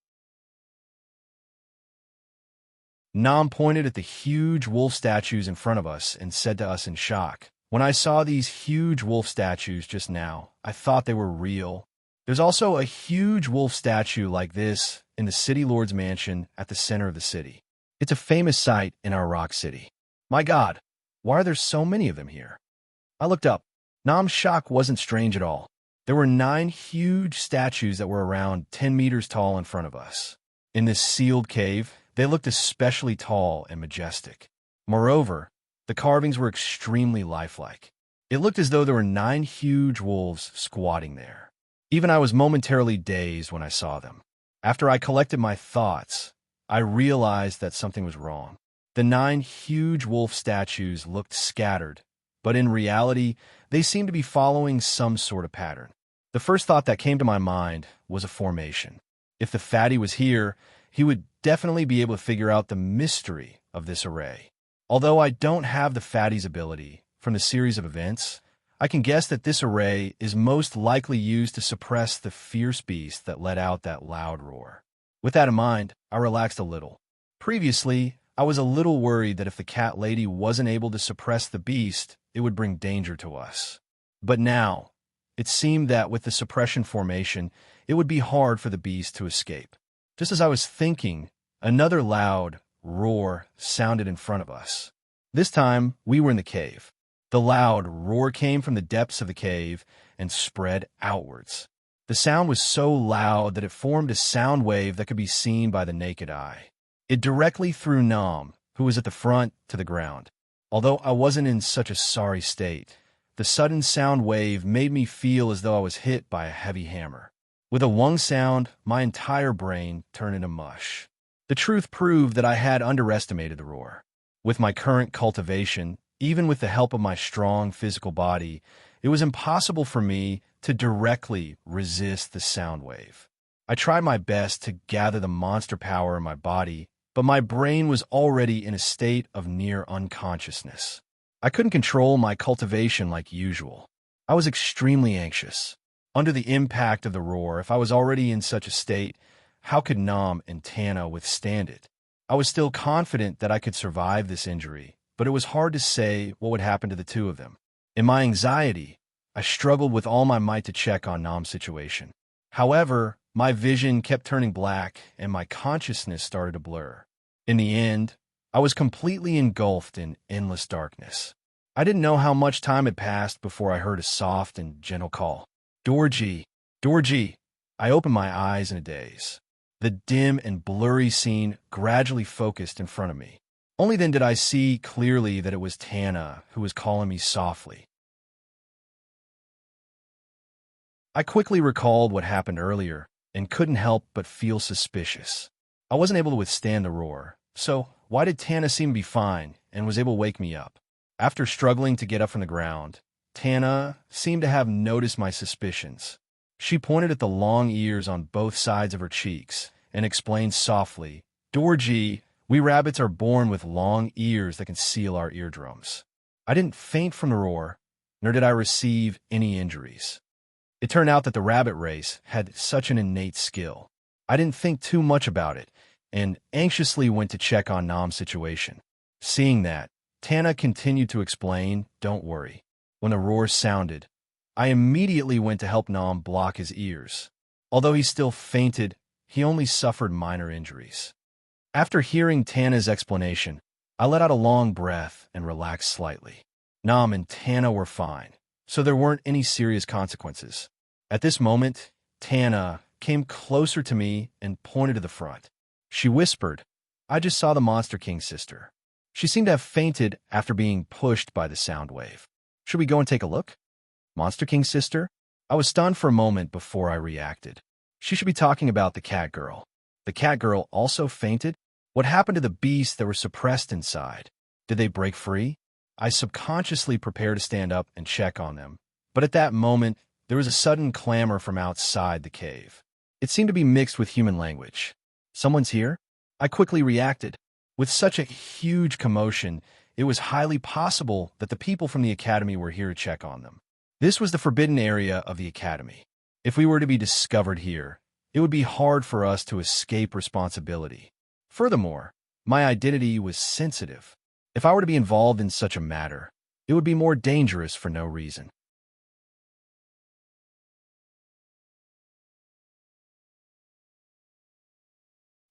Nam pointed at the huge wolf statues in front of us and said to us in shock, "When I saw these huge wolf statues just now, I thought they were real. There's also a huge wolf statue like this in the City Lord's mansion at the center of the city. It's a famous sight in our rock city. My God, why are there so many of them here?" I looked up. Nam's shock wasn't strange at all. There were 9 huge statues that were around 10 meters tall in front of us. In this sealed cave, they looked especially tall and majestic. Moreover, the carvings were extremely lifelike. It looked as though there were 9 huge wolves squatting there. Even I was momentarily dazed when I saw them. After I collected my thoughts, I realized that something was wrong. The 9 huge wolf statues looked scattered, but in reality, they seemed to be following some sort of pattern. The first thought that came to my mind was a formation. If the fatty was here, he would definitely be able to figure out the mystery of this array. Although I don't have the fatty's ability from the series of events, I can guess that this array is most likely used to suppress the fierce beast that let out that loud roar. With that in mind, I relaxed a little. Previously, I was a little worried that if the cat lady wasn't able to suppress the beast, it would bring danger to us. But now, it seemed that with the suppression formation, it would be hard for the beast to escape. Just as I was thinking, another loud roar sounded in front of us. This time, we were in the cave. The loud roar came from the depths of the cave and spread outwards. The sound was so loud that it formed a sound wave that could be seen by the naked eye. It directly threw Nam, who was at the front, to the ground. Although I wasn't in such a sorry state, the sudden sound wave made me feel as though I was hit by a heavy hammer. With a wung sound, my entire brain turned into mush. The truth proved that I had underestimated the roar. With my current cultivation, even with the help of my strong physical body, it was impossible for me to directly resist the sound wave. I tried my best to gather the monster power in my body, but my brain was already in a state of near unconsciousness. I couldn't control my cultivation like usual. I was extremely anxious. Under the impact of the roar, if I was already in such a state, how could Nam and Tana withstand it? I was still confident that I could survive this injury, but it was hard to say what would happen to the two of them. In my anxiety, I struggled with all my might to check on Nam's situation. However, my vision kept turning black and my consciousness started to blur. In the end, I was completely engulfed in endless darkness. I didn't know how much time had passed before I heard a soft and gentle call. Dorji! Dorji! I opened my eyes in a daze. The dim and blurry scene gradually focused in front of me. Only then did I see clearly that it was Tana who was calling me softly. I quickly recalled what happened earlier and couldn't help but feel suspicious. I wasn't able to withstand the roar, so why did Tana seem to be fine and was able to wake me up? After struggling to get up from the ground, Tana seemed to have noticed my suspicions. She pointed at the long ears on both sides of her cheeks and explained softly, Dorji, we rabbits are born with long ears that can seal our eardrums. I didn't faint from the roar, nor did I receive any injuries. It turned out that the rabbit race had such an innate skill. I didn't think too much about it and anxiously went to check on Nam's situation. Seeing that, Tana continued to explain, don't worry. When the roar sounded, I immediately went to help Nam block his ears. Although he still fainted, he only suffered minor injuries. After hearing Tana's explanation, I let out a long breath and relaxed slightly. Nam and Tana were fine, so there weren't any serious consequences. At this moment, Tana came closer to me and pointed to the front. She whispered, I just saw the Monster King's sister. She seemed to have fainted after being pushed by the sound wave. Should we go and take a look? Monster King's sister? I was stunned for a moment before I reacted. She should be talking about the cat girl. The cat girl also fainted? What happened to the beasts that were suppressed inside? Did they break free? I subconsciously prepared to stand up and check on them, but at that moment, there was a sudden clamor from outside the cave. It seemed to be mixed with human language. Someone's here? I quickly reacted. With such a huge commotion, it was highly possible that the people from the academy were here to check on them. This was the forbidden area of the academy. If we were to be discovered here, it would be hard for us to escape responsibility. Furthermore, my identity was sensitive. If I were to be involved in such a matter, it would be more dangerous for no reason.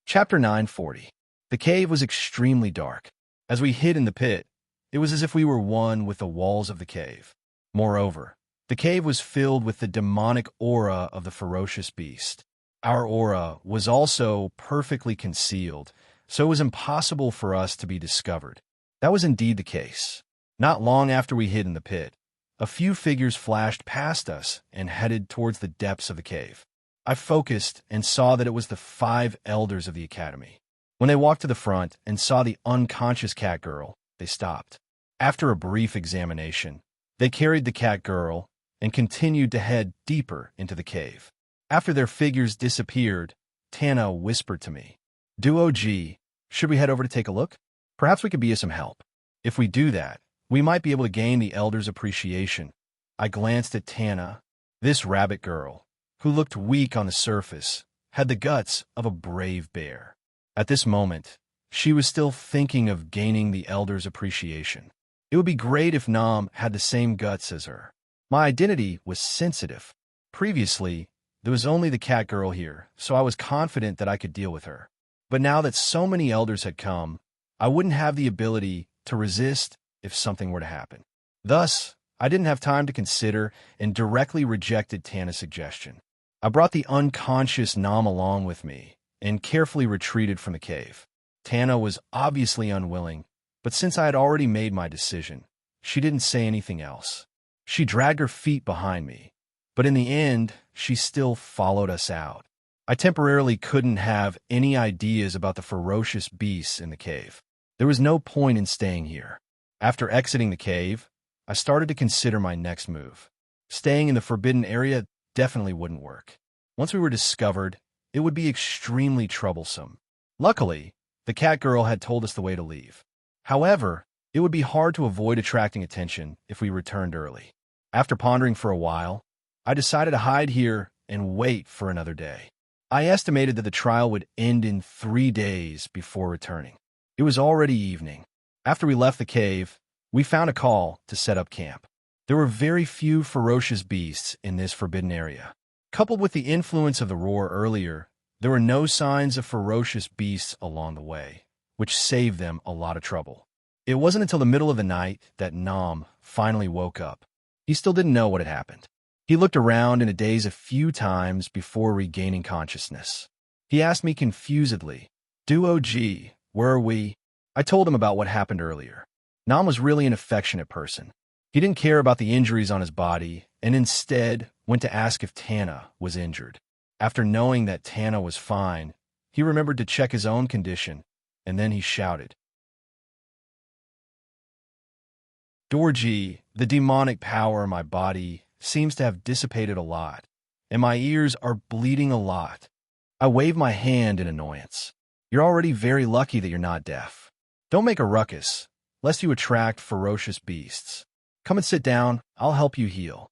Chapter 940. The cave was extremely dark. As we hid in the pit, it was as if we were one with the walls of the cave. Moreover, the cave was filled with the demonic aura of the ferocious beast. Our aura was also perfectly concealed, so it was impossible for us to be discovered. That was indeed the case. Not long after we hid in the pit, a few figures flashed past us and headed towards the depths of the cave. I focused and saw that it was the 5 elders of the academy. When they walked to the front and saw the unconscious cat girl, they stopped. After a brief examination, they carried the cat girl and continued to head deeper into the cave. After their figures disappeared, Tana whispered to me, Duo G, should we head over to take a look? Perhaps we could be of some help. If we do that, we might be able to gain the elders' appreciation. I glanced at Tana. This rabbit girl, who looked weak on the surface, had the guts of a brave bear. At this moment, she was still thinking of gaining the elders' appreciation. It would be great if Nam had the same guts as her. My identity was sensitive. Previously, There was only the cat girl here, so I was confident that I could deal with her. But now that so many elders had come, I wouldn't have the ability to resist if something were to happen. Thus, I didn't have time to consider and directly rejected Tana's suggestion. I brought the unconscious Nam along with me and carefully retreated from the cave. Tana was obviously unwilling, but since I had already made my decision, she didn't say anything else. She dragged her feet behind me, but in the end, she still followed us out. I temporarily couldn't have any ideas about the ferocious beasts in the cave. There was no point in staying here. After exiting the cave, I started to consider my next move. Staying in the forbidden area definitely wouldn't work. Once we were discovered, it would be extremely troublesome. Luckily, the cat girl had told us the way to leave. However, it would be hard to avoid attracting attention if we returned early. After pondering for a while, I decided to hide here and wait for another day. I estimated that the trial would end in 3 days before returning. It was already evening. After we left the cave, we found a call to set up camp. There were very few ferocious beasts in this forbidden area. Coupled with the influence of the roar earlier, there were no signs of ferocious beasts along the way, which saved them a lot of trouble. It wasn't until the middle of the night that Nam finally woke up. He still didn't know what had happened. He looked around in a daze a few times before regaining consciousness. He asked me confusedly, "Duog, where are we?" I told him about what happened earlier. Nam was really an affectionate person. He didn't care about the injuries on his body and instead went to ask if Tana was injured. After knowing that Tana was fine, he remembered to check his own condition, and then he shouted, "Dorji, the demonic power in my body seems to have dissipated a lot, and my ears are bleeding a lot." I waved my hand in annoyance. "You're already very lucky that you're not deaf. Don't make a ruckus, lest you attract ferocious beasts. Come and sit down, I'll help you heal."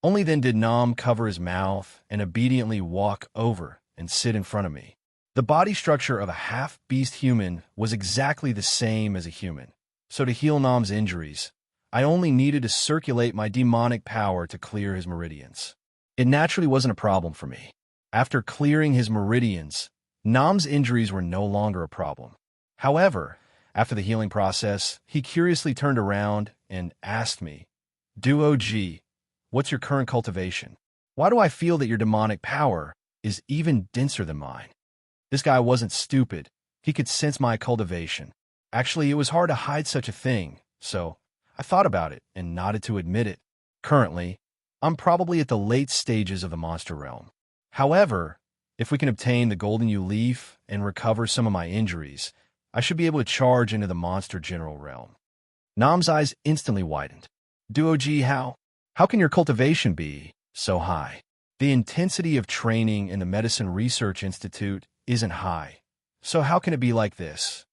Only then did Nam cover his mouth and obediently walk over and sit in front of me. The body structure of a half-beast human was exactly the same as a human, so to heal Nam's injuries, I only needed to circulate my demonic power to clear his meridians. It naturally wasn't a problem for me. After clearing his meridians, Nam's injuries were no longer a problem. However, after the healing process, he curiously turned around and asked me, "Duog, what's your current cultivation? Why do I feel that your demonic power is even denser than mine?" This guy wasn't stupid. He could sense my cultivation. Actually, it was hard to hide such a thing, so I thought about it and nodded to admit it. Currently, I'm probably at the late stages of the monster realm. However, if we can obtain the golden U leaf and recover some of my injuries, I should be able to charge into the monster general realm. Nam's eyes instantly widened. "Duog, how can your cultivation be so high? The intensity of training in the Medicine Research Institute isn't high, so how can it be like this?"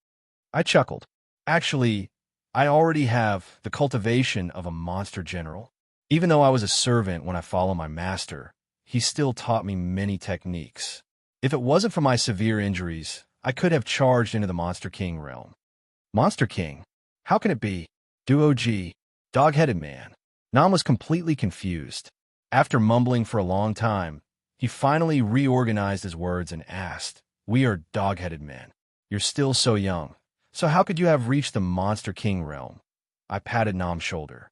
I chuckled. "Actually, I already have the cultivation of a monster general. Even though I was a servant when I followed my master, he still taught me many techniques. If it wasn't for my severe injuries, I could have charged into the Monster King realm." "Monster King? How can it be?" "Duog, dog-headed man." Nam was completely confused. After mumbling for a long time, he finally reorganized his words and asked, "We are dog-headed men. You're still so young. So how could you have reached the Monster King realm?" I patted Nam's shoulder.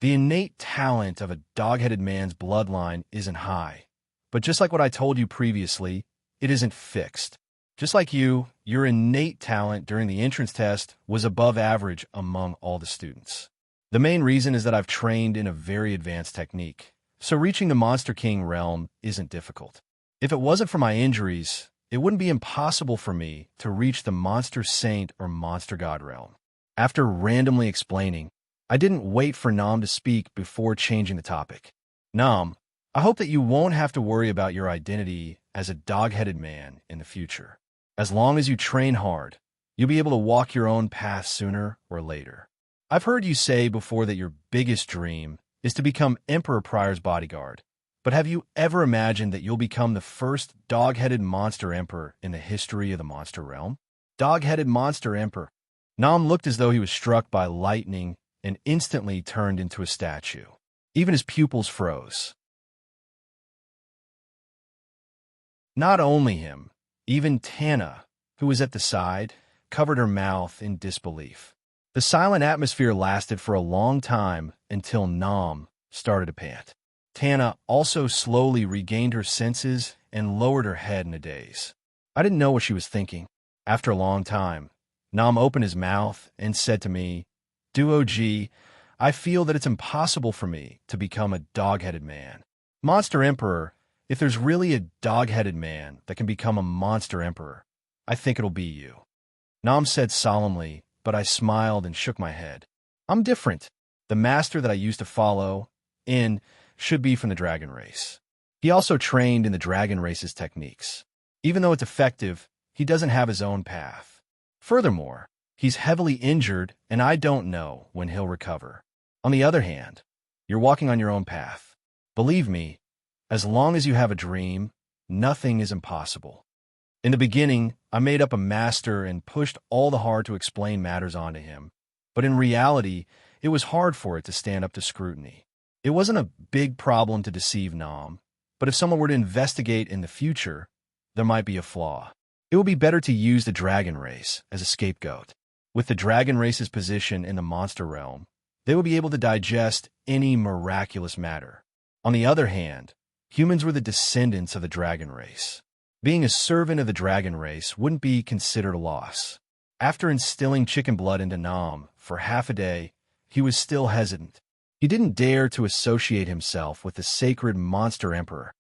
"The innate talent of a dog-headed man's bloodline isn't high. But just like what I told you previously, it isn't fixed. Just like you, your innate talent during the entrance test was above average among all the students. The main reason is that I've trained in a very advanced technique, so reaching the Monster King realm isn't difficult. If it wasn't for my injuries, it wouldn't be impossible for me to reach the Monster Saint or Monster God realm." After randomly explaining, I didn't wait for Nam to speak before changing the topic. "Nam, I hope that you won't have to worry about your identity as a dog-headed man in the future. As long as you train hard, you'll be able to walk your own path sooner or later. I've heard you say before that your biggest dream is to become Emperor Prior's bodyguard. But have you ever imagined that you'll become the first dog-headed monster emperor in the history of the monster realm?" Dog-headed monster emperor. Nam looked as though he was struck by lightning and instantly turned into a statue. Even his pupils froze. Not only him, even Tana, who was at the side, covered her mouth in disbelief. The silent atmosphere lasted for a long time until Nam started to pant. Tana also slowly regained her senses and lowered her head in a daze. I didn't know what she was thinking. After a long time, Nam opened his mouth and said to me, "Duo-ji, I feel that it's impossible for me to become a dog-headed man. Monster Emperor, if there's really a dog-headed man that can become a monster emperor, I think it'll be you." Nam said solemnly, but I smiled and shook my head. I'm different. The master that I used to follow should be from the dragon race. He also trained in the dragon race's techniques. Even though it's effective, he doesn't have his own path. Furthermore, he's heavily injured, and I don't know when he'll recover. On the other hand, you're walking on your own path. Believe me, as long as you have a dream, nothing is impossible. In the beginning, I made up a master and pushed all the hard to explain matters onto him, but in reality, it was hard for it to stand up to scrutiny. It wasn't a big problem to deceive Nam, but if someone were to investigate in the future, there might be a flaw. It would be better to use the dragon race as a scapegoat. With the dragon race's position in the monster realm, they would be able to digest any miraculous matter. On the other hand, humans were the descendants of the dragon race. Being a servant of the dragon race wouldn't be considered a loss. After instilling chicken blood into Nam for half a day, he was still hesitant. He didn't dare to associate himself with the sacred monster emperor.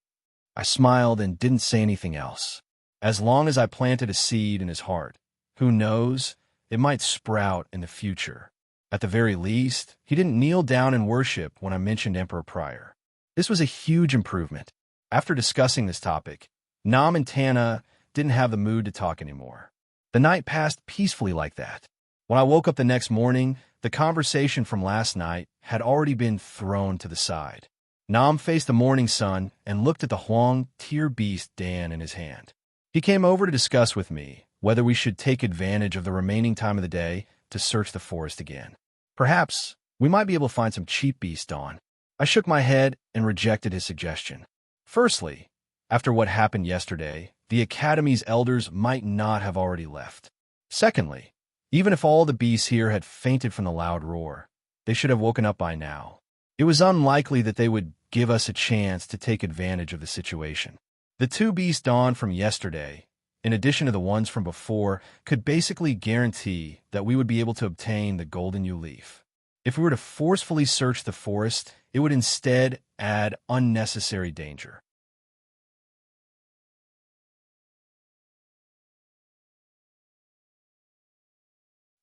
I smiled and didn't say anything else. As long as I planted a seed in his heart, who knows, it might sprout in the future. At the very least, he didn't kneel down and worship when I mentioned Emperor Prior. This was a huge improvement. After discussing this topic, Nam and Tana didn't have the mood to talk anymore. The night passed peacefully like that. When I woke up the next morning, the conversation from last night had already been thrown to the side. Nam faced the morning sun and looked at the Huang tier beast Dan in his hand. He came over to discuss with me whether we should take advantage of the remaining time of the day to search the forest again. Perhaps we might be able to find some cheap beast Dawn. I shook my head and rejected his suggestion. Firstly, after what happened yesterday, the Academy's elders might not have already left. Secondly, even if all the beasts here had fainted from the loud roar, they should have woken up by now. It was unlikely that they would give us a chance to take advantage of the situation. The two beasts Dawn from yesterday, in addition to the ones from before, could basically guarantee that we would be able to obtain the golden Yu leaf. If we were to forcefully search the forest, it would instead add unnecessary danger.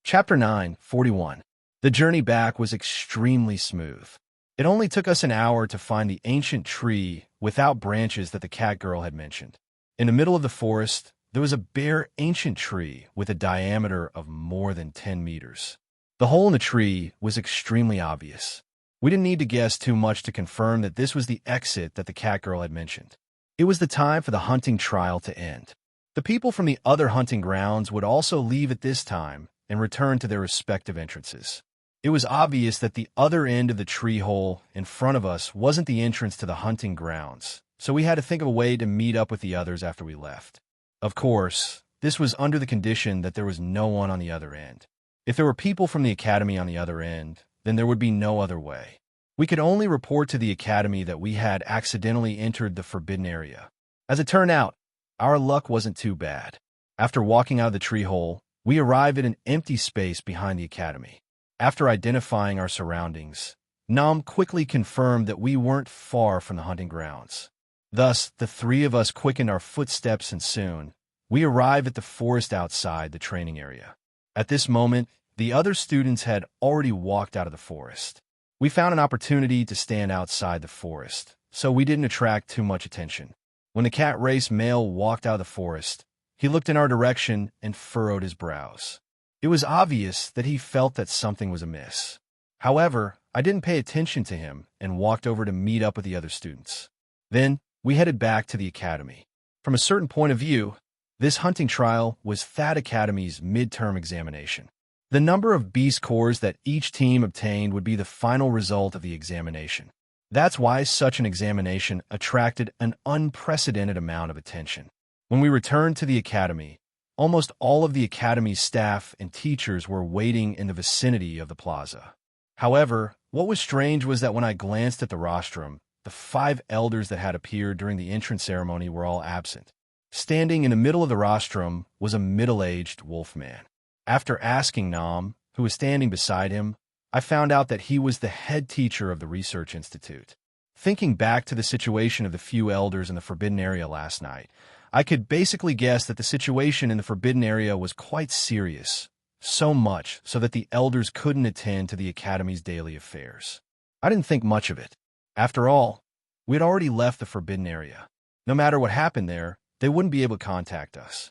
Chapter 9:41. The journey back was extremely smooth. It only took us an hour to find the ancient tree without branches that the cat girl had mentioned. In the middle of the forest, there was a bare ancient tree with a diameter of more than 10 meters. The hole in the tree was extremely obvious. We didn't need to guess too much to confirm that this was the exit that the cat girl had mentioned. It was the time for the hunting trial to end. The people from the other hunting grounds would also leave at this time and return to their respective entrances. It was obvious that the other end of the tree hole in front of us wasn't the entrance to the hunting grounds, so we had to think of a way to meet up with the others after we left. Of course, this was under the condition that there was no one on the other end. If there were people from the Academy on the other end, then there would be no other way. We could only report to the Academy that we had accidentally entered the forbidden area. As it turned out, our luck wasn't too bad. After walking out of the tree hole, we arrived at an empty space behind the Academy. After identifying our surroundings, Nam quickly confirmed that we weren't far from the hunting grounds. Thus, the three of us quickened our footsteps and soon, we arrived at the forest outside the training area. At this moment, the other students had already walked out of the forest. We found an opportunity to stand outside the forest, so we didn't attract too much attention. When the cat race male walked out of the forest, he looked in our direction and furrowed his brows. It was obvious that he felt that something was amiss. However, I didn't pay attention to him and walked over to meet up with the other students. Then, we headed back to the Academy. From a certain point of view, this hunting trial was that Academy's midterm examination. The number of beast cores that each team obtained would be the final result of the examination. That's why such an examination attracted an unprecedented amount of attention. When we returned to the academy, almost all of the academy's staff and teachers were waiting in the vicinity of the plaza. However, what was strange was that when I glanced at the rostrum, the 5 elders that had appeared during the entrance ceremony were all absent. Standing in the middle of the rostrum was a middle-aged wolf man. After asking Nam, who was standing beside him, I found out that he was the head teacher of the research institute. Thinking back to the situation of the few elders in the forbidden area last night, I could basically guess that the situation in the forbidden area was quite serious, so much so that the elders couldn't attend to the academy's daily affairs. I didn't think much of it. After all, we had already left the forbidden area. No matter what happened there, they wouldn't be able to contact us.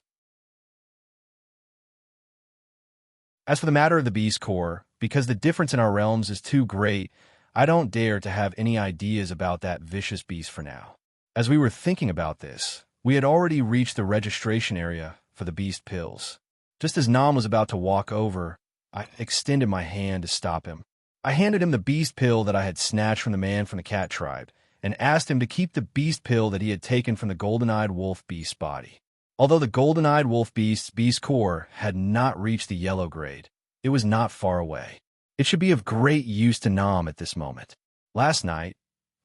As for the matter of the beast core, because the difference in our realms is too great, I don't dare to have any ideas about that vicious beast for now. As we were thinking about this, we had already reached the registration area for the beast pills. Just as Nam was about to walk over, I extended my hand to stop him. I handed him the beast pill that I had snatched from the man from the cat tribe, and asked him to keep the beast pill that he had taken from the golden-eyed wolf beast's body. Although the golden-eyed wolf beast's beast core had not reached the yellow grade, it was not far away. It should be of great use to Nam at this moment. Last night,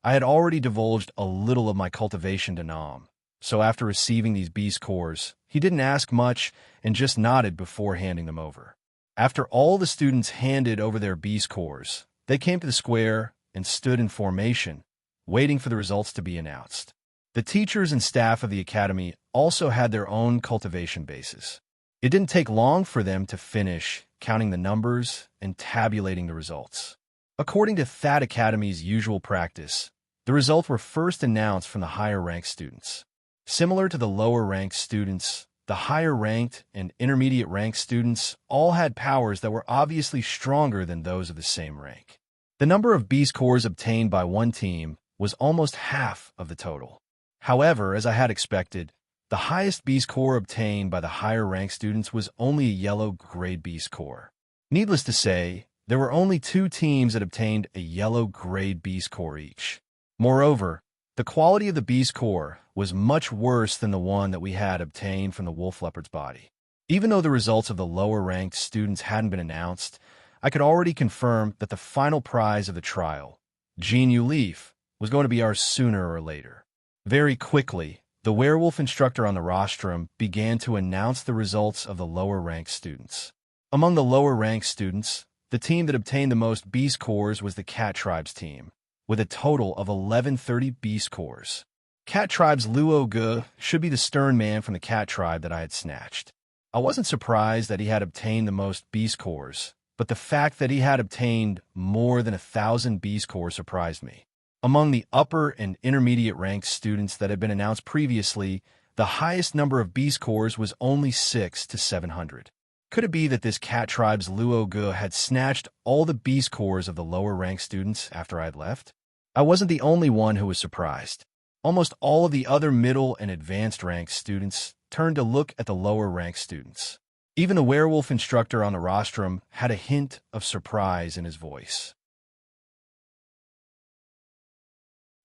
I had already divulged a little of my cultivation to Nam, so after receiving these beast cores, he didn't ask much and just nodded before handing them over. After all the students handed over their beast cores, they came to the square and stood in formation, waiting for the results to be announced. The teachers and staff of the academy also had their own cultivation bases. It didn't take long for them to finish counting the numbers and tabulating the results. According to that academy's usual practice, the results were first announced from the higher-ranked students. Similar to the lower-ranked students, the higher-ranked and intermediate-ranked students all had powers that were obviously stronger than those of the same rank. The number of beast cores obtained by one team was almost half of the total. However, as I had expected, the highest beast core obtained by the higher-ranked students was only a yellow-grade beast core. Needless to say, there were only 2 teams that obtained a yellow-grade beast core each. Moreover, the quality of the beast core was much worse than the one that we had obtained from the wolf leopard's body. Even though the results of the lower-ranked students hadn't been announced, I could already confirm that the final prize of the trial, Genu Leaf, was going to be ours sooner or later. Very quickly, the werewolf instructor on the rostrum began to announce the results of the lower-ranked students. Among the lower-ranked students, the team that obtained the most beast cores was the Cat Tribe's team, with a total of 1130 beast cores. Cat Tribe's Luo Ge should be the stern man from the Cat Tribe that I had snatched. I wasn't surprised that he had obtained the most beast cores, but the fact that he had obtained more than 1,000 beast cores surprised me. Among the upper and intermediate ranked students that had been announced previously, the highest number of beast cores was only 600 to 700. Could it be that this Cat Tribe's Luo Ge had snatched all the beast cores of the lower-ranked students after I had left? I wasn't the only one who was surprised. Almost all of the other middle and advanced-ranked students turned to look at the lower-ranked students. Even the werewolf instructor on the rostrum had a hint of surprise in his voice.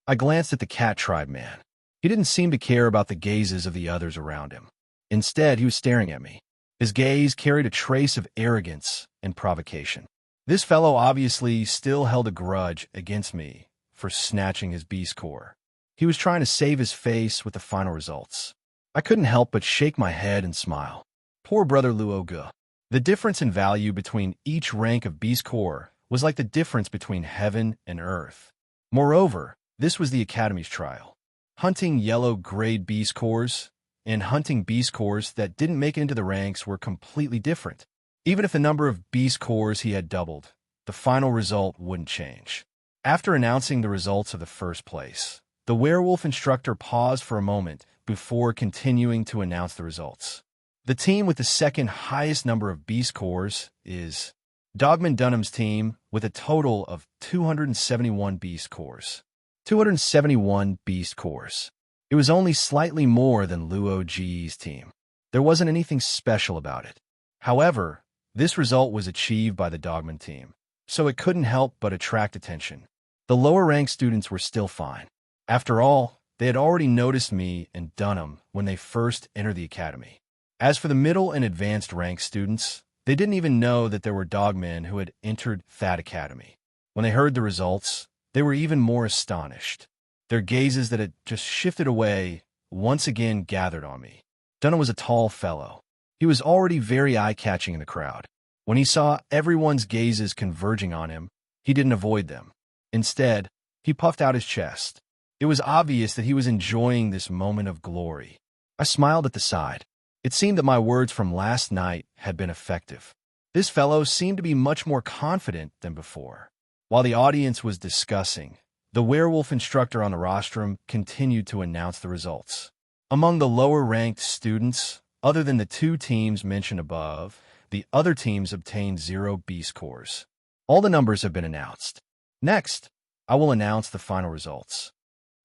I glanced at the Cat Tribe man. He didn't seem to care about the gazes of the others around him. Instead, he was staring at me. His gaze carried a trace of arrogance and provocation. This fellow obviously still held a grudge against me for snatching his beast core. He was trying to save his face with the final results. I couldn't help but shake my head and smile. Poor brother Luo Ge. The difference in value between each rank of beast core was like the difference between heaven and earth. Moreover, this was the Academy's trial. Hunting yellow-grade beast cores and hunting beast cores that didn't make it into the ranks were completely different. Even if the number of beast cores he had doubled, the final result wouldn't change. After announcing the results of the first place, the werewolf instructor paused for a moment before continuing to announce the results. The team with the second highest number of beast cores is Dogman Dunham's team with a total of 271 beast cores. 271 beast cores. It was only slightly more than Luo Ge's team. There wasn't anything special about it. However, this result was achieved by the Dogman team, so it couldn't help but attract attention. The lower-ranked students were still fine. After all, they had already noticed me and Dunham when they first entered the academy. As for the middle and advanced rank students, they didn't even know that there were dogmen who had entered that academy. When they heard the results, they were even more astonished. Their gazes that had just shifted away once again gathered on me. Dunham was a tall fellow. He was already very eye-catching in the crowd. When he saw everyone's gazes converging on him, he didn't avoid them. Instead, he puffed out his chest. It was obvious that he was enjoying this moment of glory. I smiled at the side. It seemed that my words from last night had been effective. This fellow seemed to be much more confident than before. While the audience was discussing, the werewolf instructor on the rostrum continued to announce the results. Among the lower-ranked students, other than the 2 teams mentioned above, the other teams obtained 0 B scores. All the numbers have been announced. Next, I will announce the final results.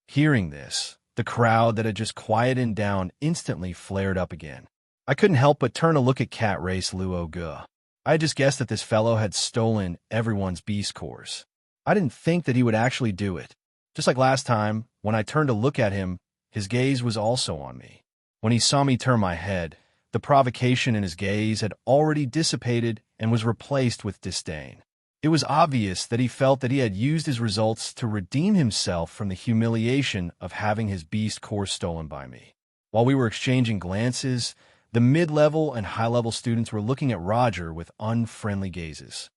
Hearing this, the crowd that had just quieted down instantly flared up again. I couldn't help but turn to look at Cat Race Luo Ge. I had just guessed that this fellow had stolen everyone's B scores. I didn't think that he would actually do it. Just like last time, when I turned to look at him, his gaze was also on me. When he saw me turn my head, the provocation in his gaze had already dissipated and was replaced with disdain. It was obvious that he felt that he had used his results to redeem himself from the humiliation of having his beast core stolen by me. While we were exchanging glances, the mid-level and high-level students were looking at Roger with unfriendly gazes.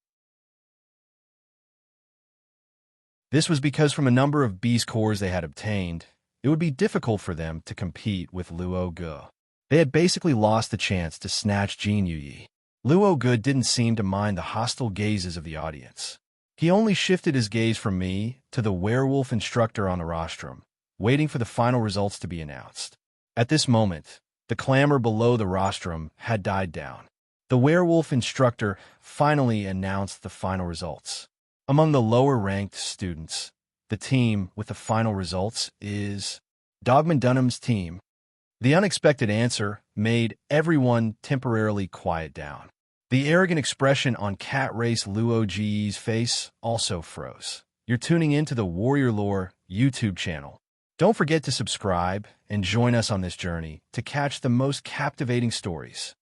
This was because from a number of beast cores they had obtained, it would be difficult for them to compete with Luo Ge. They had basically lost the chance to snatch Jin Yuyi. Luo Ge didn't seem to mind the hostile gazes of the audience. He only shifted his gaze from me to the werewolf instructor on the rostrum, waiting for the final results to be announced. At this moment, the clamor below the rostrum had died down. The werewolf instructor finally announced the final results. Among the lower-ranked students, the team with the final results is Dogman Dunham's team. The unexpected answer made everyone temporarily quiet down. The arrogant expression on Cat Race Luo Ge's face also froze. You're tuning into the Warrior Lore YouTube channel. Don't forget to subscribe and join us on this journey to catch the most captivating stories.